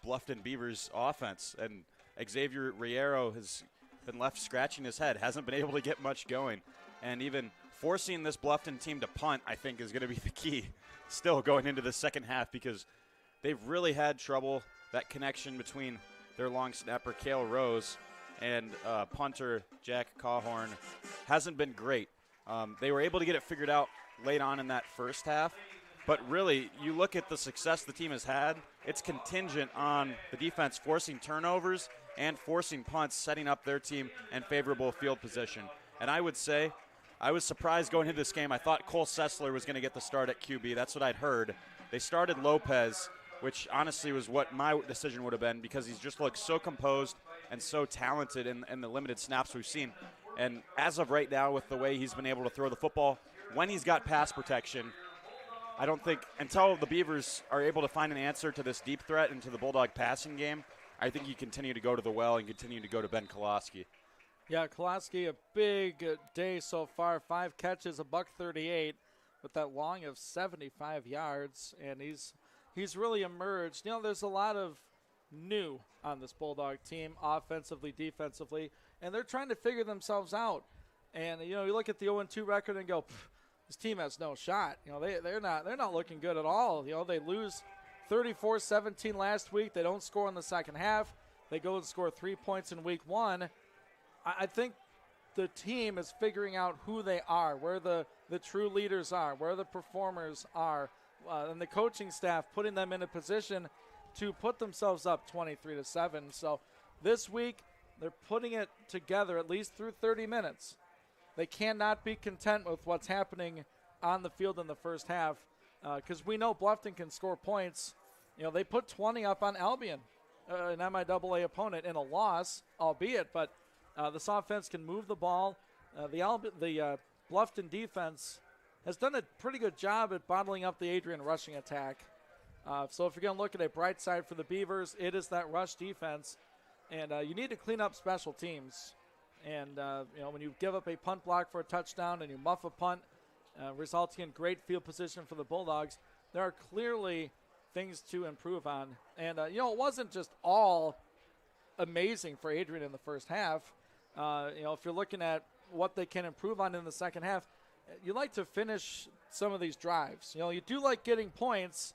[SPEAKER 8] Bluffton Beavers offense, and Xavier Riero has been left scratching his head, hasn't been able to get much going, and even forcing this Bluffton team to punt, I think, is going to be the key still going into the second half, because they've really had trouble. That connection between their long snapper, Cale Rose, and punter, Jack Cawhorn, hasn't been great. They were able to get it figured out late on in that first half, but really, you look at the success the team has had, it's contingent on the defense forcing turnovers and forcing punts, setting up their team in favorable field position. And I would say, I was surprised going into this game. I thought Cole Sessler was going to get the start at QB. That's what I'd heard. They started Lopez, which honestly was what my decision would have been, because he's just looked so composed and so talented in the limited snaps we've seen. And as of right now, with the way he's been able to throw the football, when he's got pass protection, I don't think until the Beavers are able to find an answer to this deep threat into the Bulldog passing game, I think you continue to go to the well and continue to go to Ben Koloski.
[SPEAKER 7] Yeah, Kolaski, a big day so far. 5 catches, $138 with that long of 75 yards, and he's really emerged. You know, there's a lot of new on this Bulldog team, offensively, defensively, and they're trying to figure themselves out. And you know, you look at the 0-2 record and go, this team has no shot. You know, they're not looking good at all. You know, they lose 34-17 last week. They don't score in the second half. They go and score 3 points in week 1. I think the team is figuring out who they are, where the true leaders are, where the performers are, and the coaching staff putting them in a position to put themselves up 23-7. So this week, they're putting it together at least through 30 minutes. They cannot be content with what's happening on the field in the first half because we know Bluffton can score points. You know, they put 20 up on Albion, an MIAA opponent, in a loss, albeit, but this offense can move the ball. The Bluffton defense has done a pretty good job at bottling up the Adrian rushing attack. So if you're going to look at a bright side for the Beavers, it is that rush defense. And you need to clean up special teams. And, you know, when you give up a punt block for a touchdown and you muff a punt, resulting in great field position for the Bulldogs, there are clearly things to improve on. And, you know, it wasn't just all amazing for Adrian in the first half. You know, if you're looking at what they can improve on in the second half, you like to finish some of these drives. You know, you do like getting points,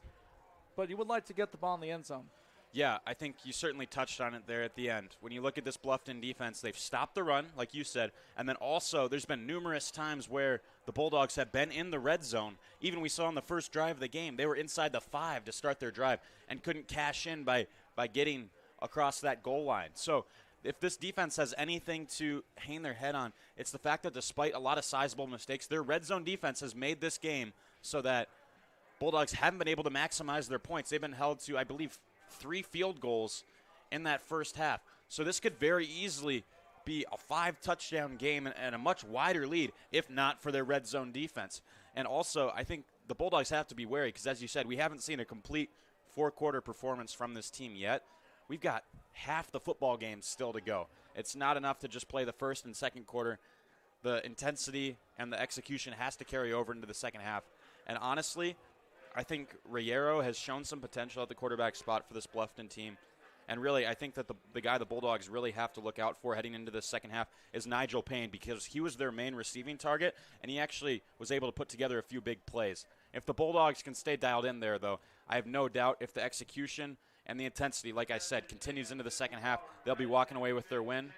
[SPEAKER 7] but you would like to get the ball in the end zone.
[SPEAKER 8] Yeah, I think you certainly touched on it there at the end. When you look at this Bluffton defense, they've stopped the run, like you said, and then also there's been numerous times where the Bulldogs have been in the red zone. Even we saw on the first drive of the game, they were inside the 5 to start their drive and couldn't cash in by getting across that goal line. So if this defense has anything to hang their head on, it's the fact that despite a lot of sizable mistakes, their red zone defense has made this game so that Bulldogs haven't been able to maximize their points. They've been held to, I believe, 3 field goals in that first half. So this could very easily be a 5-touchdown game and a much wider lead, if not for their red zone defense. And also, I think the Bulldogs have to be wary because, as you said, we haven't seen a complete 4-quarter performance from this team yet. We've got half the football game still to go. It's not enough to just play the first and second quarter. The intensity and the execution has to carry over into the second half. And honestly, I think Rayero has shown some potential at the quarterback spot for this Bluffton team. And really, I think that the guy the Bulldogs really have to look out for heading into the second half is Nigel Payne, because he was their main receiving target, and he actually was able to put together a few big plays. If the Bulldogs can stay dialed in there, though, I have no doubt if the execution and the intensity, like I said, continues into the second half, they'll be walking away with their win.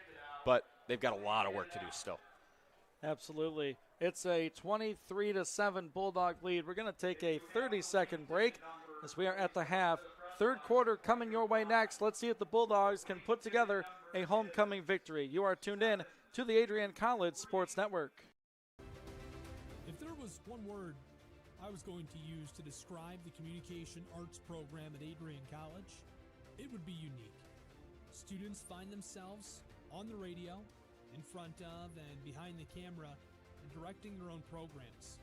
[SPEAKER 8] But they've got a lot of work to do still.
[SPEAKER 7] Absolutely. It's a 23-7 Bulldog lead. We're going to take a 30-second break as we are at the half. Third quarter coming your way next. Let's see if the Bulldogs can put together a homecoming victory. You are tuned in to the Adrian College Sports Network.
[SPEAKER 9] If there was one word I was going to use to describe the communication arts program at Adrian College, it would be unique. Students find themselves on the radio, in front of and behind the camera, and directing their own programs.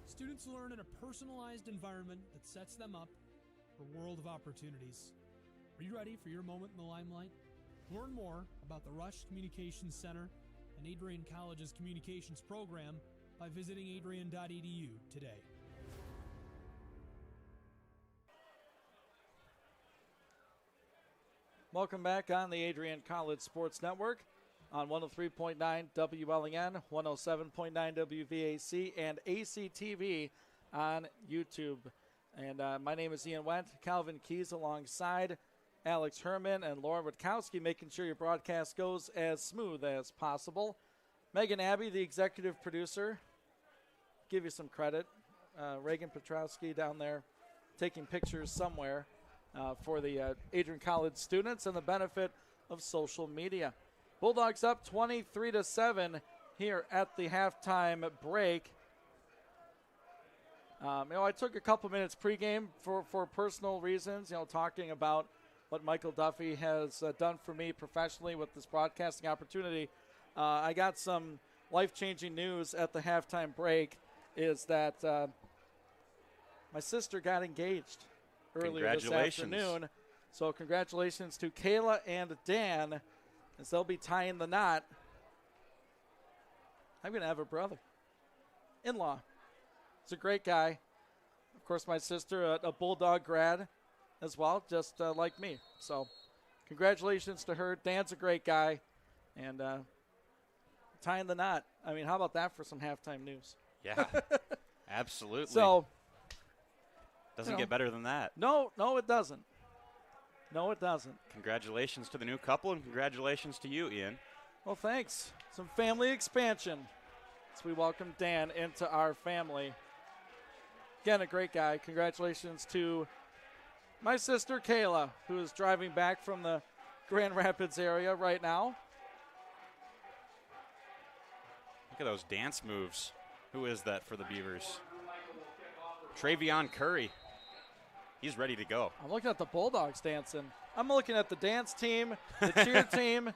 [SPEAKER 9] Students learn in a personalized environment that sets them up for a world of opportunities. Are you ready for your moment in the limelight? Learn more about the Rush Communications Center and Adrian College's communications program by visiting adrian.edu today.
[SPEAKER 7] Welcome back on the Adrian College Sports Network on 103.9 WLEN, 107.9 WVAC, and ACTV on YouTube. And my name is Ian Wendt. Calvin Keys alongside Alex Herman and Lauren Witkowski, making sure your broadcast goes as smooth as possible. Megan Abbey, the executive producer, give you some credit. Reagan Petrowski down there taking pictures somewhere for the Adrian College students and the benefit of social media. Bulldogs up 23-7 here at the halftime break. I took a couple minutes pregame for personal reasons, talking about what Michael Duffy has done for me professionally with this broadcasting opportunity. I got some life-changing news at the halftime break, is that my sister got engaged earlier this afternoon. So congratulations to Kayla and Dan, as they'll be tying the knot I'm going to have a brother-in-law. He's a great guy. Of course, my sister, a Bulldog grad as well, just like me. So congratulations to her. Dan's a great guy. And tying the knot. I mean, how about that for some halftime news?
[SPEAKER 8] Yeah, absolutely.
[SPEAKER 7] So
[SPEAKER 8] doesn't get better than that.
[SPEAKER 7] No, it doesn't. No, it doesn't.
[SPEAKER 8] Congratulations to the new couple, and congratulations to you, Ian.
[SPEAKER 7] Well, thanks. Some family expansion as we welcome Dan into our family. Again, a great guy. Congratulations to my sister, Kayla, who is driving back from the Grand Rapids area right now.
[SPEAKER 8] Look at those dance moves. Who is that for the Beavers? Travion Curry. He's ready to go.
[SPEAKER 7] I'm looking at the Bulldogs dancing. I'm looking at the dance team, the cheer team,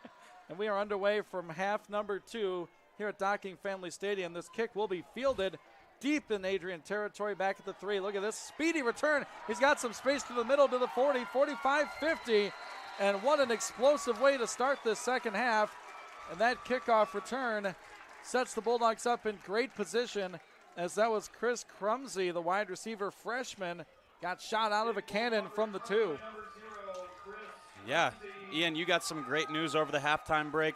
[SPEAKER 7] and we are underway from half number 2 here at Docking Family Stadium. This kick will be fielded deep in Adrian territory, back at the 3. Look at this speedy return. He's got some space to the middle, to the 40, 45, 50, and what an explosive way to start this second half. And that kickoff return sets the Bulldogs up in great position, as that was Chris Crumsey, the wide receiver freshman, got shot out of a cannon from the 2.
[SPEAKER 8] Yeah, Ian, you got some great news over the halftime break.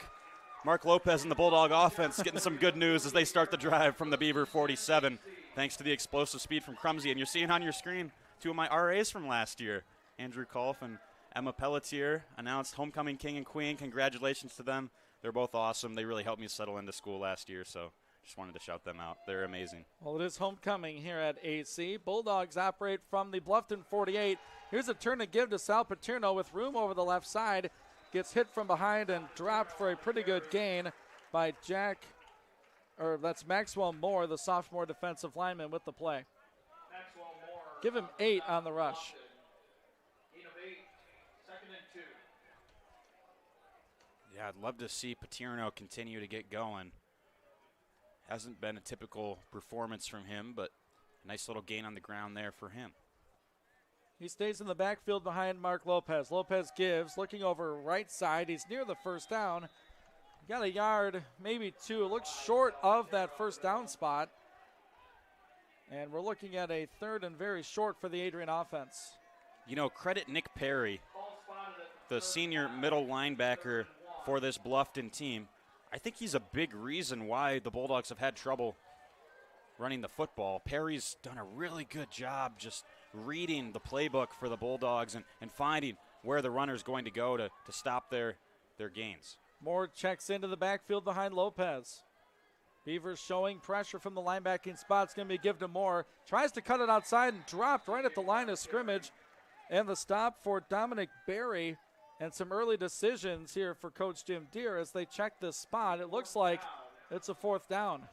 [SPEAKER 8] Mark Lopez and the Bulldog offense getting some good news as they start the drive from the Beaver 47, thanks to the explosive speed from Crumsey. And you're seeing on your screen 2 of my RAs from last year, Andrew Kolf and Emma Pelletier, announced homecoming king and queen. Congratulations to them. They're both awesome. They really helped me settle into school last year, so just wanted to shout them out. They're amazing.
[SPEAKER 7] Well, it is homecoming here at AC. Bulldogs operate from the Bluffton 48. Here's a turn to give to Sal Paterno with room over the left side. Gets hit from behind and dropped for a pretty good gain by that's Maxwell Moore, the sophomore defensive lineman, with the play. Give him 8 on the rush.
[SPEAKER 8] Yeah, I'd love to see Paterno continue to get going. Hasn't been a typical performance from him, but a nice little gain on the ground there for him.
[SPEAKER 7] He stays in the backfield behind Mark Lopez. Lopez gives, looking over right side. He's near the first down. Got a yard, maybe 2. It looks short of that first down spot. And we're looking at a 3rd and very short for the Adrian offense.
[SPEAKER 8] You know, credit Nick Perry, the senior middle linebacker for this Bluffton team. I think he's a big reason why the Bulldogs have had trouble running the football. Perry's done a really good job just reading the playbook for the Bulldogs and finding where the runner's going to go to stop their gains.
[SPEAKER 7] Moore checks into the backfield behind Lopez. Beavers showing pressure from the linebacking spot. It's going to be given to Moore. Tries to cut it outside and dropped right at the line of scrimmage. And the stop for Dominic Berry. And some early decisions here for Coach Jim Deere as they check this spot. It looks like it's a 4th down.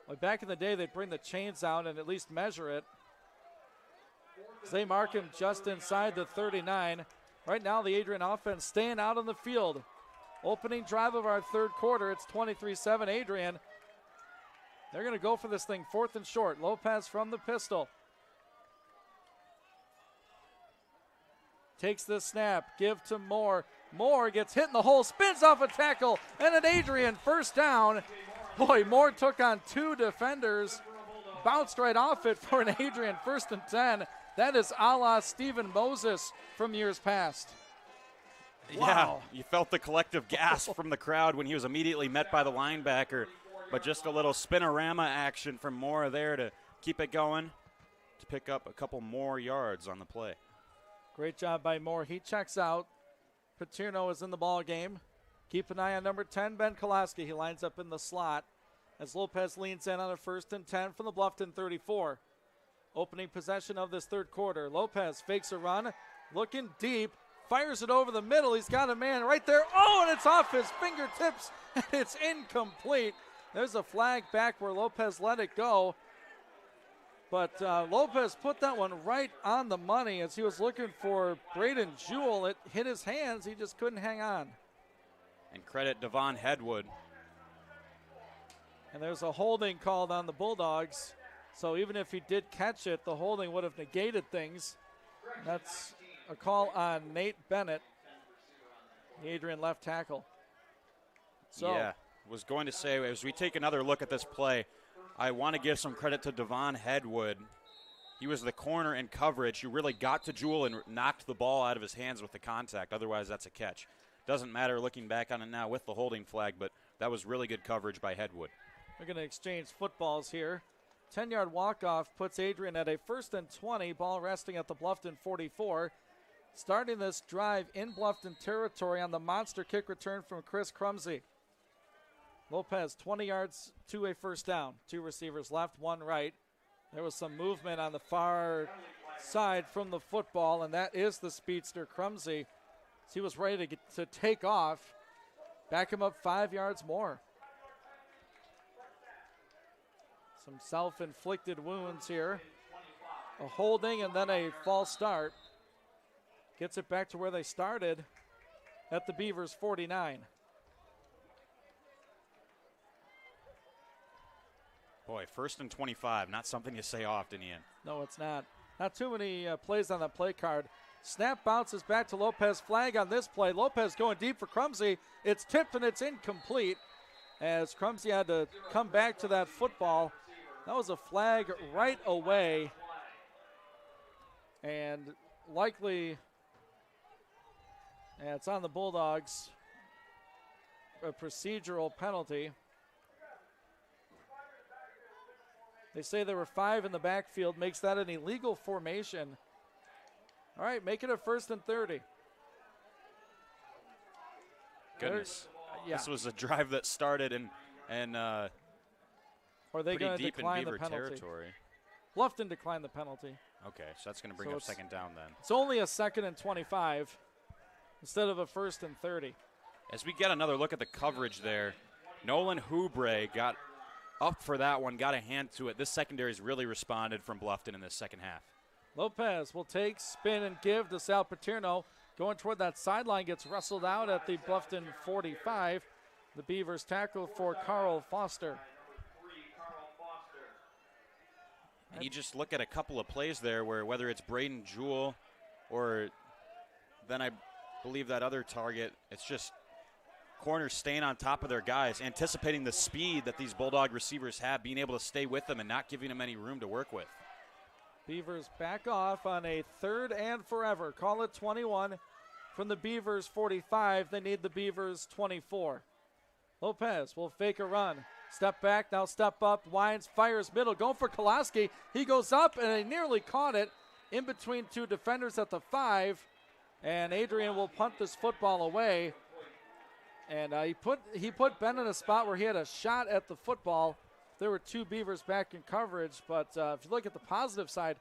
[SPEAKER 7] Like back in the day, they'd bring the chains out and at least measure it. They mark him just inside the 39. Right now, the Adrian offense staying out on the field. Opening drive of our 3rd quarter. It's 23-7 Adrian. They're going to go for this thing 4th and short. Lopez from the pistol. Takes the snap, give to Moore. Moore gets hit in the hole, spins off a tackle, and an Adrian first down. Boy, Moore took on 2 defenders, bounced right off it for an Adrian 1st and 10. That is a la Stephen Moses from years past. Wow.
[SPEAKER 8] Yeah, you felt the collective gasp from the crowd when he was immediately met by the linebacker, but just a little spinorama action from Moore there to keep it going, to pick up a couple more yards on the play.
[SPEAKER 7] Great job by Moore. He checks out. Paterno is in the ball game. Keep an eye on number 10, Ben Kolaski. He lines up in the slot as Lopez leans in on a 1st and 10 from the Bluffton 34. Opening possession of this 3rd quarter. Lopez fakes a run, looking deep, fires it over the middle. He's got a man right there. Oh, and it's off his fingertips, and it's incomplete. There's a flag back where Lopez let it go. But Lopez put that one right on the money as he was looking for Braden Jewell. It hit his hands. He just couldn't hang on.
[SPEAKER 8] And credit Devon Hedwood.
[SPEAKER 7] And there's a holding called on the Bulldogs. So even if he did catch it, the holding would have negated things. That's a call on Nate Bennett, the Adrian left tackle. So
[SPEAKER 8] yeah, was going to say, as we take another look at this play, I want to give some credit to Devon Headwood. He was the corner in coverage who really got to Jewell and knocked the ball out of his hands with the contact. Otherwise, that's a catch. Doesn't matter looking back on it now with the holding flag, but that was really good coverage by Headwood.
[SPEAKER 7] We're going to exchange footballs here. 10-yard walk-off puts Adrian at a 1st and 20, ball resting at the Bluffton 44. Starting this drive in Bluffton territory on the monster kick return from Chris Crumsey. Lopez, 20 yards to a first down. 2 receivers left, 1 right. There was some movement on the far side from the football, and that is the speedster Crumsey. He was ready to take off. Back him up 5 yards more. Some self-inflicted wounds here. A holding and then a false start. Gets it back to where they started at the Beavers 49.
[SPEAKER 8] Boy, 1st and 25, not something you say often, Ian.
[SPEAKER 7] No, it's not. Not too many plays on that play card. Snap bounces back to Lopez. Flag on this play. Lopez going deep for Crumsey. It's tipped and it's incomplete as Crumsey had to come back to that football. That was a flag right away. And likely, it's on the Bulldogs. A procedural penalty. They say there were 5 in the backfield, makes that an illegal formation. All right, make it a 1st and 30.
[SPEAKER 8] Goodness. This was a drive that started and
[SPEAKER 7] are they going to decline the penalty?
[SPEAKER 8] Territory.
[SPEAKER 7] Bluffton declined the penalty.
[SPEAKER 8] Okay, so that's going to bring up 2nd down then.
[SPEAKER 7] It's only a 2nd and 25 instead of a 1st and 30.
[SPEAKER 8] As we get another look at the coverage there, Nolan Hubre got up for that one, got a hand to it. This secondary's really responded from Bluffton in this second half.
[SPEAKER 7] Lopez will take, spin, and give to Sal Paterno. Going toward that sideline, gets wrestled out at the Bluffton 45. The Beavers tackle for Carl Foster.
[SPEAKER 8] And you just look at a couple of plays there where whether it's Braden Jewell or then I believe that other target, it's just corners staying on top of their guys, anticipating the speed that these Bulldog receivers have, being able to stay with them and not giving them any room to work with.
[SPEAKER 7] Beavers back off on a 3rd and forever. Call it 21 from the Beavers 45. They need the Beavers 24. Lopez will fake a run. Step back, now step up. Wines fires middle, going for Kolaski. He goes up and he nearly caught it in between 2 defenders at the 5. And Adrian will punt this football away. And he put Ben in a spot where he had a shot at the football. There were 2 Beavers back in coverage, but if you look at the positive side,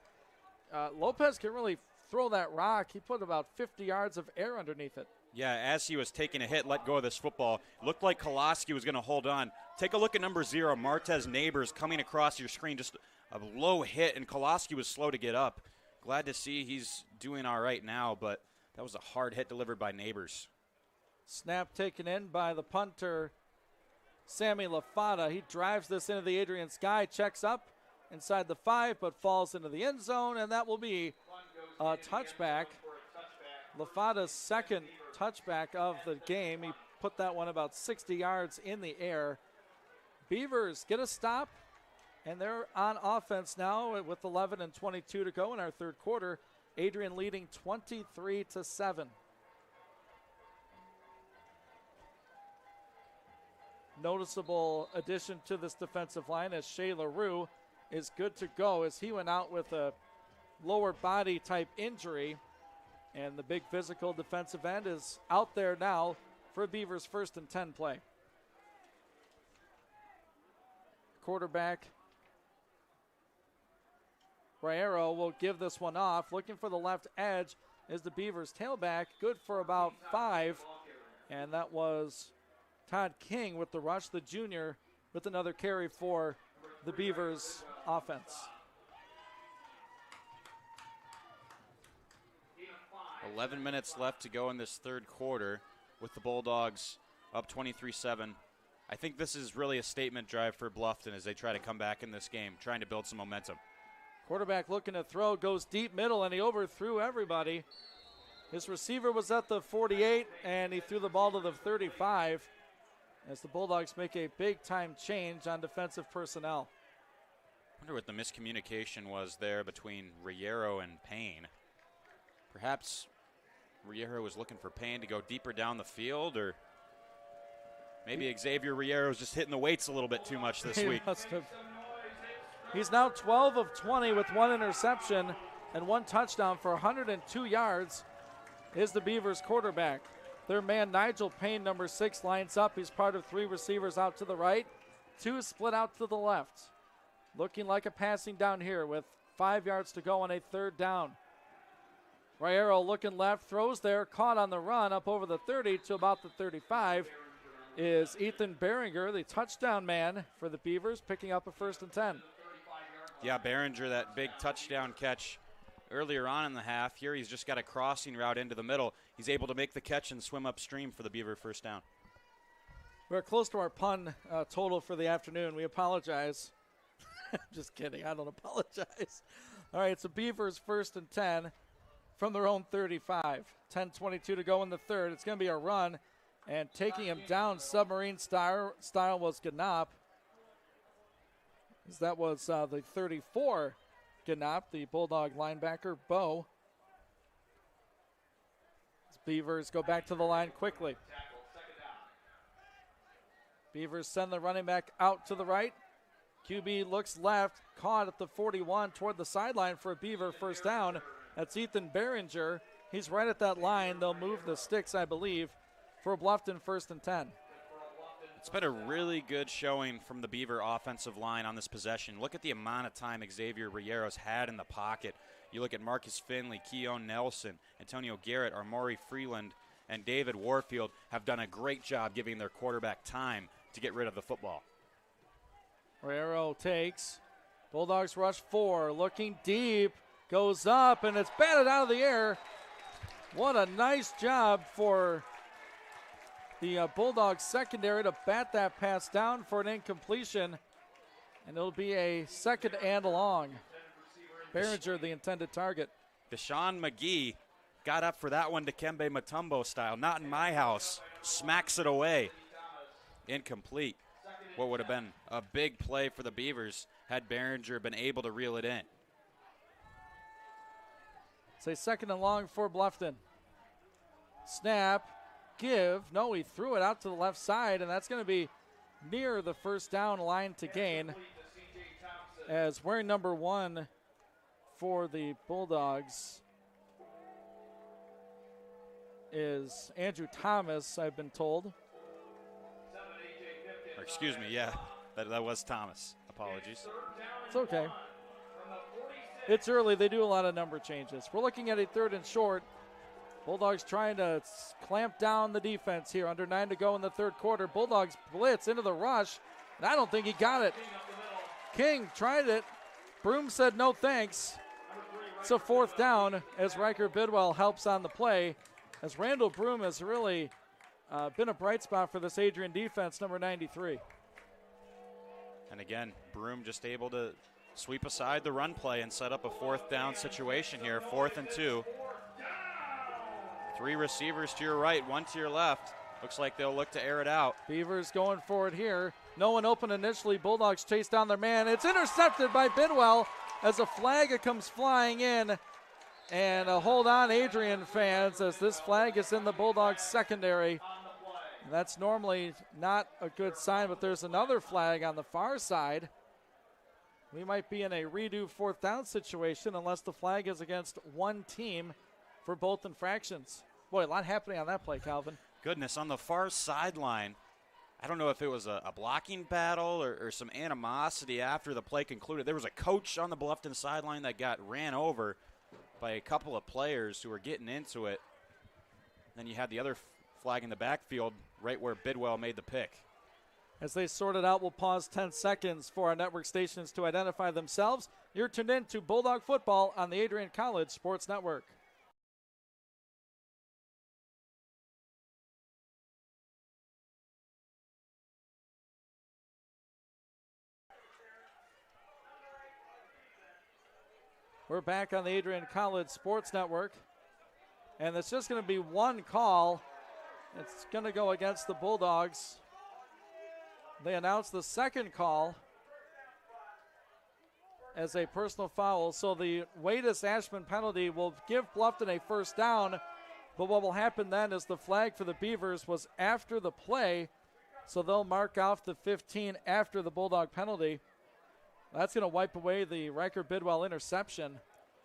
[SPEAKER 7] Lopez can really throw that rock. He put about 50 yards of air underneath it.
[SPEAKER 8] Yeah, as he was taking a hit, let go of this football. Looked like Kolaski was going to hold on. Take a look at number 0, Martez Neighbors, coming across your screen. Just a low hit, and Kolaski was slow to get up. Glad to see he's doing all right now, but that was a hard hit delivered by Neighbors.
[SPEAKER 7] Snap taken in by the punter, Sammy LaFada. He drives this into the Adrian Sky, checks up inside the 5, but falls into the end zone, and that will be a touchback. LaFada's 2nd touchback of the game. He put that one about 60 yards in the air. Beavers get a stop, and they're on offense now with 11 and 22 to go in our 3rd quarter. Adrian leading 23-7. Noticeable addition to this defensive line as Shea LaRue is good to go as he went out with a lower body type injury. And the big physical defensive end is out there now for Beavers' 1st and 10 play. Quarterback Briero will give this one off. Looking for the left edge is the Beavers' tailback. Good for about 5. And that was Todd King with the rush, the junior, with another carry for the Beavers' offense.
[SPEAKER 8] 11 minutes left to go in this 3rd quarter with the Bulldogs up 23-7. I think this is really a statement drive for Bluffton as they try to come back in this game, trying to build some momentum.
[SPEAKER 7] Quarterback looking to throw, goes deep middle, and he overthrew everybody. His receiver was at the 48, and he threw the ball to the 35. as the Bulldogs make a big-time change on defensive personnel.
[SPEAKER 8] I wonder what the miscommunication was there between Riero and Payne. Perhaps Riero was looking for Payne to go deeper down the field, or maybe Xavier Riero was just hitting the weights a little bit too much this week.
[SPEAKER 7] Must have. He's now 12 of 20 with 1 interception and 1 touchdown for 102 yards. Is the Beavers quarterback. Their man Nigel Payne, number 6, lines up. He's part of 3 receivers out to the right, 2 split out to the left. Looking like a passing down here with 5 yards to go on a 3rd down. Riero looking left, throws there, caught on the run up over the 30 to about the 35 is Ethan Behringer, the touchdown man for the Beavers, picking up a 1st and 10.
[SPEAKER 8] Yeah, Behringer, that big touchdown catch earlier on in the half. Here he's just got a crossing route into the middle. He's able to make the catch and swim upstream for the Beaver 1st down.
[SPEAKER 7] We're close to our pun total for the afternoon. We apologize. Just kidding. I don't apologize. All right, so Beavers 1st and 10 from their own 35. 10:22 to go in the 3rd. It's going to be a run, and taking him down submarine style was Ganop. That was the 34 Ganop, the Bulldog linebacker, Bo. Beavers go back to the line quickly. Beavers send the running back out to the right. QB looks left, caught at the 41 toward the sideline for a Beaver 1st down. That's Ethan Behringer. He's right at that line. They'll move the sticks, I believe, for Bluffton 1st and 10.
[SPEAKER 8] It's been a really good showing from the Beaver offensive line on this possession. Look at the amount of time Xavier Riero's had in the pocket. You look at Marcus Finley, Keon Nelson, Antonio Garrett, Armori Freeland, and David Warfield have done a great job giving their quarterback time to get rid of the football.
[SPEAKER 7] Riero takes. Bulldogs rush 4, looking deep, goes up, and it's batted out of the air. What a nice job for the Bulldogs secondary to bat that pass down for an incompletion, and it'll be a 2nd and long. Behringer, the intended target.
[SPEAKER 8] Deshaun McGee got up for that one, Dikembe Mutombo style. Not in my house. Smacks it away. Incomplete. What would have been a big play for the Beavers had Behringer been able to reel it in.
[SPEAKER 7] It's a 2nd and long for Bluffton. Snap, give. No, he threw it out to the left side, and that's going to be near the 1st down line to gain. As wearing number 1 for the Bulldogs is Andrew Thomas, I've been told.
[SPEAKER 8] Or excuse me, yeah, that was Thomas. Apologies.
[SPEAKER 7] It's okay. It's early. They do a lot of number changes. We're looking at a 3rd and short. Bulldogs trying to clamp down the defense here. Under 9 to go in the 3rd quarter. Bulldogs blitz into the rush, and I don't think he got it. King tried it. Broom said no thanks. It's a 4th down as Riker Bidwell helps on the play. As Randall Broom has really been a bright spot for this Adrian defense, number 93.
[SPEAKER 8] And again, Broom just able to sweep aside the run play and set up a 4th down situation here. 4th and 2. 3 receivers to your right, 1 to your left. Looks like they'll look to air it out.
[SPEAKER 7] Beavers going for it here. No one open initially. Bulldogs chase down their man. It's intercepted by Bidwell as a flag comes flying in. And hold on, Adrian fans, as this flag is in the Bulldogs secondary. And that's normally not a good sign, but there's another flag on the far side. We might be in a redo 4th down situation unless the flag is against one team for both infractions. Boy, a lot happening on that play, Calvin.
[SPEAKER 8] Goodness, on the far sideline, I don't know if it was a blocking battle or some animosity after the play concluded. There was a coach on the Bluffton sideline that got ran over by a couple of players who were getting into it. Then you had the other flag in the backfield right where Bidwell made the pick.
[SPEAKER 7] As they sort it out, we'll pause 10 seconds for our network stations to identify themselves. You're tuned in to Bulldog Football on the Adrian College Sports Network. We're back on the Adrian College Sports Network, and it's just going to be one call. It's going to go against the Bulldogs. They announced the second call as a personal foul. So the Wadis Ashman penalty will give Bluffton a first down. But what will happen then is the flag for the Beavers was after the play. So they'll mark off the 15 after the Bulldog penalty. That's going to wipe away the Riker Bidwell interception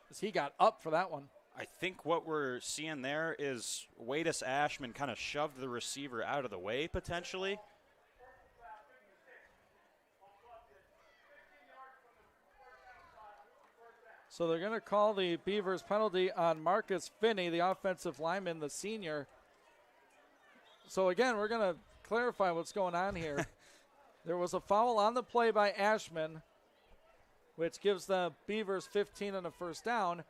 [SPEAKER 7] as he got up for that one.
[SPEAKER 8] I think what we're seeing there is Wadis Ashman kind of shoved the receiver out of the way potentially.
[SPEAKER 7] So they're going to call the Beavers penalty on Marcus Finney, the offensive lineman, the senior. So again, we're going to clarify what's going on here. There was a foul on the play by Ashman, which gives the Beavers 15 and a first down.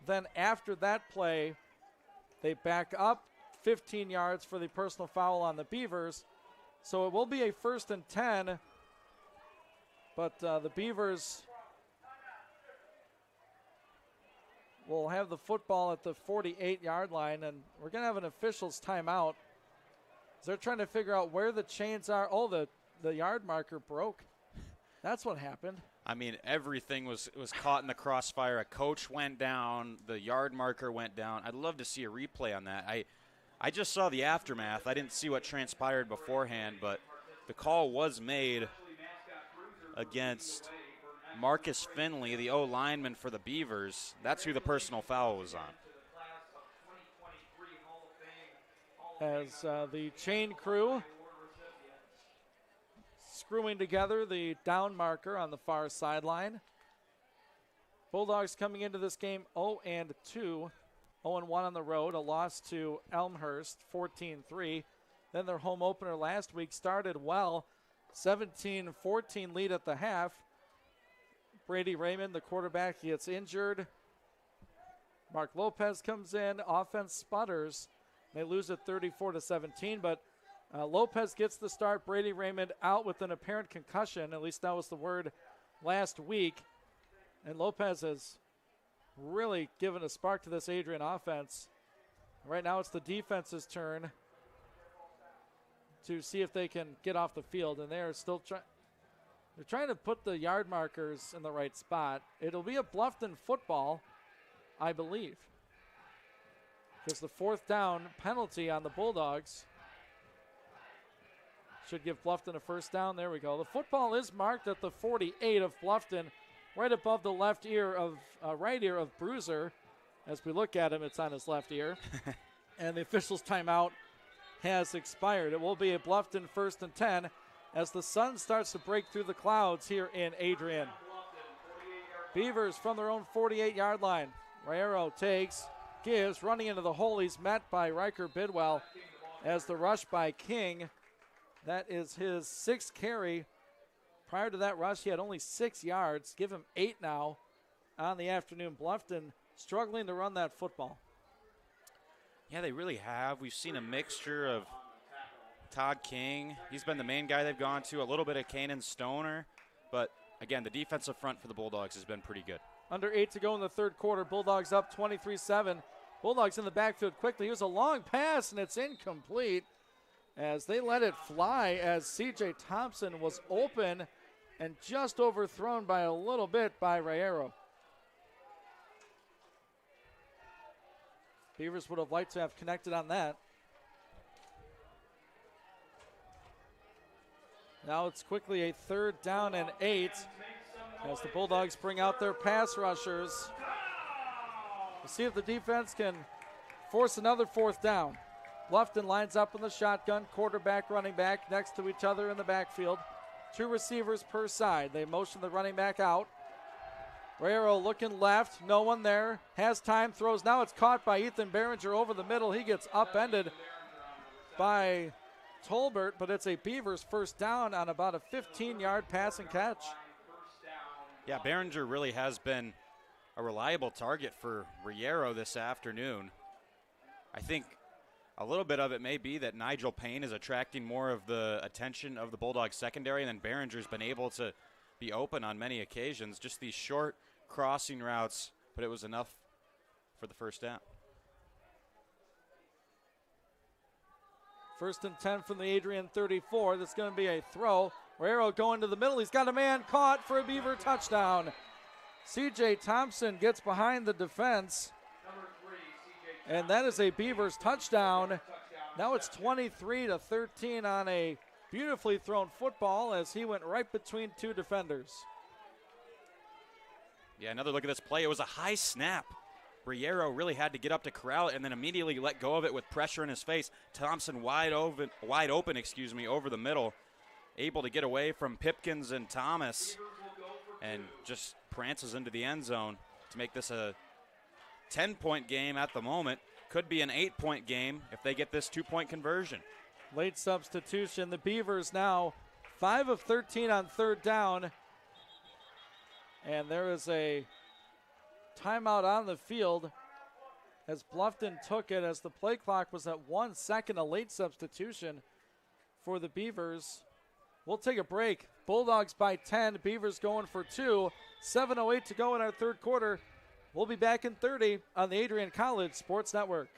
[SPEAKER 7] Then after that play, they back up 15 yards for the personal foul on the Beavers. So it will be a 1st and 10, but the Beavers will have the football at the 48-yard line, and we're going to have an official's timeout. They're trying to figure out where the chains are. Oh, the yard marker broke. That's what happened.
[SPEAKER 8] I mean, everything was caught in the crossfire. A coach went down. The yard marker went down. I'd love to see a replay on that. I just saw the aftermath. I didn't see what transpired beforehand, but the call was made against Marcus Finley, the O-lineman for the Beavers. That's who the personal foul was on.
[SPEAKER 7] As the chain crew screwing together the down marker on the far sideline. Bulldogs coming into this game 0-2, 0-1 on the road, a loss to Elmhurst, 14-3. Then their home opener last week started well, 17-14 lead at the half. Brady Raymond, the quarterback, gets injured. Mark Lopez comes in, offense sputters. They lose it 34-17, but Lopez gets the start. Brady Raymond out with an apparent concussion. At least that was the word last week. And Lopez has really given a spark to this Adrian offense. Right now it's the defense's turn to see if they can get off the field. And they're still they're trying to put the yard markers in the right spot. It'll be a Bluffton football, I believe, because the 4th down penalty on the Bulldogs should give Bluffton a first down. There we go. The football is marked at the 48 of Bluffton, right above the right ear of Bruiser. As we look at him, it's on his left ear. And the official's timeout has expired. It will be a Bluffton 1st and 10 as the sun starts to break through the clouds here in Adrian. Beavers from their own 48-yard line. Rayero takes, gives, running into the hole. He's met by Riker Bidwell as the rush by King. That is his 6th carry. Prior to that rush, he had only 6 yards. Give him 8 now on the afternoon. Bluffton struggling to run that football.
[SPEAKER 8] Yeah, they really have. We've seen a mixture of Todd King. He's been the main guy they've gone to. A little bit of Kanan Stoner. But, again, the defensive front for the Bulldogs has been pretty good.
[SPEAKER 7] Under 8 to go in the third quarter. Bulldogs up 23-7. Bulldogs in the backfield quickly. Here's a long pass, and it's incomplete as they let it fly as C.J. Thompson was open and just overthrown by a little bit by Rayero. Beavers would have liked to have connected on that. Now it's quickly a 3rd down and 8 as the Bulldogs bring out their pass rushers. We'll see if the defense can force another 4th down. Bluffton lines up in the shotgun, quarterback, running back next to each other in the backfield. 2 receivers per side. They motion the running back out. Rayero looking left, no one there. Has time, throws. Now it's caught by Ethan Behringer over the middle. He gets upended by Tolbert, but it's a Beavers first down on about a 15-yard pass and catch.
[SPEAKER 8] Yeah, Behringer really has been a reliable target for Rayero this afternoon. I think a little bit of it may be that Nigel Payne is attracting more of the attention of the Bulldogs secondary, and then Behringer's been able to be open on many occasions. Just these short crossing routes, but it was enough for the first down.
[SPEAKER 7] 1st and 10 from the Adrian 34. That's going to be a throw. Guerrero going to the middle. He's got a man caught for a Beaver touchdown. C.J. Thompson gets behind the defense. And that is a Beavers touchdown. Now it's 23-13 on a beautifully thrown football as he went right between two defenders.
[SPEAKER 8] Yeah, another look at this play. It was a high snap. Briero really had to get up to corral it and then immediately let go of it with pressure in his face. Thompson wide open, over the middle, able to get away from Pipkins and Thomas, and just prances into the end zone to make this a 10-point game at the moment. Could be an 8-point game if they get this 2-point conversion.
[SPEAKER 7] Late substitution. The Beavers now 5 of 13 on third down. And there is a timeout on the field as Bluffton took it as the play clock was at 1 second, a late substitution for the Beavers. We'll take a break. Bulldogs by 10, Beavers going for 2. 7:08 to go in our third quarter. We'll be back in 30 on the Adrian College Sports Network.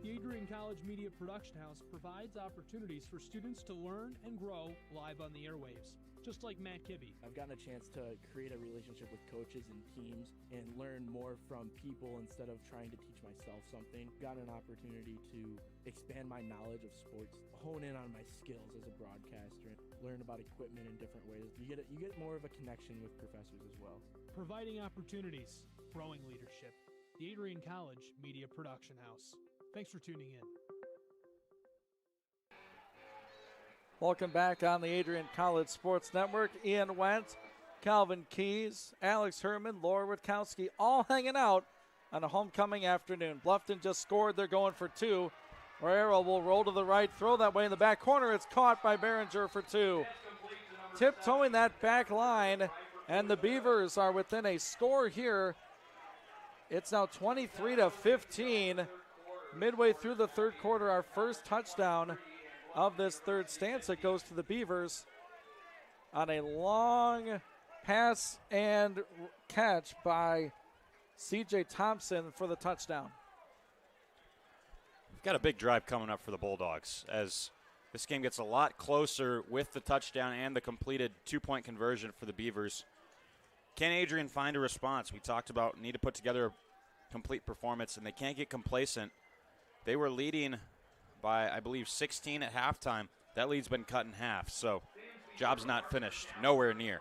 [SPEAKER 9] The Adrian College Media Production House provides opportunities for students to learn and grow live on the airwaves, just like Matt Kibbe.
[SPEAKER 5] I've gotten a chance to create a relationship with coaches and teams and learn more from people instead of trying to teach myself something. Got an opportunity to expand my knowledge of sports, hone in on my skills as a broadcaster, learn about equipment in different ways. You get more of a connection with professors as well.
[SPEAKER 9] Providing opportunities, growing leadership. The Adrian College Media Production House. Thanks for tuning in.
[SPEAKER 7] Welcome back on the Adrian College Sports Network. Ian Wentz, Calvin Keys, Alex Herman, Laura Witkowski, all hanging out on a homecoming afternoon. Bluffton just scored. They're going for 2. Guerrero will roll to the right, throw that way in the back corner. It's caught by Behringer for 2. Tiptoeing that back line, and the Beavers are within a score here. It's now 23-15. Midway through the third quarter, our first touchdown of this third stance. It goes to the Beavers on a long pass and catch by C.J. Thompson for the touchdown.
[SPEAKER 8] We've got a big drive coming up for the Bulldogs as this game gets a lot closer with the touchdown and the completed 2-point conversion for the Beavers. Can Adrian find a response? We talked about need to put together a complete performance, and they can't get complacent. They were leading by, I believe, 16 at halftime. That lead's been cut in half, so job's not finished, nowhere near.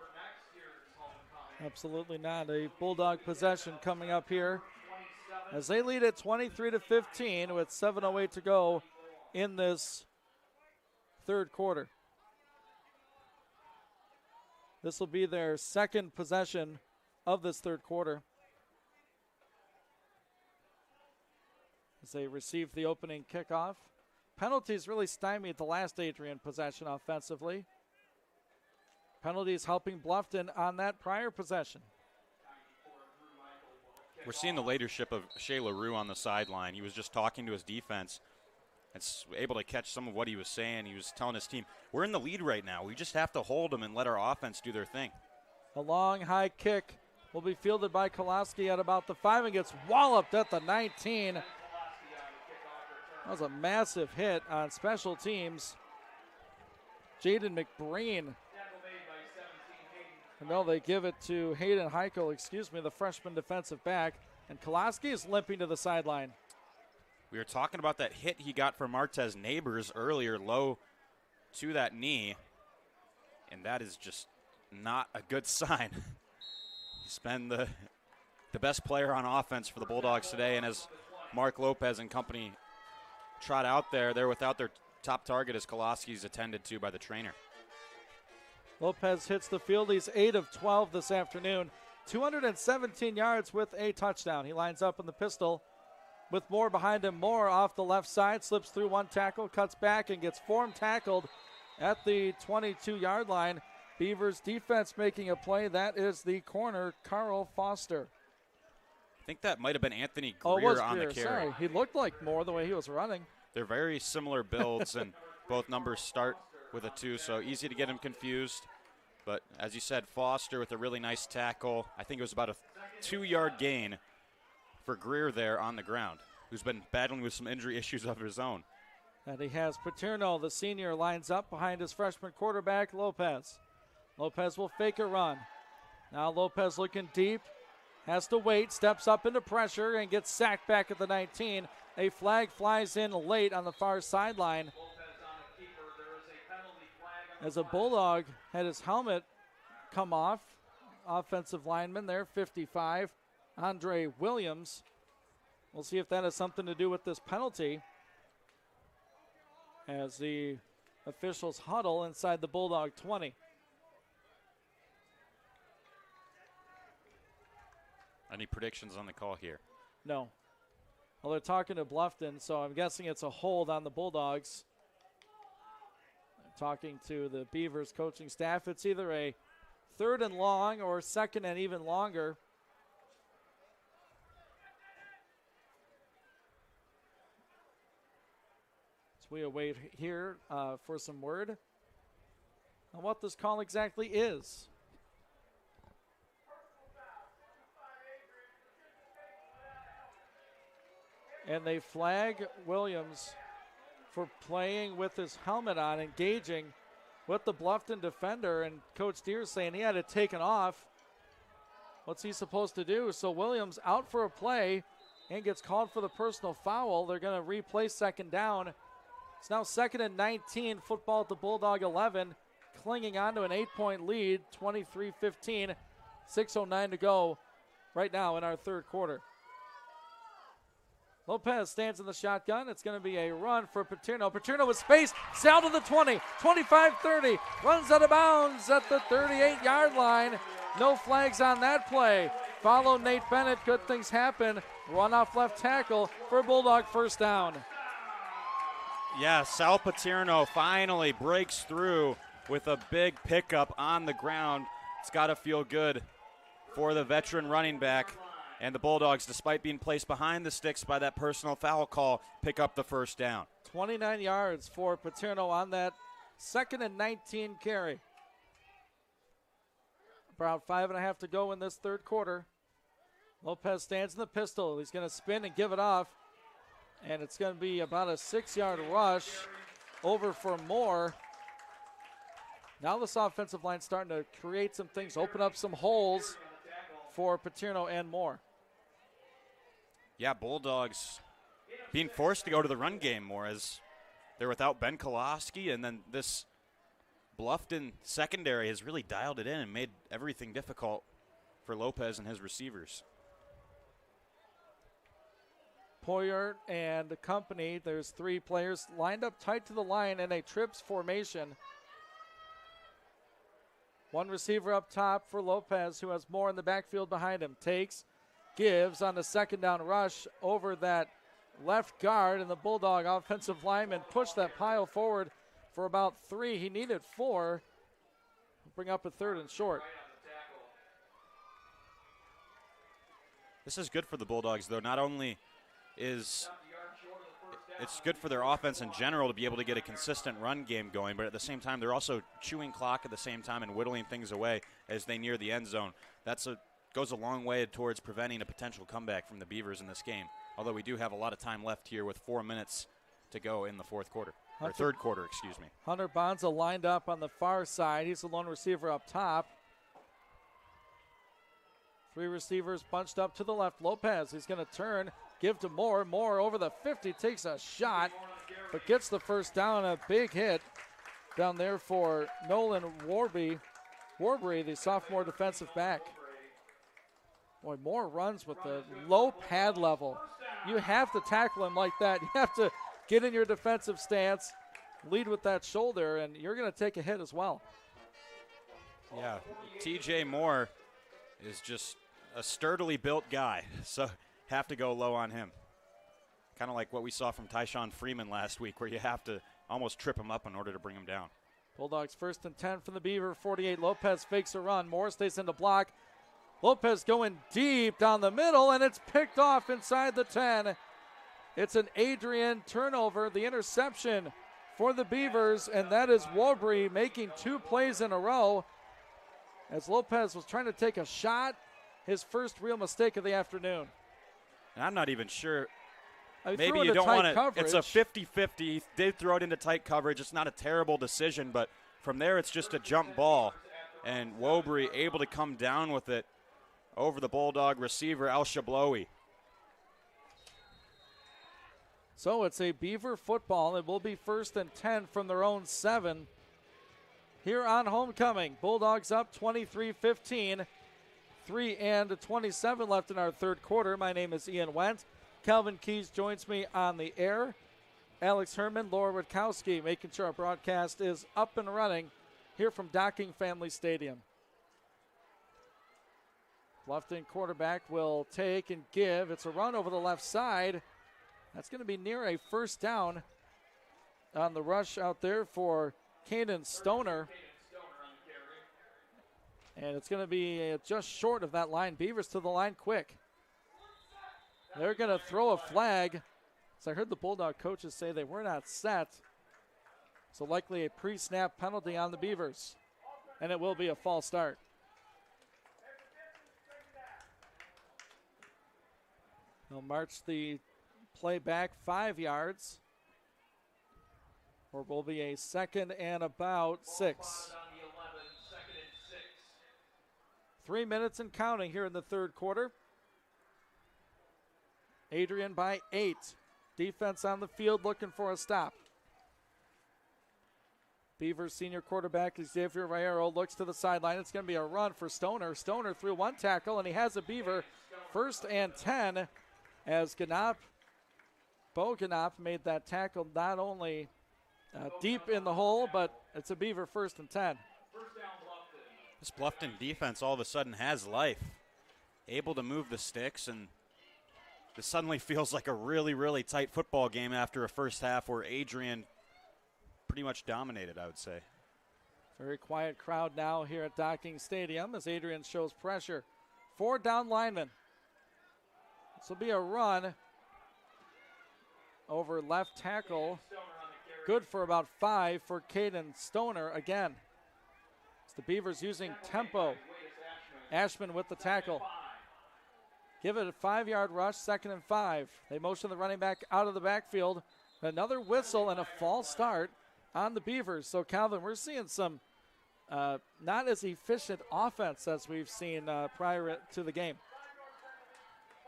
[SPEAKER 7] Absolutely not. A Bulldog possession coming up here as they lead at 23-15 with 7:08 to go in this third quarter. This will be their second possession of this third quarter as they receive the opening kickoff. Penalties really stymied the last Adrian possession offensively. Penalties helping Bluffton on that prior possession.
[SPEAKER 8] We're seeing the leadership of Shea LaRue on the sideline. He was just talking to his defense and able to catch some of what he was saying. He was telling his team, we're in the lead right now. We just have to hold them and let our offense do their thing.
[SPEAKER 7] A long high kick will be fielded by Kolaski at about the 5 and gets walloped at the 19. That was a massive hit on special teams. Jaden McBreen. No, they give it to Hayden Heichel, the freshman defensive back. And Kolaski is limping to the sideline.
[SPEAKER 8] We were talking about that hit he got from Martez Neighbors earlier, low to that knee. And that is just not a good sign. He's been the best player on offense for the Bulldogs today. And as Mark Lopez and company trot out there, they're without their top target as Kolaski's attended to by the trainer.
[SPEAKER 7] Lopez hits the field. He's 8 of 12 this afternoon. 217 yards with a touchdown. He lines up in the pistol with Moore behind him. Moore off the left side, slips through one tackle, cuts back, and gets form tackled at the 22-yard line. Beavers defense making a play. That is the corner, Carl Foster.
[SPEAKER 8] I think that might have been Anthony Greer on the carry.
[SPEAKER 7] Sorry, he looked like Moore the way he was running.
[SPEAKER 8] They're very similar builds, and both numbers start with a 2, so easy to get him confused. But as you said, Foster with a really nice tackle. I think it was about a 2-yard gain for Greer there on the ground, who's been battling with some injury issues of his own.
[SPEAKER 7] And he has Paterno, the senior, lines up behind his freshman quarterback, Lopez. Lopez will fake a run. Now Lopez looking deep, has to wait, steps up into pressure, and gets sacked back at the 19. A flag flies in late on the far sideline as a Bulldog had his helmet come off. Offensive lineman there, 55, Andre Williams. We'll see if that has something to do with this penalty as the officials huddle inside the Bulldog 20.
[SPEAKER 8] Any predictions on the call here?
[SPEAKER 7] No. Well, they're talking to Bluffton, so I'm guessing it's a hold on the Bulldogs. Talking to the Beavers coaching staff, it's either a 3rd and long or 2nd and even longer. So we await here for some word on what this call exactly is. And they flag Williams for playing with his helmet on, engaging with the Bluffton defender, and Coach Deere saying he had it taken off. What's he supposed to do? So Williams out for a play and gets called for the personal foul. They're going to replay 2nd down. It's now 2nd and 19, football at the Bulldog 11, clinging on to an 8-point lead, 23-15, 6:09 to go right now in our 3rd quarter. Lopez stands in the shotgun. It's going to be a run for Paterno. Paterno with space, down to the 20, 25-30, runs out of bounds at the 38-yard line. No flags on that play. Follow Nate Bennett, good things happen. Run off left tackle for Bulldog 1st down.
[SPEAKER 8] Yeah, Sal Paterno finally breaks through with a big pickup on the ground. It's got to feel good for the veteran running back. And the Bulldogs, despite being placed behind the sticks by that personal foul call, pick up the 1st down.
[SPEAKER 7] 29 yards for Paterno on that 2nd and 19 carry. About 5.5 to go in this 3rd quarter. Lopez stands in the pistol. He's going to spin and give it off. And it's going to be about a 6-yard rush over for Moore. Now this offensive line starting to create some things, open up some holes for Paterno and Moore.
[SPEAKER 8] Yeah, Bulldogs being forced to go to the run game more as they're without Ben Koloski, and then this Bluffton secondary has really dialed it in and made everything difficult for Lopez and his receivers.
[SPEAKER 7] Poyer and the company, there's 3 players lined up tight to the line in a trips formation. 1 receiver up top for Lopez, who has Moore in the backfield behind him. Takes, gives on the 2nd down rush over that left guard, and the Bulldog offensive lineman pushed that pile forward for about 3. He needed 4. Bring up a 3rd and short.
[SPEAKER 8] This is good for the Bulldogs, though. Not only is it's good for their offense in general to be able to get a consistent run game going, but at the same time, they're also chewing clock at the same time and whittling things away as they near the end zone. Goes a long way towards preventing a potential comeback from the Beavers in this game, although we do have a lot of time left here with 4 minutes to go in the 4th quarter, or 3rd quarter, excuse me.
[SPEAKER 7] Hunter Bonza lined up on the far side. He's the lone receiver up top. 3 receivers bunched up to the left. Lopez, he's going to turn, give to Moore. Moore over the 50, takes a shot, but gets the 1st down. A big hit down there for Nolan Warbury, the sophomore defensive back. Boy, Moore runs with the low pad level. You have to tackle him like that. You have to get in your defensive stance, lead with that shoulder, and you're going to take a hit as well.
[SPEAKER 8] Yeah, TJ Moore is just a sturdily built guy, so have to go low on him. Kind of like what we saw from Tyshawn Freeman last week, where you have to almost trip him up in order to bring him down.
[SPEAKER 7] Bulldogs 1st and 10 from the Beaver 48. Lopez fakes a run. Moore stays in the block. Lopez going deep down the middle, and it's picked off inside the 10. It's an Adrian turnover, the interception for the Beavers, and that is Warbury making 2 plays in a row as Lopez was trying to take a shot, his first real mistake of the afternoon.
[SPEAKER 8] And I'm not even sure maybe you don't want to. It's a 50-50. They throw it into tight coverage. It's not a terrible decision, but from there it's just a jump ball. And Wobury able to come down with it over the Bulldog receiver, Al Shablowi.
[SPEAKER 7] So it's a Beaver football. It will be 1st and 10 from their own 7 here on homecoming. Bulldogs up 23-15. 3:27 left in our third quarter. My name is Ian Wendt. Calvin Keys joins me on the air. Alex Herman, Laura Witkowski, making sure our broadcast is up and running here from Docking Family Stadium. Bluffton quarterback will take and give. It's a run over the left side. That's going to be near a first down on the rush out there for Caden Stoner. And it's going to be just short of that line. Beavers to the line quick. They're going to throw a flag. So I heard the Bulldog coaches say they were not set. So likely a pre-snap penalty on the Beavers. And it will be a false start. They'll march the play back 5 yards. Or will be a 2nd and about 6. 3 minutes and counting here in the third quarter. Adrian by 8. Defense on the field looking for a stop. Beavers senior quarterback Xavier Rayero looks to the sideline. It's going to be a run for Stoner. Stoner threw one tackle, and he has a Beaver 1st and 10 as Bo Ganop made that tackle not only deep in the hole, but it's a Beaver 1st and 10.
[SPEAKER 8] This Bluffton defense all of a sudden has life. Able to move the sticks, and this suddenly feels like a really, really tight football game after a first half where Adrian pretty much dominated, I would say.
[SPEAKER 7] Very quiet crowd now here at Docking Stadium as Adrian shows pressure. 4 down linemen. This will be a run over left tackle. Good for about 5 for Caden Stoner again. It's the Beavers using tempo. Ashman with the tackle. Give it a 5-yard rush, 2nd and 5. They motion the running back out of the backfield. Another whistle and a false start on the Beavers. So, Calvin, we're seeing some not as efficient offense as we've seen prior to the game.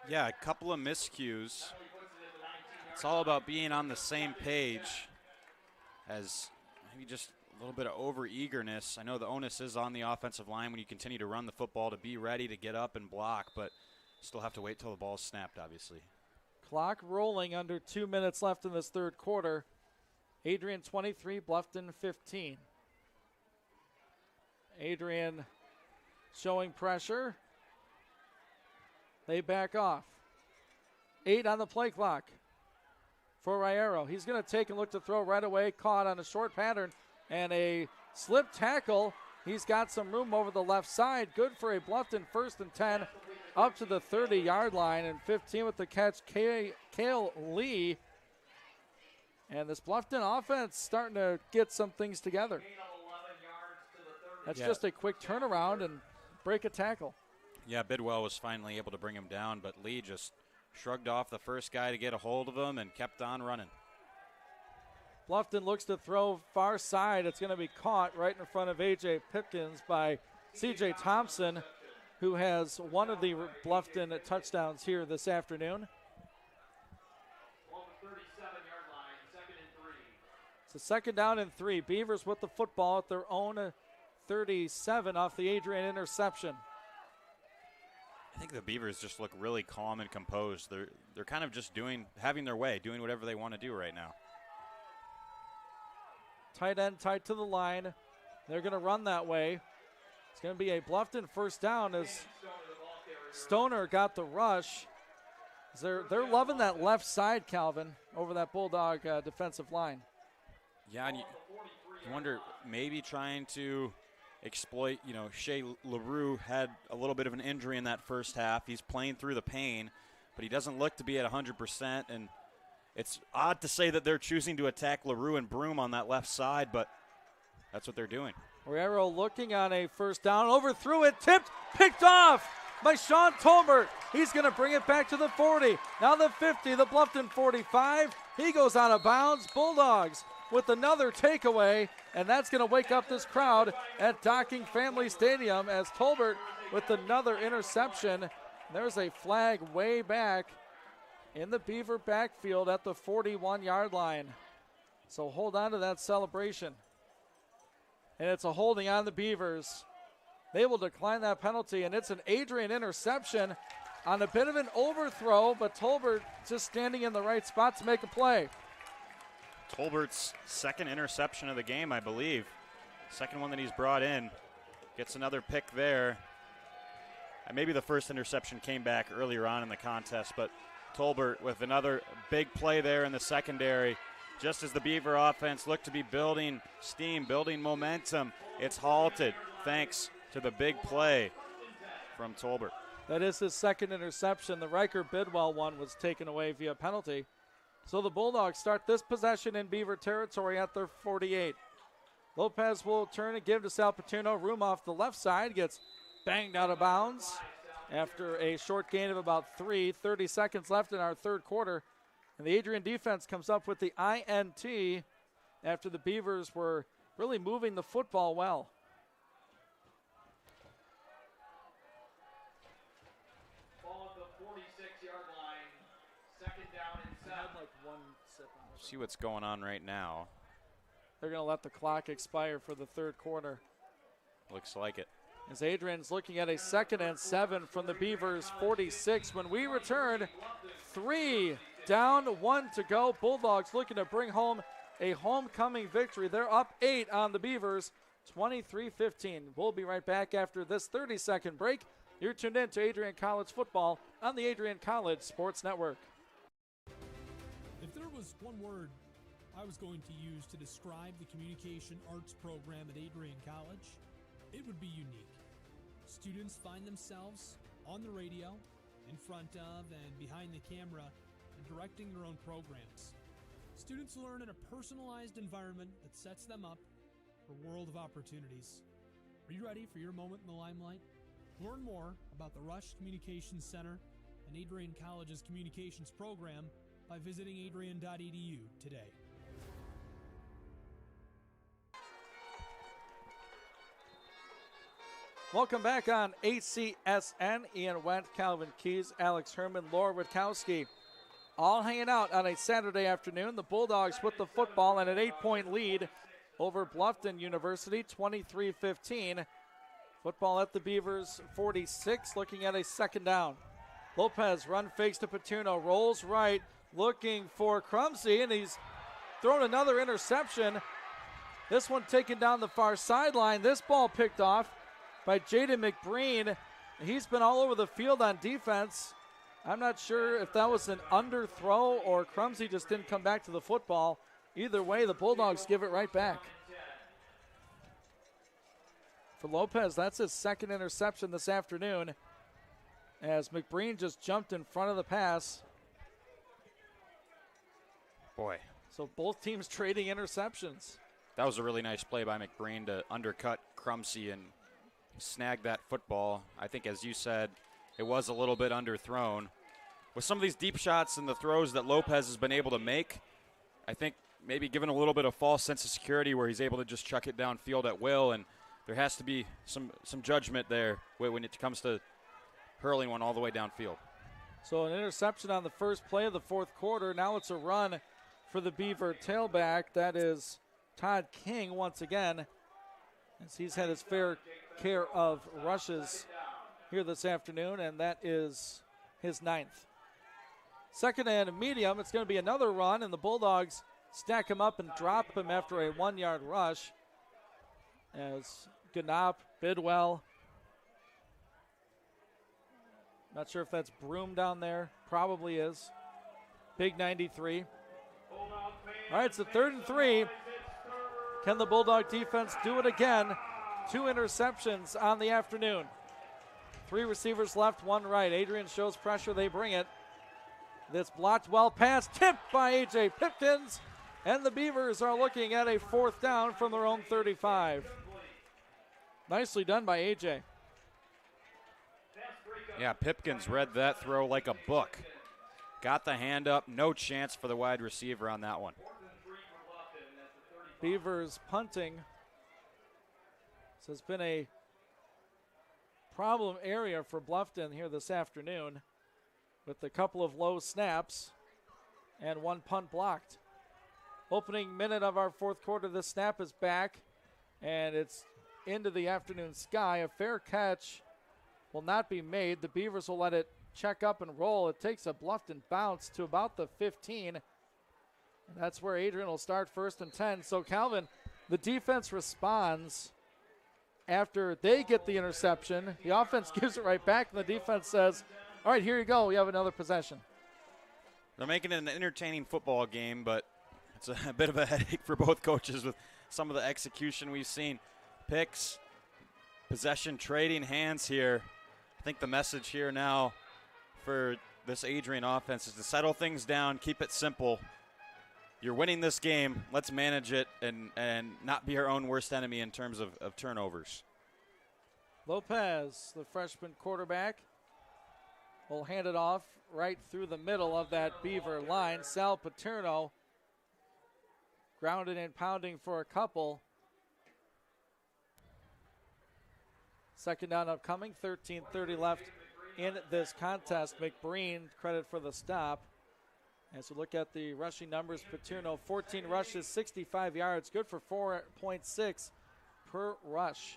[SPEAKER 8] Yeah, a couple of miscues. It's all about being on the same page as maybe just a little bit of over-eagerness. I know the onus is on the offensive line when you continue to run the football to be ready to get up and block, but still have to wait till the ball's snapped, obviously.
[SPEAKER 7] Clock rolling, under 2 minutes left in this third quarter. Adrian 23, Bluffton 15. Adrian showing pressure. They back off. 8 on the play clock for Rayero. He's going to take and look to throw right away. Caught on a short pattern and a slip tackle. He's got some room over the left side. Good for a Bluffton 1st and 10 up to the 30-yard line. And 15 with the catch, Cale Lee. And this Bluffton offense starting to get some things together. That's just a quick turnaround and break a tackle.
[SPEAKER 8] Yeah, Bidwell was finally able to bring him down, but Lee just shrugged off the first guy to get a hold of him and kept on running.
[SPEAKER 7] Bluffton looks to throw far side. It's going to be caught right in front of A.J. Pipkins by C.J. Thompson, who has one of the Bluffton touchdowns here this afternoon. It's a 2nd down and 3. Beavers with the football at their own 37 off the Adrian interception.
[SPEAKER 8] I think the Beavers just look really calm and composed. They're kind of just having their way, doing whatever they want to do right now.
[SPEAKER 7] Tight end tight to the line. They're going to run that way. It's going to be a Bluffton 1st down as Stoner got the rush. They're loving that left side, Calvin, over that Bulldog defensive line.
[SPEAKER 8] Yeah, and you wonder, maybe trying to exploit, Shea LaRue had a little bit of an injury in that first half. He's playing through the pain, but he doesn't look to be at 100%, and it's odd to say that they're choosing to attack LaRue and Broom on that left side, but that's what they're doing.
[SPEAKER 7] Rayero looking on a 1st down, overthrew it, tipped, picked off by Sean Tolbert. He's going to bring it back to the 40. Now the 50, the Bluffton 45. He goes out of bounds. Bulldogs with another takeaway, and that's going to wake up this crowd at Docking Family Stadium as Tolbert with another interception. There's a flag way back in the Beaver backfield at the 41-yard line. So hold on to that celebration. And it's a holding on the Beavers. They will decline that penalty, and it's an Adrian interception on a bit of an overthrow, but Tolbert just standing in the right spot to make a play.
[SPEAKER 8] Tolbert's second interception of the game, I believe. Second one that he's brought in. Gets another pick there. And maybe the first interception came back earlier on in the contest, but Tolbert with another big play there in the secondary. Just as the Beaver offense looked to be building steam, building momentum, it's halted thanks to the big play from Tolbert.
[SPEAKER 7] That is his second interception. The Riker Bidwell one was taken away via penalty. So the Bulldogs start this possession in Beaver territory at their 48. Lopez will turn and give to Sal Patuno. Room off the left side, gets banged out of bounds after a short gain of about 30 seconds left in our third quarter. And the Adrian defense comes up with the INT after the Beavers were really moving the football well.
[SPEAKER 10] Ball at the 46-yard line, second down and 7.
[SPEAKER 8] See what's going on right now.
[SPEAKER 7] They're going to let the clock expire for the third quarter.
[SPEAKER 8] Looks like it.
[SPEAKER 7] As Adrian's looking at a 2nd and 7 from the Beavers 46. When we return, 3 down, 1 to go. Bulldogs looking to bring home a homecoming victory. They're up 8 on the Beavers, 23-15. We'll be right back after this 30-second break. You're tuned in to Adrian College football on the Adrian College Sports Network.
[SPEAKER 9] If there was one word I was going to use to describe the communication arts program at Adrian College, it would be unique. Students find themselves on the radio, in front of and behind the camera, and directing their own programs. Students learn in a personalized environment that sets them up for a world of opportunities. Are you ready for your moment in the limelight? Learn more about the Rush Communications Center and Adrian College's communications program by visiting adrian.edu today.
[SPEAKER 7] Welcome back on ACSN. Ian Wendt, Calvin Keys, Alex Herman, Laura Witkowski, all hanging out on a Saturday afternoon. The Bulldogs with the football and an 8-point lead over Bluffton University, 23-15. Football at the Beavers 46, looking at a 2nd down. Lopez run fakes to Patuno, rolls right, looking for Crumsey, and he's thrown another interception. This one taken down the far sideline. This ball picked off by Jaden McBreen. He's been all over the field on defense. I'm not sure if that was an underthrow or Crumsey just didn't come back to the football. Either way, the Bulldogs give it right back. For Lopez, that's his 2nd interception this afternoon, as McBreen just jumped in front of the pass.
[SPEAKER 8] Boy.
[SPEAKER 7] So both teams trading interceptions.
[SPEAKER 8] That was a really nice play by McBreen to undercut Crumsey and snag that football. I think, as you said, it was a little bit underthrown. With some of these deep shots and the throws that Lopez has been able to make, I think maybe given a little bit of false sense of security where he's able to just chuck it downfield at will, and there has to be some judgment there when it comes to hurling one all the way downfield.
[SPEAKER 7] So an interception on the first play of the fourth quarter. Now it's a run for the Beaver tailback. That is Todd King once again, as he's had his fair care of rushes here this afternoon, and that is his 9th. 2nd and medium, it's going to be another run, and the Bulldogs stack him up and drop him after a 1-yard rush. As Ganop, Bidwell, not sure if that's Broom down there, probably is. Big 93. All right, it's a 3rd and 3. Can the Bulldog defense do it again? 2 interceptions on the afternoon. 3 receivers left, 1 right. Adrian shows pressure, they bring it. This blocked well pass, tipped by A.J. Pipkins, and the Beavers are looking at a 4th down from their own 35. Nicely done by A.J.
[SPEAKER 8] Yeah, Pipkins read that throw like a book. Got the hand up, no chance for the wide receiver on that one.
[SPEAKER 7] Beavers punting. This has been a problem area for Bluffton here this afternoon with a couple of low snaps and one punt blocked. Opening minute of our fourth quarter, the snap is back and it's into the afternoon sky. A fair catch will not be made. The Beavers will let it check up and roll. It takes a Bluffton bounce to about the 15. And that's where Adrian will start 1st and 10. So Calvin, the defense responds after they get the interception. The offense gives it right back, and the defense says, all right, here you go. We have another possession.
[SPEAKER 8] They're making it an entertaining football game, but it's a bit of a headache for both coaches with some of the execution we've seen. Picks, possession trading hands here. I think the message here now for this Adrian offense is to settle things down, keep it simple. You're winning this game. Let's manage it and not be our own worst enemy in terms of turnovers.
[SPEAKER 7] Lopez, the freshman quarterback, will hand it off right through the middle of that Beaver line. Sal Paterno grounded and pounding for a couple. Second down upcoming, 13:30 left in this contest. McBreen, credit for the stop. As we look at the rushing numbers, Paterno, 14 rushes, 65 yards, good for 4.6 per rush.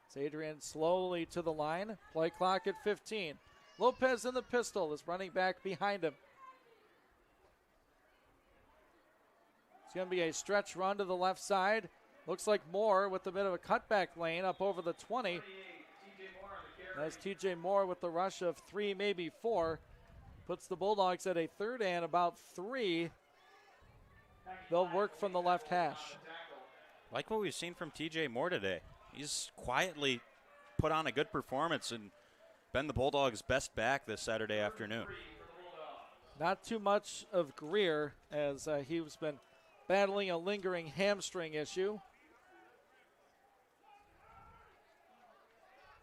[SPEAKER 7] It's Adrian slowly to the line, play clock at 15. Lopez in the pistol, is running back behind him. It's going to be a stretch run to the left side. Looks like Moore with a bit of a cutback lane up over the 20. That's TJ Moore with the rush of 3, maybe 4. Puts the Bulldogs at a 3rd and about 3. They'll work from the left hash.
[SPEAKER 8] Like what we've seen from TJ Moore today. He's quietly put on a good performance and been the Bulldogs' best back this Saturday afternoon.
[SPEAKER 7] Not too much of Greer as he's been battling a lingering hamstring issue.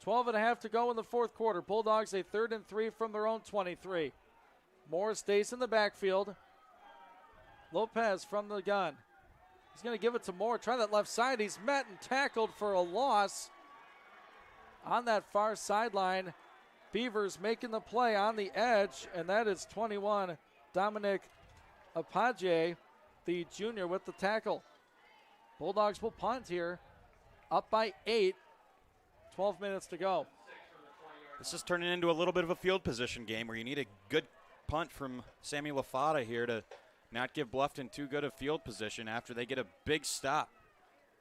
[SPEAKER 7] 12.5 to go in the fourth quarter. Bulldogs a 3rd and 3 from their own 23. Moore stays in the backfield. Lopez from the gun. He's going to give it to Moore. Try that left side. He's met and tackled for a loss on that far sideline. Beavers making the play on the edge, and that is 21, Dominic Apage, the junior, with the tackle. Bulldogs will punt here, up by 8, 12 minutes to go.
[SPEAKER 8] This is turning into a little bit of a field position game where you need a good punt from Sammy LaFada here to not give Bluffton too good a field position after they get a big stop.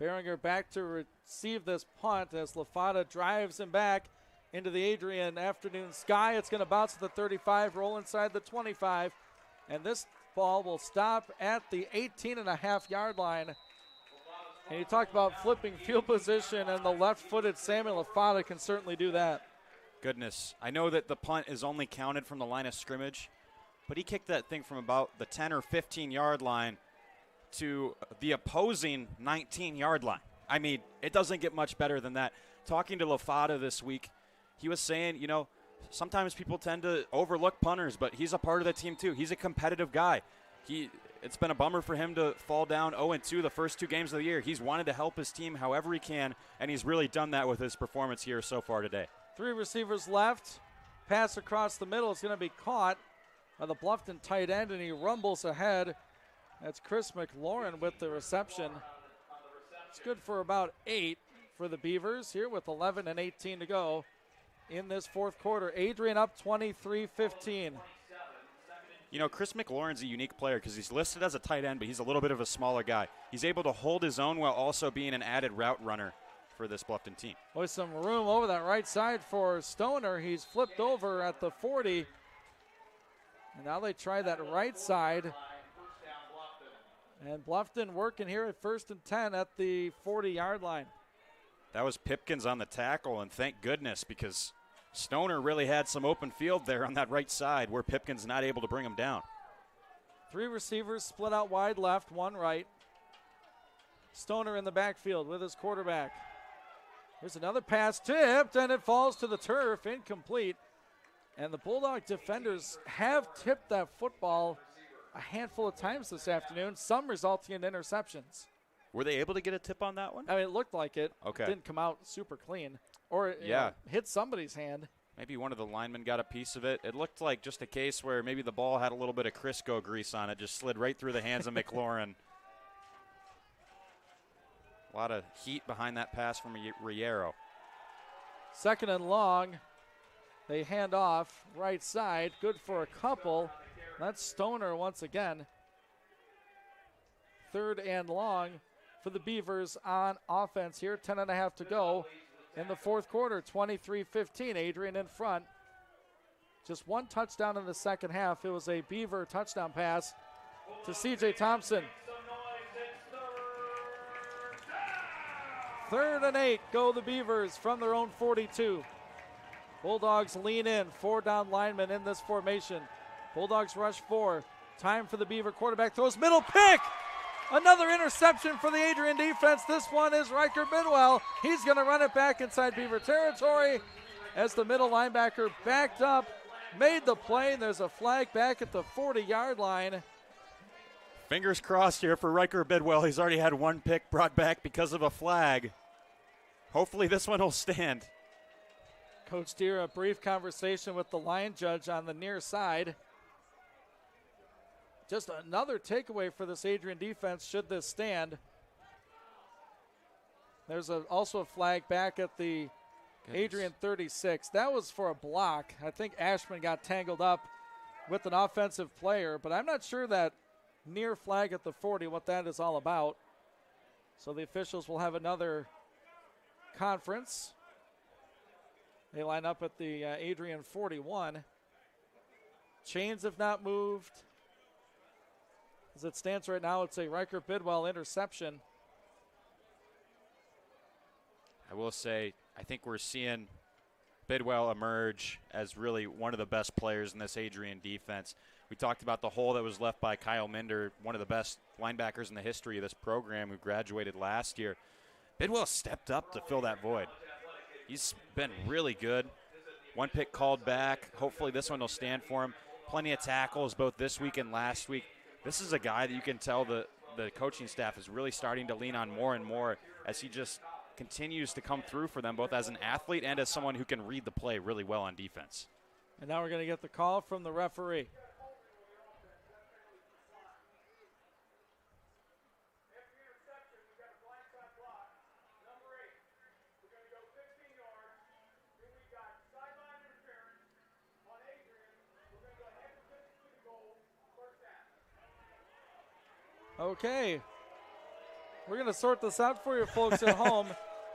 [SPEAKER 7] Behringer back to receive this punt as LaFada drives him back into the Adrian afternoon sky. It's going to bounce to the 35, roll inside the 25, and this ball will stop at the 18.5-yard line. And you talked about flipping field position, and the left-footed Samuel LaFada can certainly do that.
[SPEAKER 8] Goodness, I know that the punt is only counted from the line of scrimmage, but he kicked that thing from about the 10 or 15-yard line to the opposing 19-yard line. I mean, it doesn't get much better than that. Talking to LaFada this week, he was saying, you know, sometimes people tend to overlook punters, but he's a part of the team too. He's a competitive guy. It's been a bummer for him to fall down 0-2 the first 2 games of the year. He's wanted to help his team however he can, and he's really done that with his performance here so far today.
[SPEAKER 7] 3 receivers left. Pass across the middle is going to be caught by the Bluffton tight end, and he rumbles ahead. That's Chris McLaurin with the reception. It's good for about 8 for the Beavers here with 11 and 18 to go in this fourth quarter. Adrian up 23-15.
[SPEAKER 8] You know, Chris McLaurin's a unique player because he's listed as a tight end, but he's a little bit of a smaller guy. He's able to hold his own while also being an added route runner for this Bluffton team.
[SPEAKER 7] With some room over that right side for Stoner. He's flipped over at the 40. And now they try that right side. And Bluffton working here at 1st and 10 at the 40-yard line.
[SPEAKER 8] That was Pipkins on the tackle, and thank goodness, because Stoner really had some open field there on that right side where Pipkins not able to bring him down.
[SPEAKER 7] 3 receivers split out wide left, 1 right. Stoner in the backfield with his quarterback. Here's another pass tipped, and it falls to the turf, incomplete. And the Bulldog defenders have tipped that football a handful of times this afternoon, some resulting in interceptions.
[SPEAKER 8] Were they able to get a tip on that one?
[SPEAKER 7] I mean, it looked like it.
[SPEAKER 8] Okay.
[SPEAKER 7] Didn't come out super clean. Or hit somebody's hand.
[SPEAKER 8] Maybe one of the linemen got a piece of it. It looked like just a case where maybe the ball had a little bit of Crisco grease on it, just slid right through the hands of McLaurin. A lot of heat behind that pass from Riero.
[SPEAKER 7] 2nd and long. They hand off right side. Good for a couple. That's Stoner once again. 3rd and long for the Beavers on offense here. 10.5 to go in the 4th quarter. 23-15. Adrian in front. Just one touchdown in the second half. It was a Beaver touchdown pass to CJ Thompson. 3rd and 8, go the Beavers from their own 42. Bulldogs lean in, 4 down linemen in this formation. Bulldogs rush 4. Time for the Beaver quarterback throws, middle pick. Another interception for the Adrian defense. This one is Riker Bidwell. He's going to run it back inside Beaver territory as the middle linebacker backed up, made the play. There's a flag back at the 40-yard line.
[SPEAKER 8] Fingers crossed here for Riker Bidwell. He's already had one pick brought back because of a flag. Hopefully this one will stand.
[SPEAKER 7] Coach Deere, a brief conversation with the line judge on the near side. Just another takeaway for this Adrian defense should this stand. There's also a flag back at the Adrian 36. That was for a block. I think Ashman got tangled up with an offensive player, but I'm not sure that near flag at the 40, what that is all about. So the officials will have another conference. They line up at the Adrian 41. Chains have not moved. As it stands right now, it's a Riker Bidwell interception.
[SPEAKER 8] I will say, I think we're seeing Bidwell emerge as really one of the best players in this Adrian defense. We talked about the hole that was left by Kyle Minder, one of the best linebackers in the history of this program who graduated last year. Bidwell stepped up to fill that void. He's been really good. One pick called back. Hopefully this one will stand for him. Plenty of tackles both this week and last week. This is a guy that you can tell the coaching staff is really starting to lean on more and more as he just continues to come through for them, both as an athlete and as someone who can read the play really well on defense.
[SPEAKER 7] And now we're going to get the call from the referee. Okay, we're going to sort this out for you folks at home.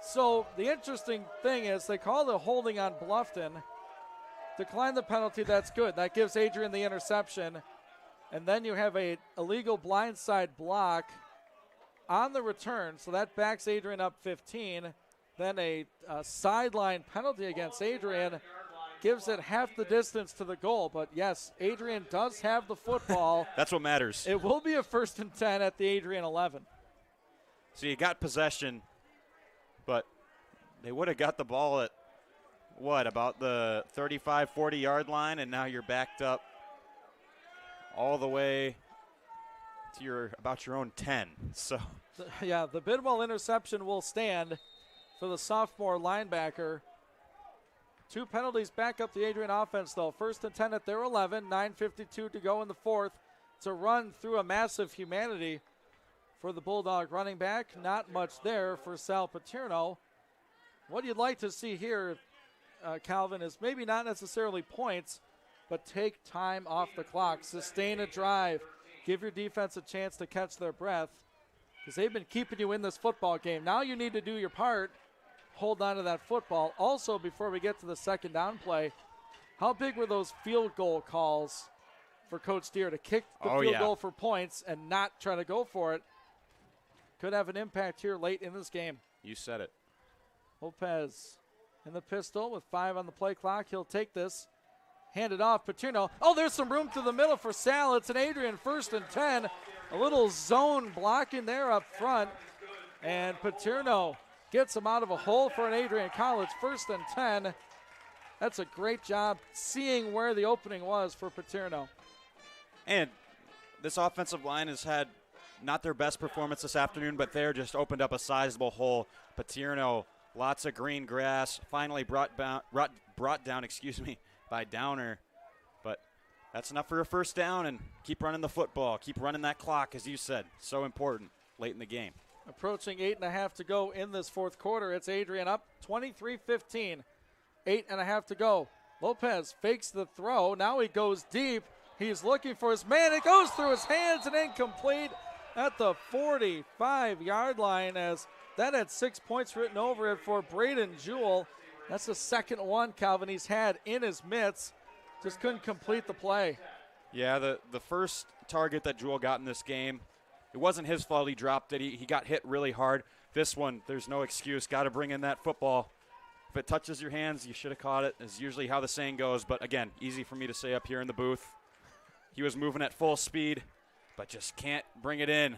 [SPEAKER 7] So the interesting thing is they call the holding on Bluffton, decline the penalty, that's good. That gives Adrian the interception. And then you have a illegal blindside block on the return, so that backs Adrian up 15. Then a sideline penalty against Adrian gives it half the distance to the goal. But yes, Adrian does have the football.
[SPEAKER 8] That's what matters.
[SPEAKER 7] It will be a 1st and 10 at the Adrian 11.
[SPEAKER 8] So you got possession, but they would have got the ball at, about the 35, 40-yard line, and now you're backed up all the way to about your own 10. So,
[SPEAKER 7] yeah, the Bidwell interception will stand for the sophomore linebacker. 2 penalties back up the Adrian offense, though. 1st and 10 at their 11, 9:52 to go in the 4th. It's a run through a massive humanity for the Bulldog running back. Not much there for Sal Paterno. What you'd like to see here, Calvin, is maybe not necessarily points, but take time off the clock. Sustain a drive. Give your defense a chance to catch their breath because they've been keeping you in this football game. Now you need to do your part. Hold on to that football. Also, before we get to the 2nd down play, how big were those field goal calls for Coach Deere to kick the field goal for points and not try to go for it? Could have an impact here late in this game.
[SPEAKER 8] You said it.
[SPEAKER 7] Lopez in the pistol with 5 on the play clock. He'll take this. Hand it off. Paterno. Oh, there's some room to the middle for Sal. It's an Adrian 1st and 10. A little zone blocking there up front. And Paterno gets him out of a hole for an Adrian College 1st and 10. That's a great job seeing where the opening was for Paterno.
[SPEAKER 8] And this offensive line has had not their best performance this afternoon, but they're just opened up a sizable hole. Paterno, lots of green grass, finally brought down, by Downer. But that's enough for a first down, and keep running the football. Keep running that clock, as you said. So important late in the game.
[SPEAKER 7] Approaching 8.5 to go in this fourth quarter. It's Adrian up 23-15. 8.5 to go. Lopez fakes the throw. Now he goes deep. He's looking for his man. It goes through his hands and incomplete at the 45-yard line, as that had 6 points written over it for Braden Jewell. That's the second one, Calvin, he's had in his mitts. Just couldn't complete the play.
[SPEAKER 8] Yeah, the first target that Jewell got in this game, it wasn't his fault he dropped it. He got hit really hard. This one, there's no excuse. Got to bring in that football. If it touches your hands, you should have caught it, is usually how the saying goes. But, again, easy for me to say up here in the booth. He was moving at full speed, but just can't bring it in.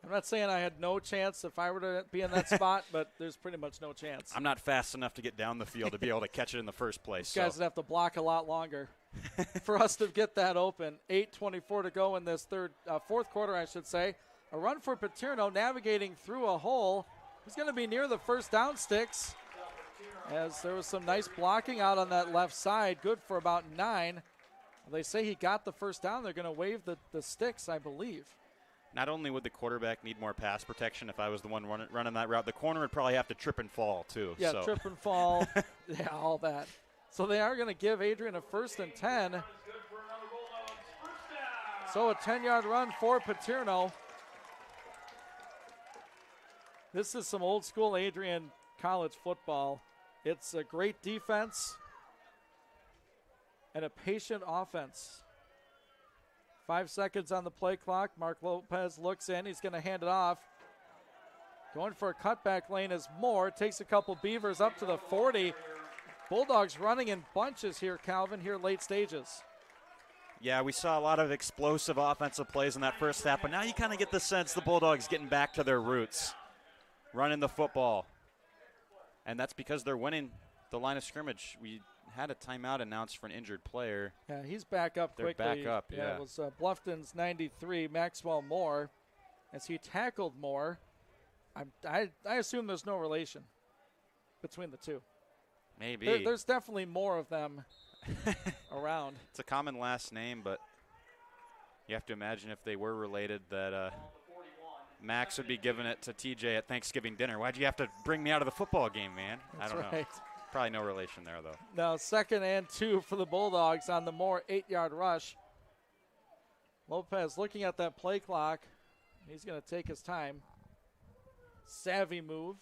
[SPEAKER 7] I'm not saying I had no chance if I were to be in that spot, but there's pretty much no chance.
[SPEAKER 8] I'm not fast enough to get down the field to be able to catch it in the first place.
[SPEAKER 7] These guys would have to block a lot longer for us to get that open. 8:24 to go in this fourth quarter, I should say. A run for Paterno, navigating through a hole. He's going to be near the first down sticks, as there was some nice blocking out on that left side. Good for about 9. They say he got the first down. They're going to wave the sticks, I believe.
[SPEAKER 8] Not only would the quarterback need more pass protection if I was the one running that route, the corner would probably have to trip and fall too.
[SPEAKER 7] Yeah,
[SPEAKER 8] so.
[SPEAKER 7] Trip and fall. Yeah, all that. So they are going to give Adrian a 1st and 10. So a 10-yard run for Paterno. This is some old school Adrian College football. It's a great defense and a patient offense. 5 seconds on the play clock. Mark Lopez looks in. He's going to hand it off. Going for a cutback lane is Moore. Takes a couple Beavers up to the 40. Bulldogs running in bunches here, Calvin, here late stages.
[SPEAKER 8] Yeah, we saw a lot of explosive offensive plays in that first half, but now you kind of get the sense the Bulldogs getting back to their roots, running the football. And that's because they're winning the line of scrimmage. We had a timeout announced for an injured player.
[SPEAKER 7] Yeah, he's back up quickly.
[SPEAKER 8] They're back up, yeah.
[SPEAKER 7] It was Bluffton's 93, Maxwell Moore, as he tackled Moore. I assume there's no relation between the two.
[SPEAKER 8] Maybe.
[SPEAKER 7] There's definitely more of them around.
[SPEAKER 8] It's a common last name, but you have to imagine if they were related that Max would be giving it to TJ at Thanksgiving dinner. Why'd you have to bring me out of the football game, man?
[SPEAKER 7] That's
[SPEAKER 8] I don't know. Probably no relation there, though.
[SPEAKER 7] Now 2nd and 2 for the Bulldogs on the Moore 8-yard rush. Lopez looking at that play clock. He's going to take his time. Savvy move.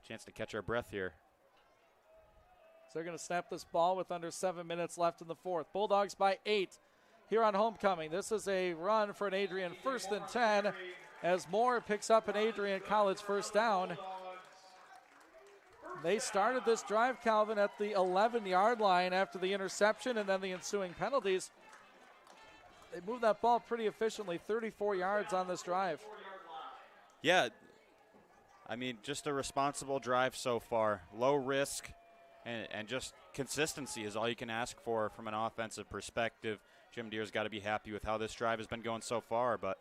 [SPEAKER 8] Chance to catch our breath here.
[SPEAKER 7] So they're going to snap this ball with under 7 minutes left in the fourth. Bulldogs by 8 here on homecoming. This is a run for an Adrian 1st and 10 as Moore picks up an Adrian College first down. They started this drive, Calvin, at the 11-yard line after the interception and then the ensuing penalties. They moved that ball pretty efficiently, 34 yards on this drive.
[SPEAKER 8] Yeah, I mean, just a responsible drive so far. Low risk and just consistency is all you can ask for from an offensive perspective. Jim Deere's got to be happy with how this drive has been going so far, but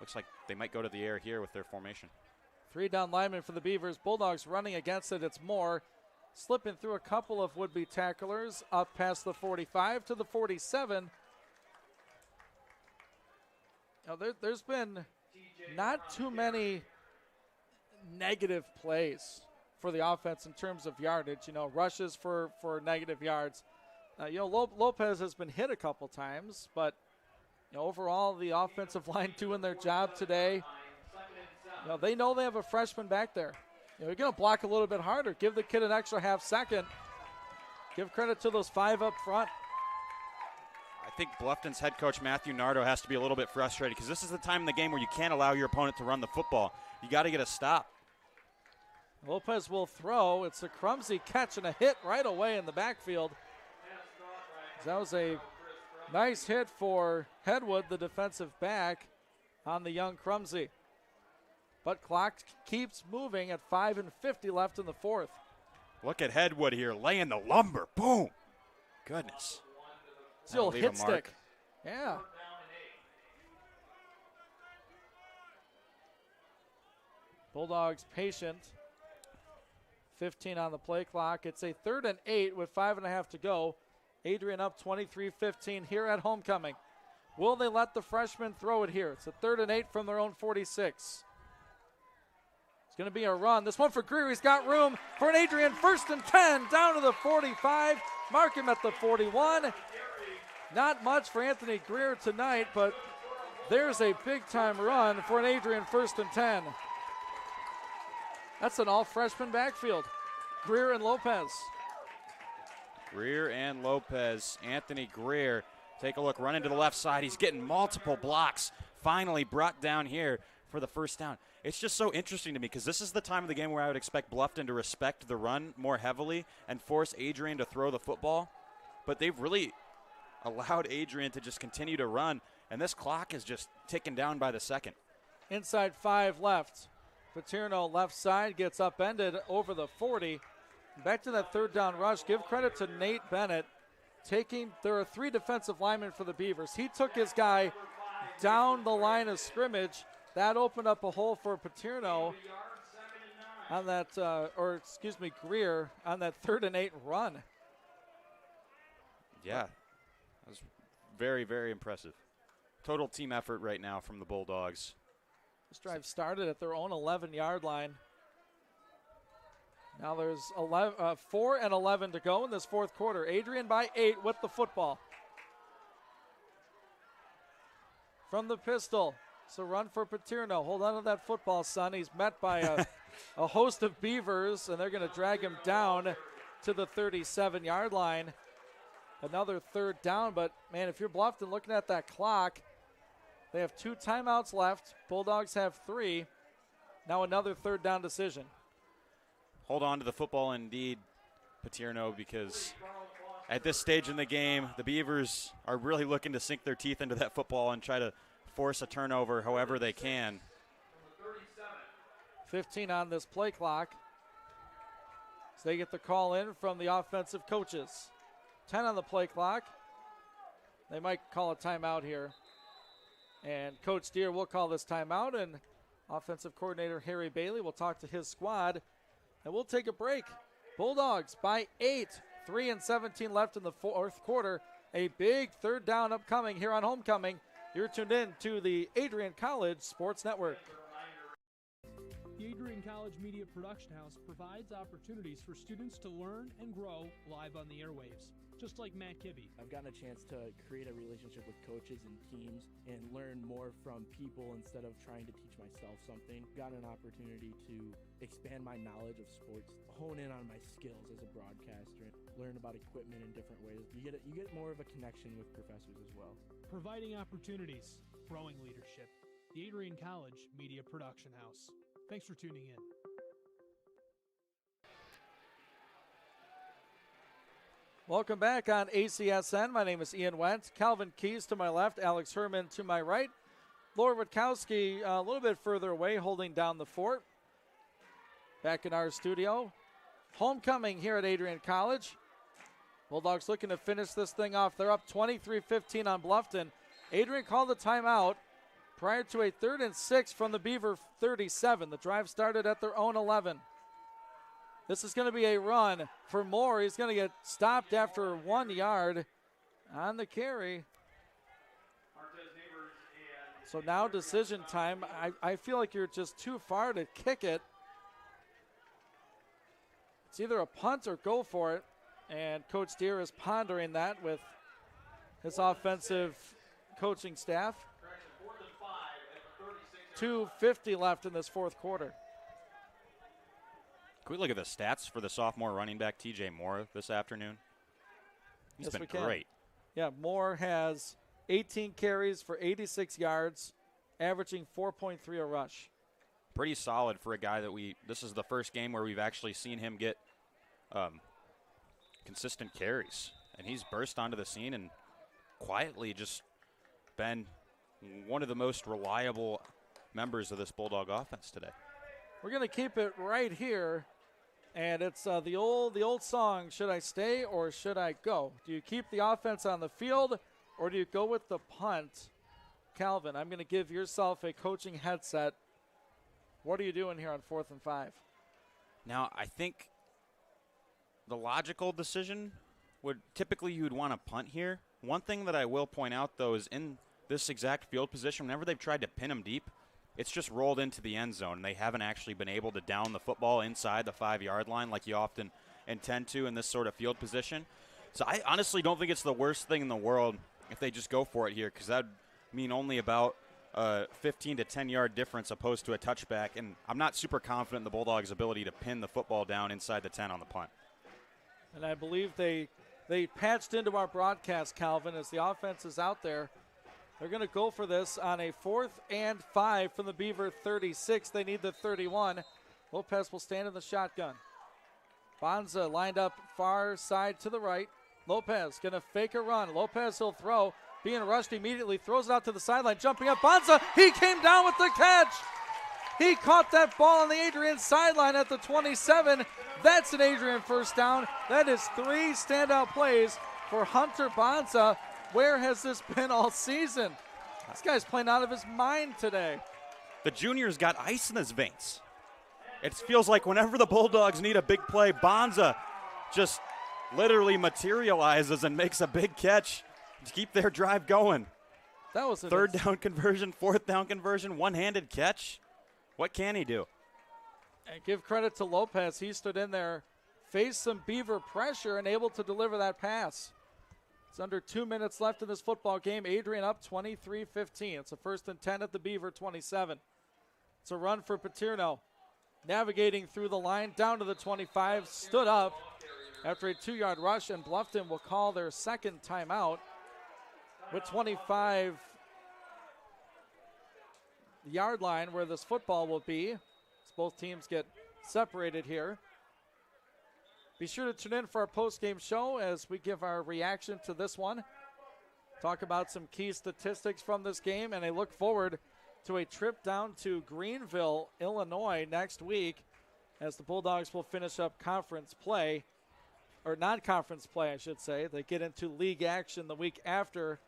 [SPEAKER 8] looks like they might go to the air here with their formation.
[SPEAKER 7] 3 down linemen for the Beavers. Bulldogs running against it. It's Moore slipping through a couple of would-be tacklers up past the 45 to the 47. Now there's been not too many negative plays for the offense in terms of yardage. Rushes for negative yards. Lopez has been hit a couple times, but overall the offensive line doing their job today. They know they have a freshman back there. You're going to block a little bit harder. Give the kid an extra half second. Give credit to those 5 up front.
[SPEAKER 8] I think Bluffton's head coach Matthew Nardo has to be a little bit frustrated because this is the time in the game where you can't allow your opponent to run the football. You got to get a stop.
[SPEAKER 7] Lopez will throw. It's a clumsy catch and a hit right away in the backfield. That was a nice hit for Headwood, the defensive back, on the young Crumsey. but clock keeps moving at 5:50 left in the fourth.
[SPEAKER 8] Look at Headwood here, laying the lumber. Boom. Goodness.
[SPEAKER 7] It's the old
[SPEAKER 8] That'll leave
[SPEAKER 7] hit
[SPEAKER 8] a mark.
[SPEAKER 7] stick. Yeah. Bulldogs patient. 15 on the play clock. It's a 3rd and 8 with 5.5 to go. Adrian up 23-15 here at homecoming. Will they let the freshman throw it here? It's a 3rd and 8 from their own 46. It's going to be a run. This one for Greer. He's got room for an Adrian 1st and 10 down to the 45. Mark him at the 41. Not much for Anthony Greer tonight, but there's a big-time run for an Adrian 1st and 10. That's an all-freshman backfield. Greer and Lopez.
[SPEAKER 8] Greer and Lopez. Anthony Greer, take a look, running to the left side. He's getting multiple blocks. Finally brought down here for the first down. It's just so interesting to me because this is the time of the game where I would expect Bluffton to respect the run more heavily and force Adrian to throw the football. But they've really allowed Adrian to just continue to run, and this clock is just ticking down by the second.
[SPEAKER 7] Inside 5 left. Paterno left side gets upended over the 40. Back to that 3rd down rush. Give credit to Nate Bennett. There are 3 defensive linemen for the Beavers. He took his guy down the line of scrimmage. That opened up a hole for Paterno on that, Greer on that 3rd and 8 run.
[SPEAKER 8] Yeah, that was very, very impressive. Total team effort right now from the Bulldogs.
[SPEAKER 7] This drive started at their own 11-yard line. Now there's 4 and 11 to go in this fourth quarter. Adrian by 8 with the football. From the pistol, it's a run for Paterno. Hold on to that football, son. He's met by a host of Beavers, and they're going to drag him down to the 37-yard line. Another 3rd down, but, man, if you're Bluffton looking at that clock, they have 2 timeouts left. Bulldogs have 3. Now another 3rd down decision.
[SPEAKER 8] Hold on to the football indeed, Paterno, because at this stage in the game, the Beavers are really looking to sink their teeth into that football and try to force a turnover however they can.
[SPEAKER 7] 15 on this play clock. So they get the call in from the offensive coaches. 10 on the play clock. They might call a timeout here. And Coach Deere will call this timeout, and offensive coordinator Harry Bailey will talk to his squad, and we'll take a break. Bulldogs by 8, 3 and 17 left in the fourth quarter. A big 3rd down upcoming here on homecoming. You're tuned in to the Adrian College Sports Network.
[SPEAKER 9] The Adrian College Media Production House provides opportunities for students to learn and grow live on the airwaves, just like Matt Kibbe.
[SPEAKER 5] I've gotten a chance to create a relationship with coaches and teams and learn more from people instead of trying to teach myself something. Gotten an opportunity to expand my knowledge of sports, hone in on my skills as a broadcaster, learn about equipment in different ways. You get more of a connection with professors as well.
[SPEAKER 9] Providing opportunities, growing leadership. The Adrian College Media Production House. Thanks for tuning in.
[SPEAKER 7] Welcome back on ACSN. My name is Ian Wentz. Calvin Keys to my left, Alex Herman to my right. Laura Witkowski a little bit further away, holding down the fort. Back in our studio. Homecoming here at Adrian College. Bulldogs looking to finish this thing off. They're up 23-15 on Bluffton. Adrian called a timeout prior to a 3rd and 6 from the Beaver 37. The drive started at their own 11. This is going to be a run for Moore. He's going to get stopped after 1 yard on the carry. So now decision time. I feel like you're just too far to kick it. It's either a punt or go for it. And Coach Deere is pondering that with his offensive coaching staff. 2:50 left in this fourth quarter.
[SPEAKER 8] Can we look at the stats for the sophomore running back TJ Moore this afternoon? He's been great.
[SPEAKER 7] Yeah, Moore has 18 carries for 86 yards, averaging 4.3 a rush.
[SPEAKER 8] Pretty solid for a guy that this is the first game where we've actually seen him get consistent carries. And he's burst onto the scene and quietly just been one of the most reliable members of this Bulldog offense today.
[SPEAKER 7] We're going to keep it right here, and it's the old song, should I stay or should I go? Do you keep the offense on the field or do you go with the punt? Calvin, I'm going to give yourself a coaching headset. What are you doing here on 4th and 5?
[SPEAKER 8] Now, I think the logical decision would typically you would want to punt here. One thing that I will point out, though, is in this exact field position, whenever they've tried to pin them deep, it's just rolled into the end zone. They haven't actually been able to down the football inside the 5-yard line like you often intend to in this sort of field position. So I honestly don't think it's the worst thing in the world if they just go for it here, because that would mean only about a 15 to 10-yard difference opposed to a touchback, and I'm not super confident in the Bulldogs' ability to pin the football down inside the 10 on the punt.
[SPEAKER 7] And I believe they patched into our broadcast, Calvin, as the offense is out there. They're going to go for this on a 4th and 5 from the Beaver 36. They need the 31. Lopez will stand in the shotgun. Bonza lined up far side to the right. Lopez going to fake a run. Lopez will throw. Being rushed immediately, throws it out to the sideline, jumping up. Bonza, he came down with the catch. He caught that ball on the Adrian sideline at the 27. That's an Adrian first down. That is 3 standout plays for Hunter Bonza. Where has this been all season? This guy's playing out of his mind today.
[SPEAKER 8] The junior's got ice in his veins. It feels like whenever the Bulldogs need a big play, Bonza just literally materializes and makes a big catch to keep their drive going.
[SPEAKER 7] That was a
[SPEAKER 8] 3rd down conversion, 4th down conversion, one-handed catch. What can he do?
[SPEAKER 7] And give credit to Lopez. He stood in there, faced some Beaver pressure, and able to deliver that pass. It's under 2 minutes left in this football game. Adrian up 23-15. It's a 1st and 10 at the Beaver 27. It's a run for Paterno. Navigating through the line, down to the 25, stood up after a 2-yard rush, and Bluffton will call their second timeout with 25-yard line where this football will be. As both teams get separated here. Be sure to tune in for our post-game show as we give our reaction to this one. Talk about some key statistics from this game, and I look forward to a trip down to Greenville, Illinois next week as the Bulldogs will finish up conference play, or non-conference play, I should say. They get into league action the week after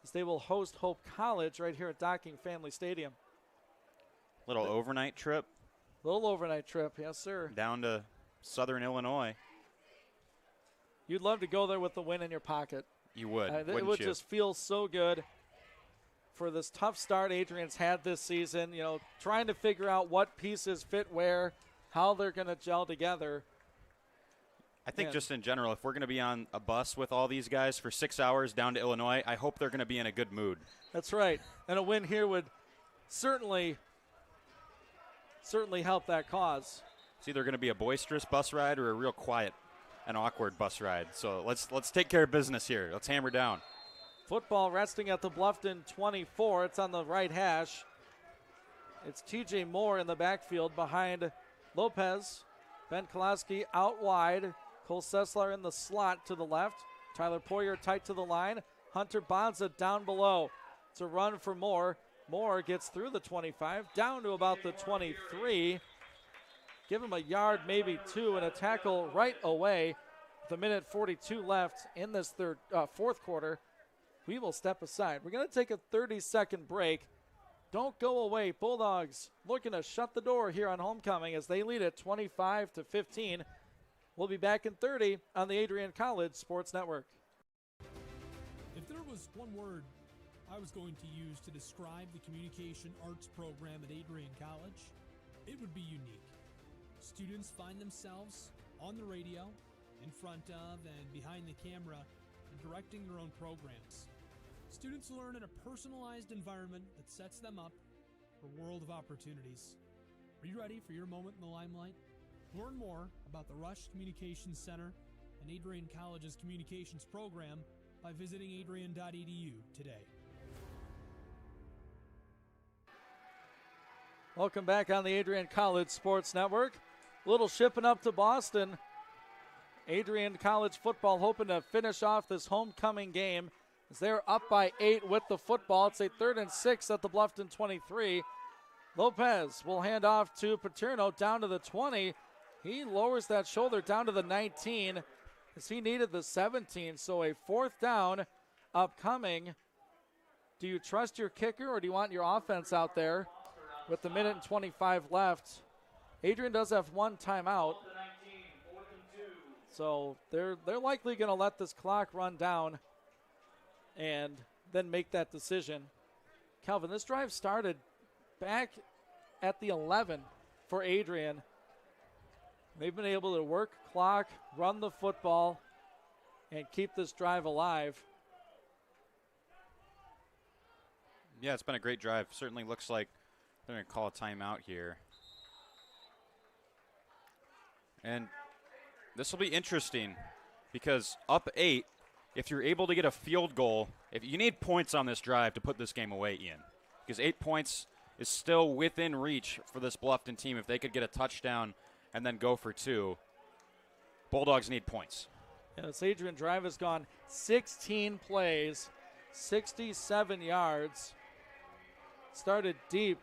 [SPEAKER 7] as they will host Hope College right here at Docking Family Stadium.
[SPEAKER 8] Little overnight trip.
[SPEAKER 7] Little overnight trip, yes, sir.
[SPEAKER 8] Down to Southern Illinois.
[SPEAKER 7] You'd love to go there with the win in your pocket.
[SPEAKER 8] You would,
[SPEAKER 7] it would just feel so good for this tough start Adrian's had this season. You know, trying to figure out what pieces fit where, how they're going to gel together.
[SPEAKER 8] I think just in general, if we're going to be on a bus with all these guys for 6 hours down to Illinois, I hope they're going to be in a good mood.
[SPEAKER 7] That's right. And a win here would certainly help that cause.
[SPEAKER 8] It's either going to be a boisterous bus ride or a real quiet and awkward bus ride. So let's take care of business here. Let's hammer down.
[SPEAKER 7] Football resting at the Bluffton 24. It's on the right hash. It's TJ Moore in the backfield behind Lopez. Ben Kolaski out wide. Cole Sessler in the slot to the left. Tyler Poyer tight to the line. Hunter Bonza down below. It's a run for Moore. Moore gets through the 25, down to about the 23. Give him a yard, maybe 2, and a tackle right away. With 1:42 left in this fourth quarter, we will step aside. We're going to take a 30-second break. Don't go away. Bulldogs looking to shut the door here on homecoming as they lead at 25-15. We'll be back in 30 on the Adrian College Sports Network.
[SPEAKER 9] If there was one word I was going to use to describe the communication arts program at Adrian College, it would be unique. Students find themselves on the radio, in front of and behind the camera, and directing their own programs. Students learn in a personalized environment that sets them up for a world of opportunities. Are you ready for your moment in the limelight? Learn more about the Rush Communications Center and Adrian College's communications program by visiting adrian.edu today.
[SPEAKER 7] Welcome back on the Adrian College Sports Network. Little shipping up to Boston. Adrian College football hoping to finish off this homecoming game as they're up by 8 with the football. It's a 3rd and 6 at the Bluffton 23. Lopez will hand off to Paterno down to the 20. He lowers that shoulder down to the 19 as he needed the 17. So a 4th down upcoming. Do you trust your kicker or do you want your offense out there with the minute and 25 left? Adrian does have one timeout. So they're likely going to let this clock run down and then make that decision. Calvin, this drive started back at the 11 for Adrian. They've been able to work clock, run the football, and keep this drive alive.
[SPEAKER 8] Yeah, it's been a great drive. Certainly looks like they're going to call a timeout here. And this will be interesting because up 8, if you're able to get a field goal, if you need points on this drive to put this game away, Ian, because 8 points is still within reach for this Bluffton team. If they could get a touchdown and then go for 2, Bulldogs need points.
[SPEAKER 7] Yeah, this Adrian drive has gone 16 plays, 67 yards. Started deep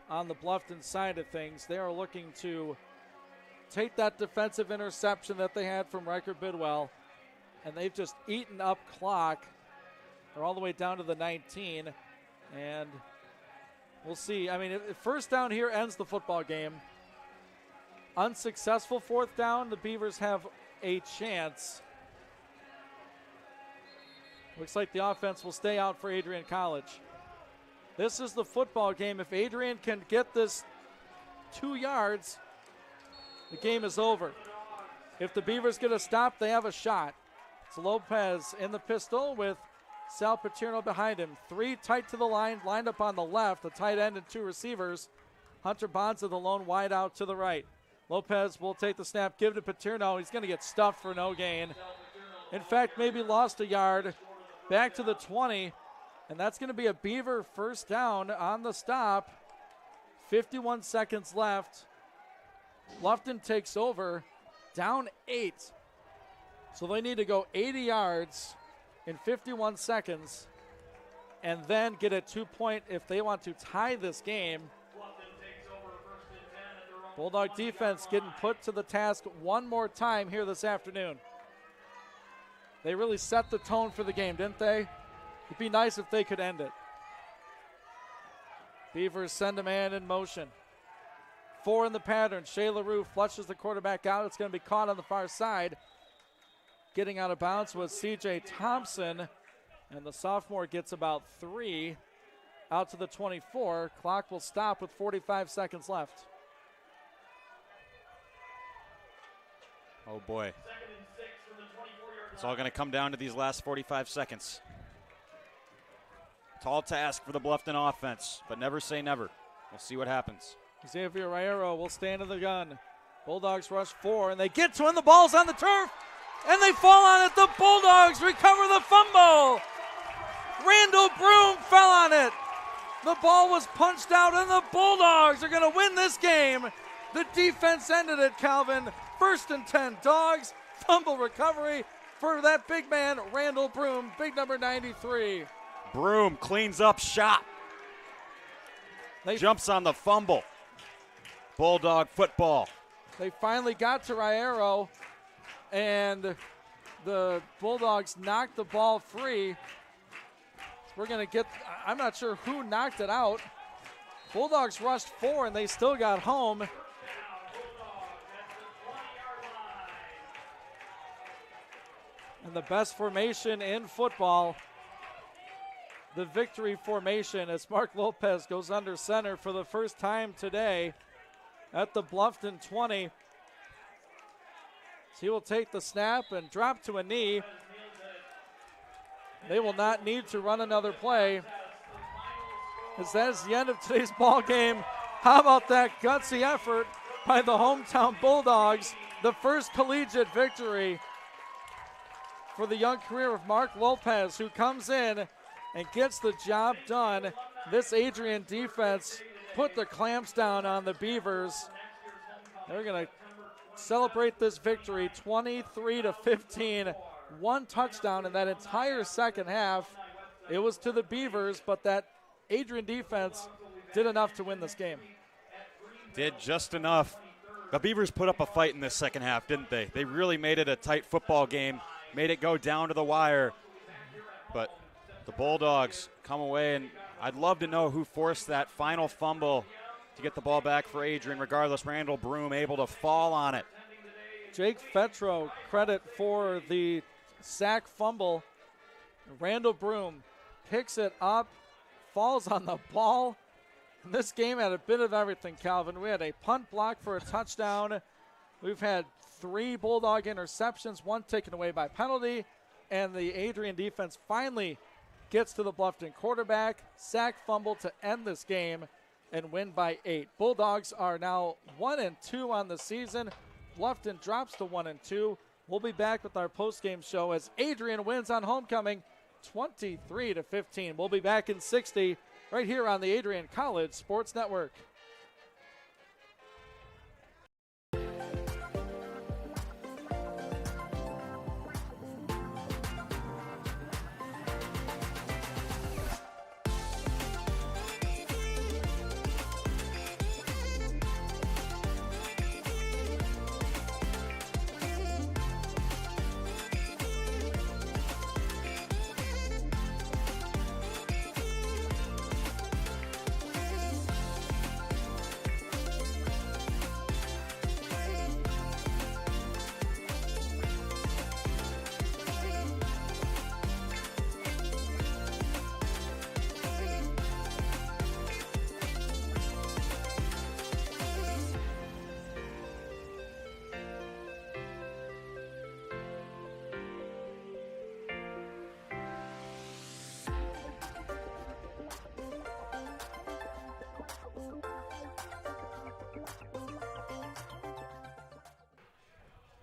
[SPEAKER 7] on the Bluffton side of things. They are looking to take that defensive interception that they had from Riker Bidwell, and they've just eaten up clock. They're all the way down to the 19, and we'll see. I mean, if first down here ends the football game. Unsuccessful 4th down, the Beavers have a chance. Looks like the offense will stay out for Adrian College. This is the football game. If Adrian can get this 2 yards, the game is over. If the Beavers get a stop, they have a shot. It's Lopez in the pistol with Sal Paterno behind him. 3 tight to the line, lined up on the left, a tight end and 2 receivers. Hunter Bonza, the lone wide out to the right. Lopez will take the snap, give to Paterno. He's going to get stuffed for no gain. In fact, maybe lost a yard. Back to the 20, and that's going to be a Beaver first down on the stop. 51 seconds left. Bluffton takes over, down 8. So they need to go 80 yards in 51 seconds and then get a 2-point if they want to tie this game. Bulldog defense getting put to the task one more time here this afternoon. They really set the tone for the game, didn't they? It'd be nice if they could end it. Beavers send a man in motion. 4 in the pattern. Shea LaRue flushes the quarterback out. It's going to be caught on the far side. Getting out of bounds was C.J. Thompson, and the sophomore gets about 3 out to the 24. Clock will stop with 45 seconds left.
[SPEAKER 8] Oh, boy. It's all going to come down to these last 45 seconds. Tall task for the Bluffton offense, but never say never. We'll see what happens.
[SPEAKER 7] Xavier Riero will stand in the gun. Bulldogs rush 4, and they get to him. The ball's on the turf, and they fall on it. The Bulldogs recover the fumble. Randall Broom fell on it. The ball was punched out, and the Bulldogs are going to win this game. The defense ended it, Calvin. 1st and 10, Dogs. Fumble recovery for that big man, Randall Broom, big number 93.
[SPEAKER 8] Broom cleans up shop. Jumps on the fumble. Bulldog football.
[SPEAKER 7] They finally got to Riero, and the Bulldogs knocked the ball free. We're going to get, I'm not sure who knocked it out. Bulldogs rushed 4, and they still got home. And the best formation in football, the victory formation, as Mark Lopez goes under center for the first time today at the Bluffton 20. So he will take the snap and drop to a knee. They will not need to run another play, as that is the end of today's ball game. How about that gutsy effort by the hometown Bulldogs? The first collegiate victory for the young career of Mark Lopez, who comes in and gets the job done. This Adrian defense put the clamps down on the Beavers. They're going to celebrate this victory 23-15. 1 touchdown in that entire second half. It was to the Beavers, but that Adrian defense did enough to win this game.
[SPEAKER 8] Did just enough. The Beavers put up a fight in this second half, didn't they? They really made it a tight football game, made it go down to the wire. But the Bulldogs come away, and I'd love to know who forced that final fumble to get the ball back for Adrian. Regardless, Randall Broom able to fall on it.
[SPEAKER 7] Jake Fetro, credit for the sack fumble. Randall Broom picks it up, falls on the ball. This game had a bit of everything, Calvin. We had a punt block for a touchdown. We've had 3 Bulldog interceptions, 1 taken away by penalty, and the Adrian defense finally gets to the Bluffton quarterback, sack fumble to end this game, and win by 8. Bulldogs are now 1-2 on the season. Bluffton drops to 1-2. We'll be back with our post-game show as Adrian wins on homecoming 23-15. We'll be back in 60 right here on the Adrian College Sports Network.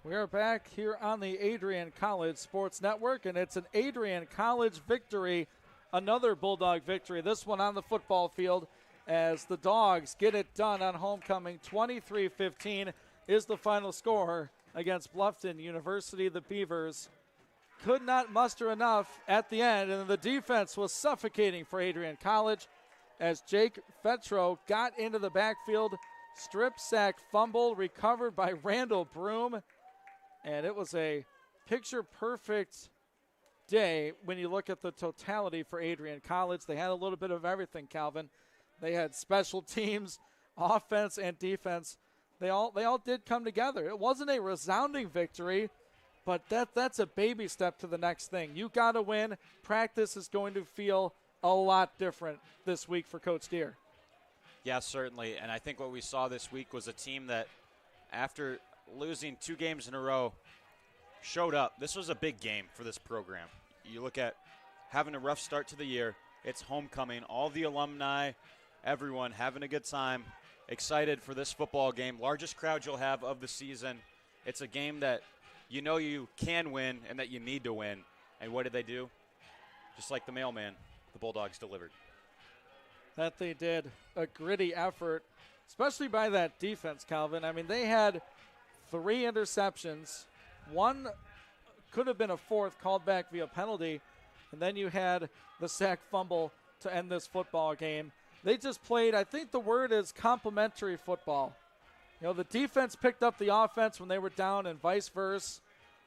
[SPEAKER 7] We are back here on the Adrian College Sports Network, and it's an Adrian College victory, another Bulldog victory, this one on the football field, as the Dogs get it done on homecoming. 23-15 is the final score against Bluffton University. The Beavers could not muster enough at the end, and the defense was suffocating for Adrian College as Jake Fetro got into the backfield, strip sack fumble, recovered by Randall Broom. And it was a picture-perfect day when you look at the totality for Adrian College. They had a little bit of everything, Calvin. They had special teams, offense, and defense. They all did come together. It wasn't a resounding victory, but that's a baby step to the next thing. You got to win. Practice is going to feel a lot different this week for Coach Deere.
[SPEAKER 8] Yeah, certainly. And I think what we saw this week was a team that, after losing 2 games in a row, showed up. This was a big game for this program. You look at having a rough start to the year. It's homecoming. All the alumni, everyone having a good time, excited for this football game. Largest crowd you'll have of the season. It's a game that you know you can win and that you need to win. And what did they do? Just like the mailman, the Bulldogs delivered.
[SPEAKER 7] That they did. A gritty effort, especially by that defense, Calvin. I mean, they had 3 interceptions. 1 could have been a 4th called back via penalty. And then you had the sack fumble to end this football game. They just played, I think the word is complementary football. You know, the defense picked up the offense when they were down and vice versa.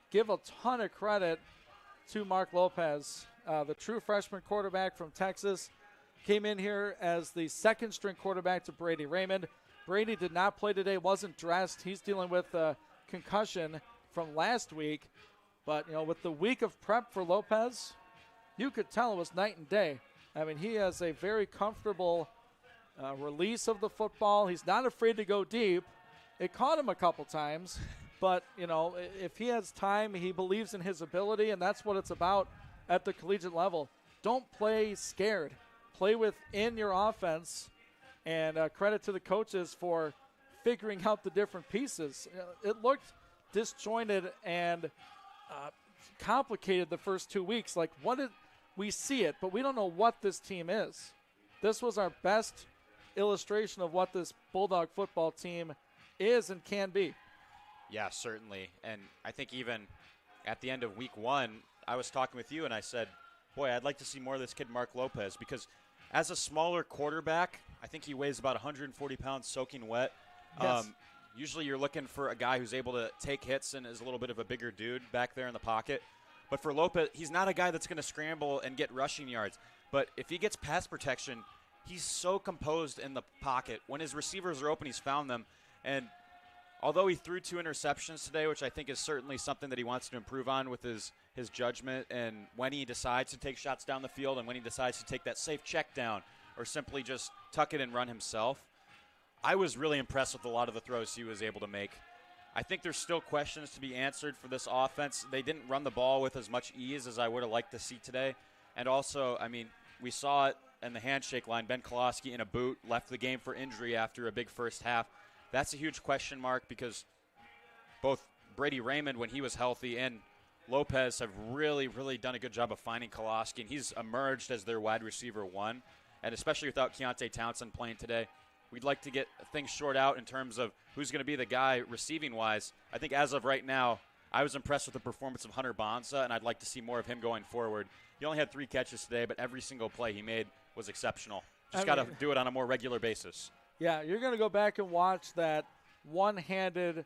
[SPEAKER 7] Give a ton of credit to Mark Lopez, the true freshman quarterback from Texas. Came in here as the 2nd string quarterback to Brady Raymond. Brady did not play today, wasn't dressed. He's dealing with a concussion from last week. But, you know, with the week of prep for Lopez, you could tell it was night and day. I mean, he has a very comfortable release of the football. He's not afraid to go deep. It caught him a couple times. But, you know, if he has time, he believes in his ability, and that's what it's about at the collegiate level. Don't play scared. Play within your offense. And credit to the coaches for figuring out the different pieces. It looked disjointed and complicated the first 2 weeks. Like, we see it, but we don't know what this team is. This was our best illustration of what this Bulldog football team is and can be.
[SPEAKER 8] Yeah, certainly. And I think even at the end of week 1, I was talking with you and I said, boy, I'd like to see more of this kid Mark Lopez, because as a smaller quarterback, I think he weighs about 140 pounds soaking wet.
[SPEAKER 7] Yes.
[SPEAKER 8] Usually you're looking for a guy who's able to take hits and is a little bit of a bigger dude back there in the pocket. But for Lopez, he's not a guy that's going to scramble and get rushing yards. But if he gets pass protection, he's so composed in the pocket. When his receivers are open, he's found them. And although he threw 2 interceptions today, which I think is certainly something that he wants to improve on with his judgment and when he decides to take shots down the field and when he decides to take that safe check down or simply just tuck it and run himself, I was really impressed with a lot of the throws he was able to make. I think there's still questions to be answered for this offense. They didn't run the ball with as much ease as I would have liked to see today. And also, I mean, we saw it in the handshake line. Ben Koloski in a boot left the game for injury after a big first half. That's a huge question mark because both Brady Raymond, when he was healthy, and Lopez have really, really done a good job of finding Koloski, and he's emerged as their wide receiver 1. And especially without Keontae Townsend playing today, we'd like to get things short out in terms of who's going to be the guy receiving-wise. I think as of right now, I was impressed with the performance of Hunter Bonsa, and I'd like to see more of him going forward. He only had 3 catches today, but every single play he made was exceptional. Just got to do it on a more regular basis.
[SPEAKER 7] Yeah, you're going to go back and watch that one-handed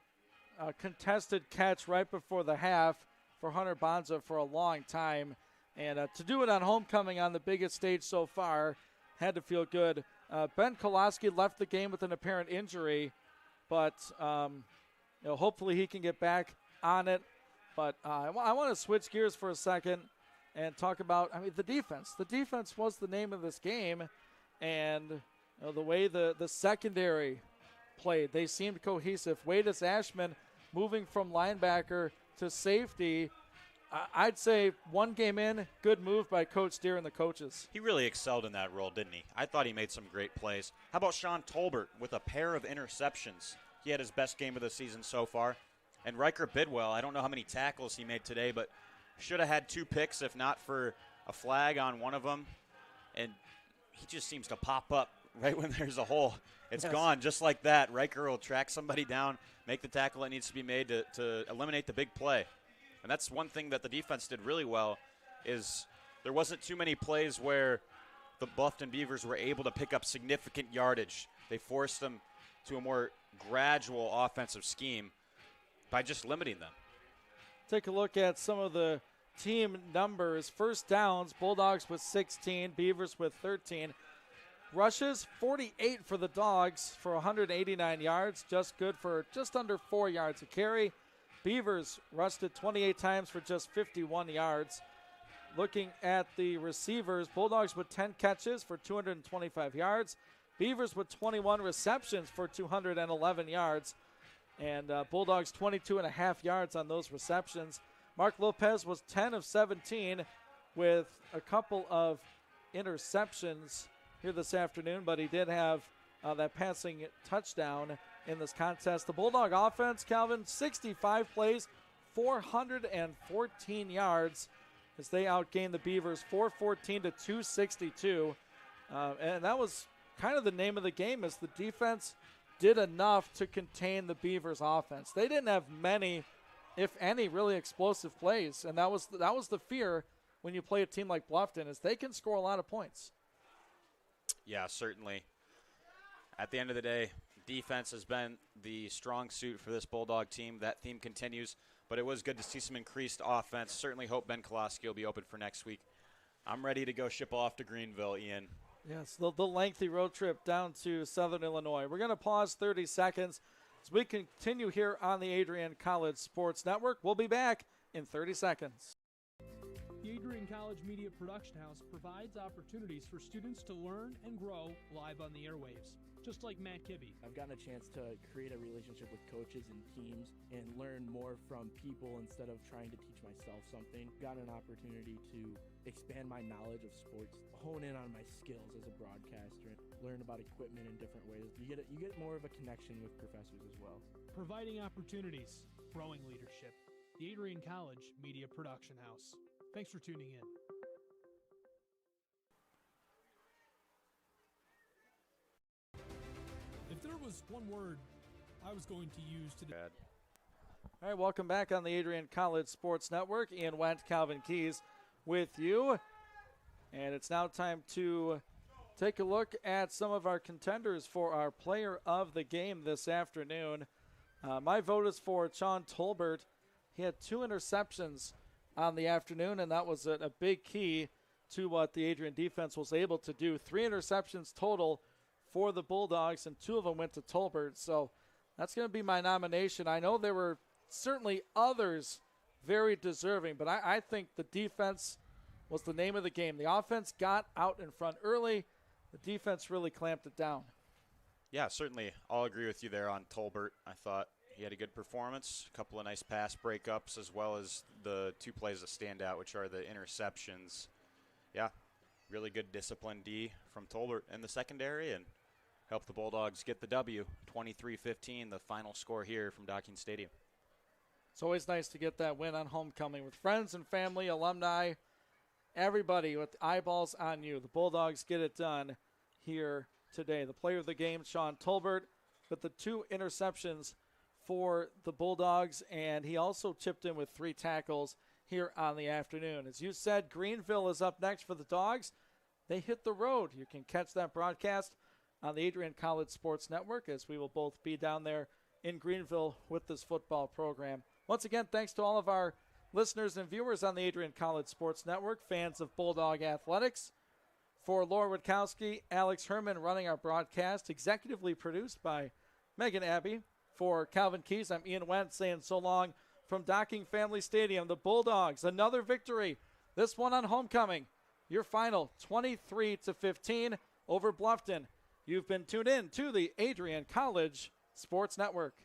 [SPEAKER 7] contested catch right before the half for Hunter Bonsa for a long time. And to do it on homecoming on the biggest stage so far had to feel good. Ben Koloski left the game with an apparent injury, but hopefully he can get back on it. But I want to switch gears for a second and talk about, the defense. The defense was the name of this game, and the way the secondary played, they seemed cohesive. Wadis Ashman moving from linebacker to safety. I'd say one game in, good move by Coach Deere and the coaches.
[SPEAKER 8] He really excelled in that role, didn't he? I thought he made some great plays. How about Sean Tolbert with a pair of interceptions? He had his best game of the season so far. And Riker Bidwell, I don't know how many tackles he made today, but should have had 2 picks if not for a flag on one of them. And he just seems to pop up right when there's a hole. It's gone just like that. Riker will track somebody down, make the tackle that needs to be made to eliminate the big play. And that's one thing that the defense did really well is there wasn't too many plays where the Bluffton Beavers were able to pick up significant yardage. They forced them to a more gradual offensive scheme by just limiting them.
[SPEAKER 7] Take a look at some of the team numbers. First downs, Bulldogs with 16, Beavers with 13. Rushes, 48 for the Dogs for 189 yards, just good for just under 4 yards a carry. Beavers rushed it 28 times for just 51 yards. Looking at the receivers, Bulldogs with 10 catches for 225 yards. Beavers with 21 receptions for 211 yards. And Bulldogs 22.5 yards on those receptions. Mark Lopez was 10 of 17 with a couple of interceptions here this afternoon, but he did have that passing touchdown in this contest. The Bulldog offense, Calvin, 65 plays, 414 yards as they outgained the Beavers 414 to 262. And that was kind of the name of the game, as the defense did enough to contain the Beavers offense. They didn't have many, if any, really explosive plays, and that was the fear when you play a team like Bluffton, is they can score a lot of points.
[SPEAKER 8] Yeah, certainly. At the end of the day, defense has been the strong suit for this Bulldog team. That theme continues, but it was good to see some increased offense. Certainly hope Ben Koloski will be open for next week. I'm ready to go ship off to Greenville, Ian.
[SPEAKER 7] Yes, the lengthy road trip down to Southern Illinois. We're going to pause 30 seconds as we continue here on the Adrian College Sports Network. We'll be back in 30 seconds.
[SPEAKER 9] The Adrian College Media Production House provides opportunities for students to learn and grow live on the airwaves, just like Matt Kibbe.
[SPEAKER 5] I've gotten a chance to create a relationship with coaches and teams and learn more from people instead of trying to teach myself something. Got an opportunity to expand my knowledge of sports, hone in on my skills as a broadcaster, learn about equipment in different ways. You get more of a connection with professors as well.
[SPEAKER 9] Providing opportunities, growing leadership. The Adrian College Media Production House. Thanks for tuning in. If there was one word I was going to use to
[SPEAKER 7] All right, welcome back on the Adrian College Sports Network. Ian Went, Calvin Keys with you. And it's now time to take a look at some of our contenders for our player of the game this afternoon. My vote is for Sean Tolbert. He had 2 interceptions on the afternoon, and that was a big key to what the Adrian defense was able to do. 3 interceptions total for the Bulldogs, and 2 of them went to Tolbert. So that's going to be my nomination. I know there were certainly others very deserving, but I think the defense was the name of the game. The offense got out in front early. The defense really clamped it down.
[SPEAKER 8] Yeah, certainly. I'll agree with you there on Tolbert. I thought he had a good performance, a couple of nice pass breakups, as well as the 2 plays that stand out, which are the interceptions. Yeah, really good discipline D from Tolbert in the secondary, and helped the Bulldogs get the W, 23-15, the final score here from Docking Stadium.
[SPEAKER 7] It's always nice to get that win on homecoming with friends and family, alumni, everybody with eyeballs on you. The Bulldogs get it done here today. The player of the game, Sean Tolbert, with the 2 interceptions for the Bulldogs, and he also chipped in with 3 tackles here on the afternoon. As you said, Greenville is up next for the Dogs. They hit the road. You can catch that broadcast on the Adrian College Sports Network, as we will both be down there in Greenville with this football program. Once again, thanks to all of our listeners and viewers on the Adrian College Sports Network, fans of Bulldog Athletics. For Laura Witkowski, Alex Herman running our broadcast, executively produced by Megan Abbey. For Calvin Keys, I'm Ian Wentz saying so long from Docking Family Stadium. The Bulldogs, another victory, this one on homecoming. Your final 23-15 over Bluffton. You've been tuned in to the Adrian College Sports Network.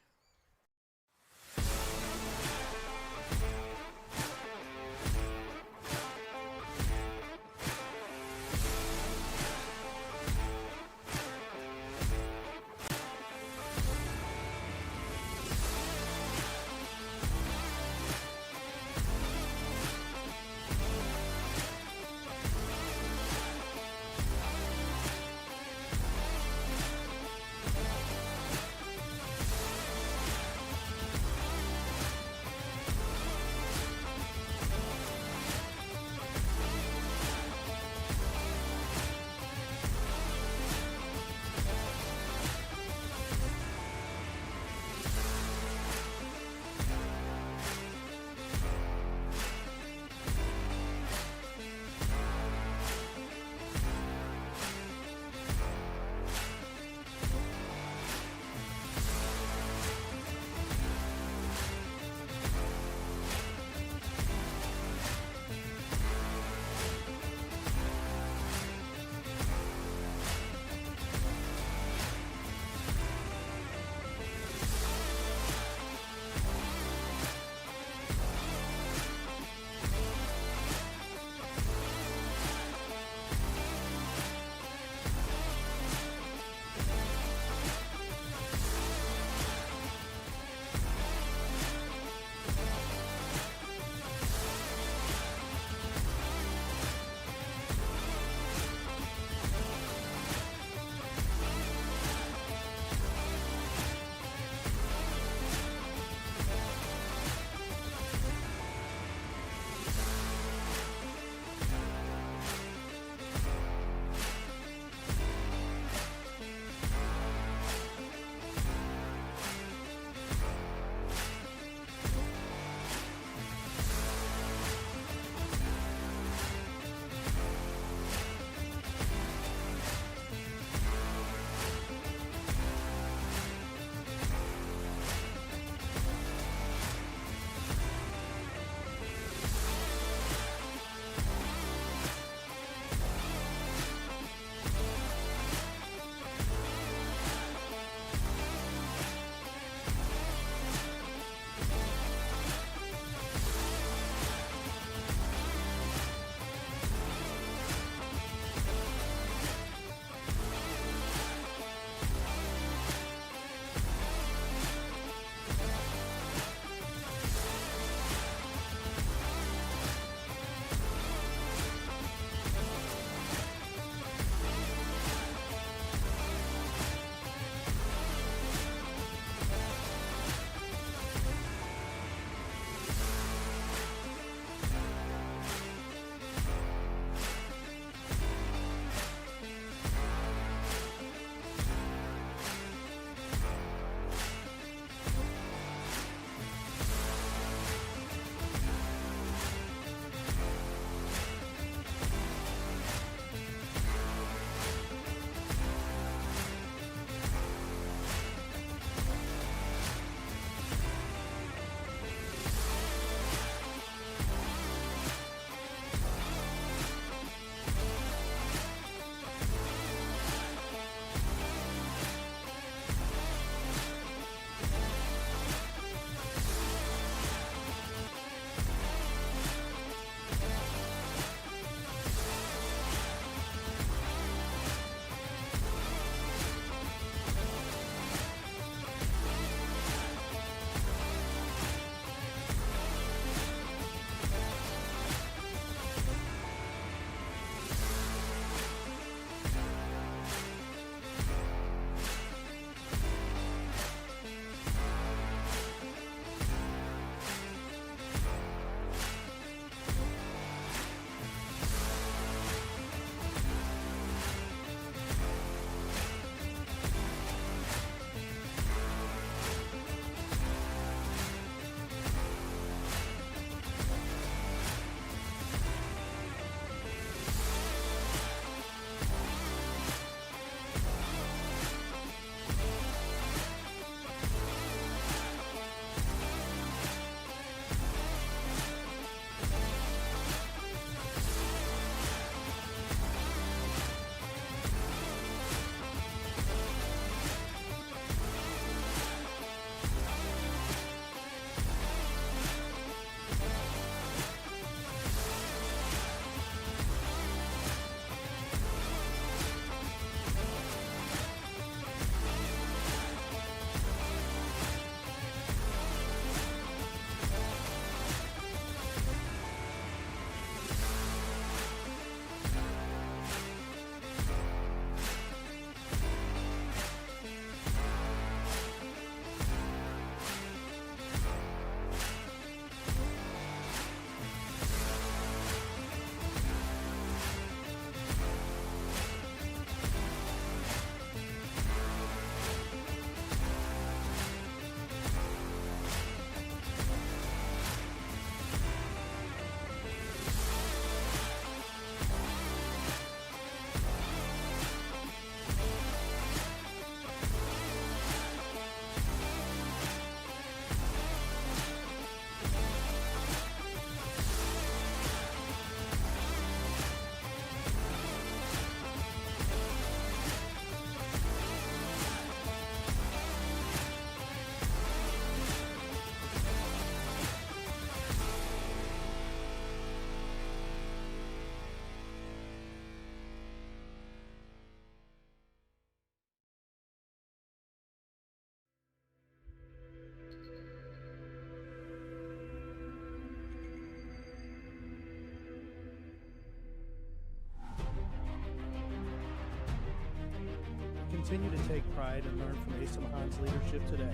[SPEAKER 5] continue to take pride and learn from Asa Mahan's leadership today.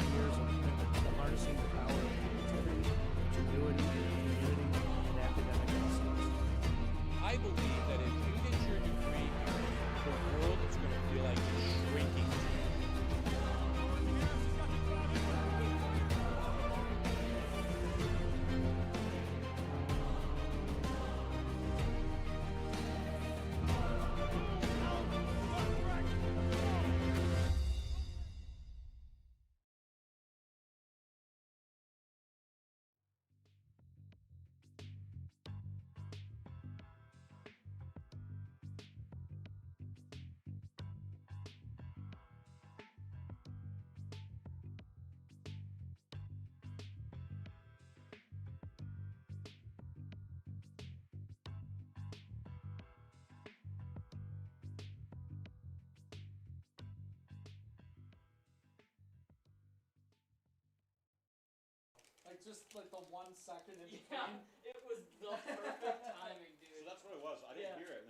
[SPEAKER 5] Years of commitment to harnessing the power of creativity, ingenuity, community, and academic excellence.
[SPEAKER 6] I believe that if you get your degree here, the world is going to feel like it's shrinking.
[SPEAKER 7] Like just like the 1 second in between.
[SPEAKER 11] Yeah, it was the perfect timing, dude.
[SPEAKER 8] So that's what it was. I didn't hear it. And then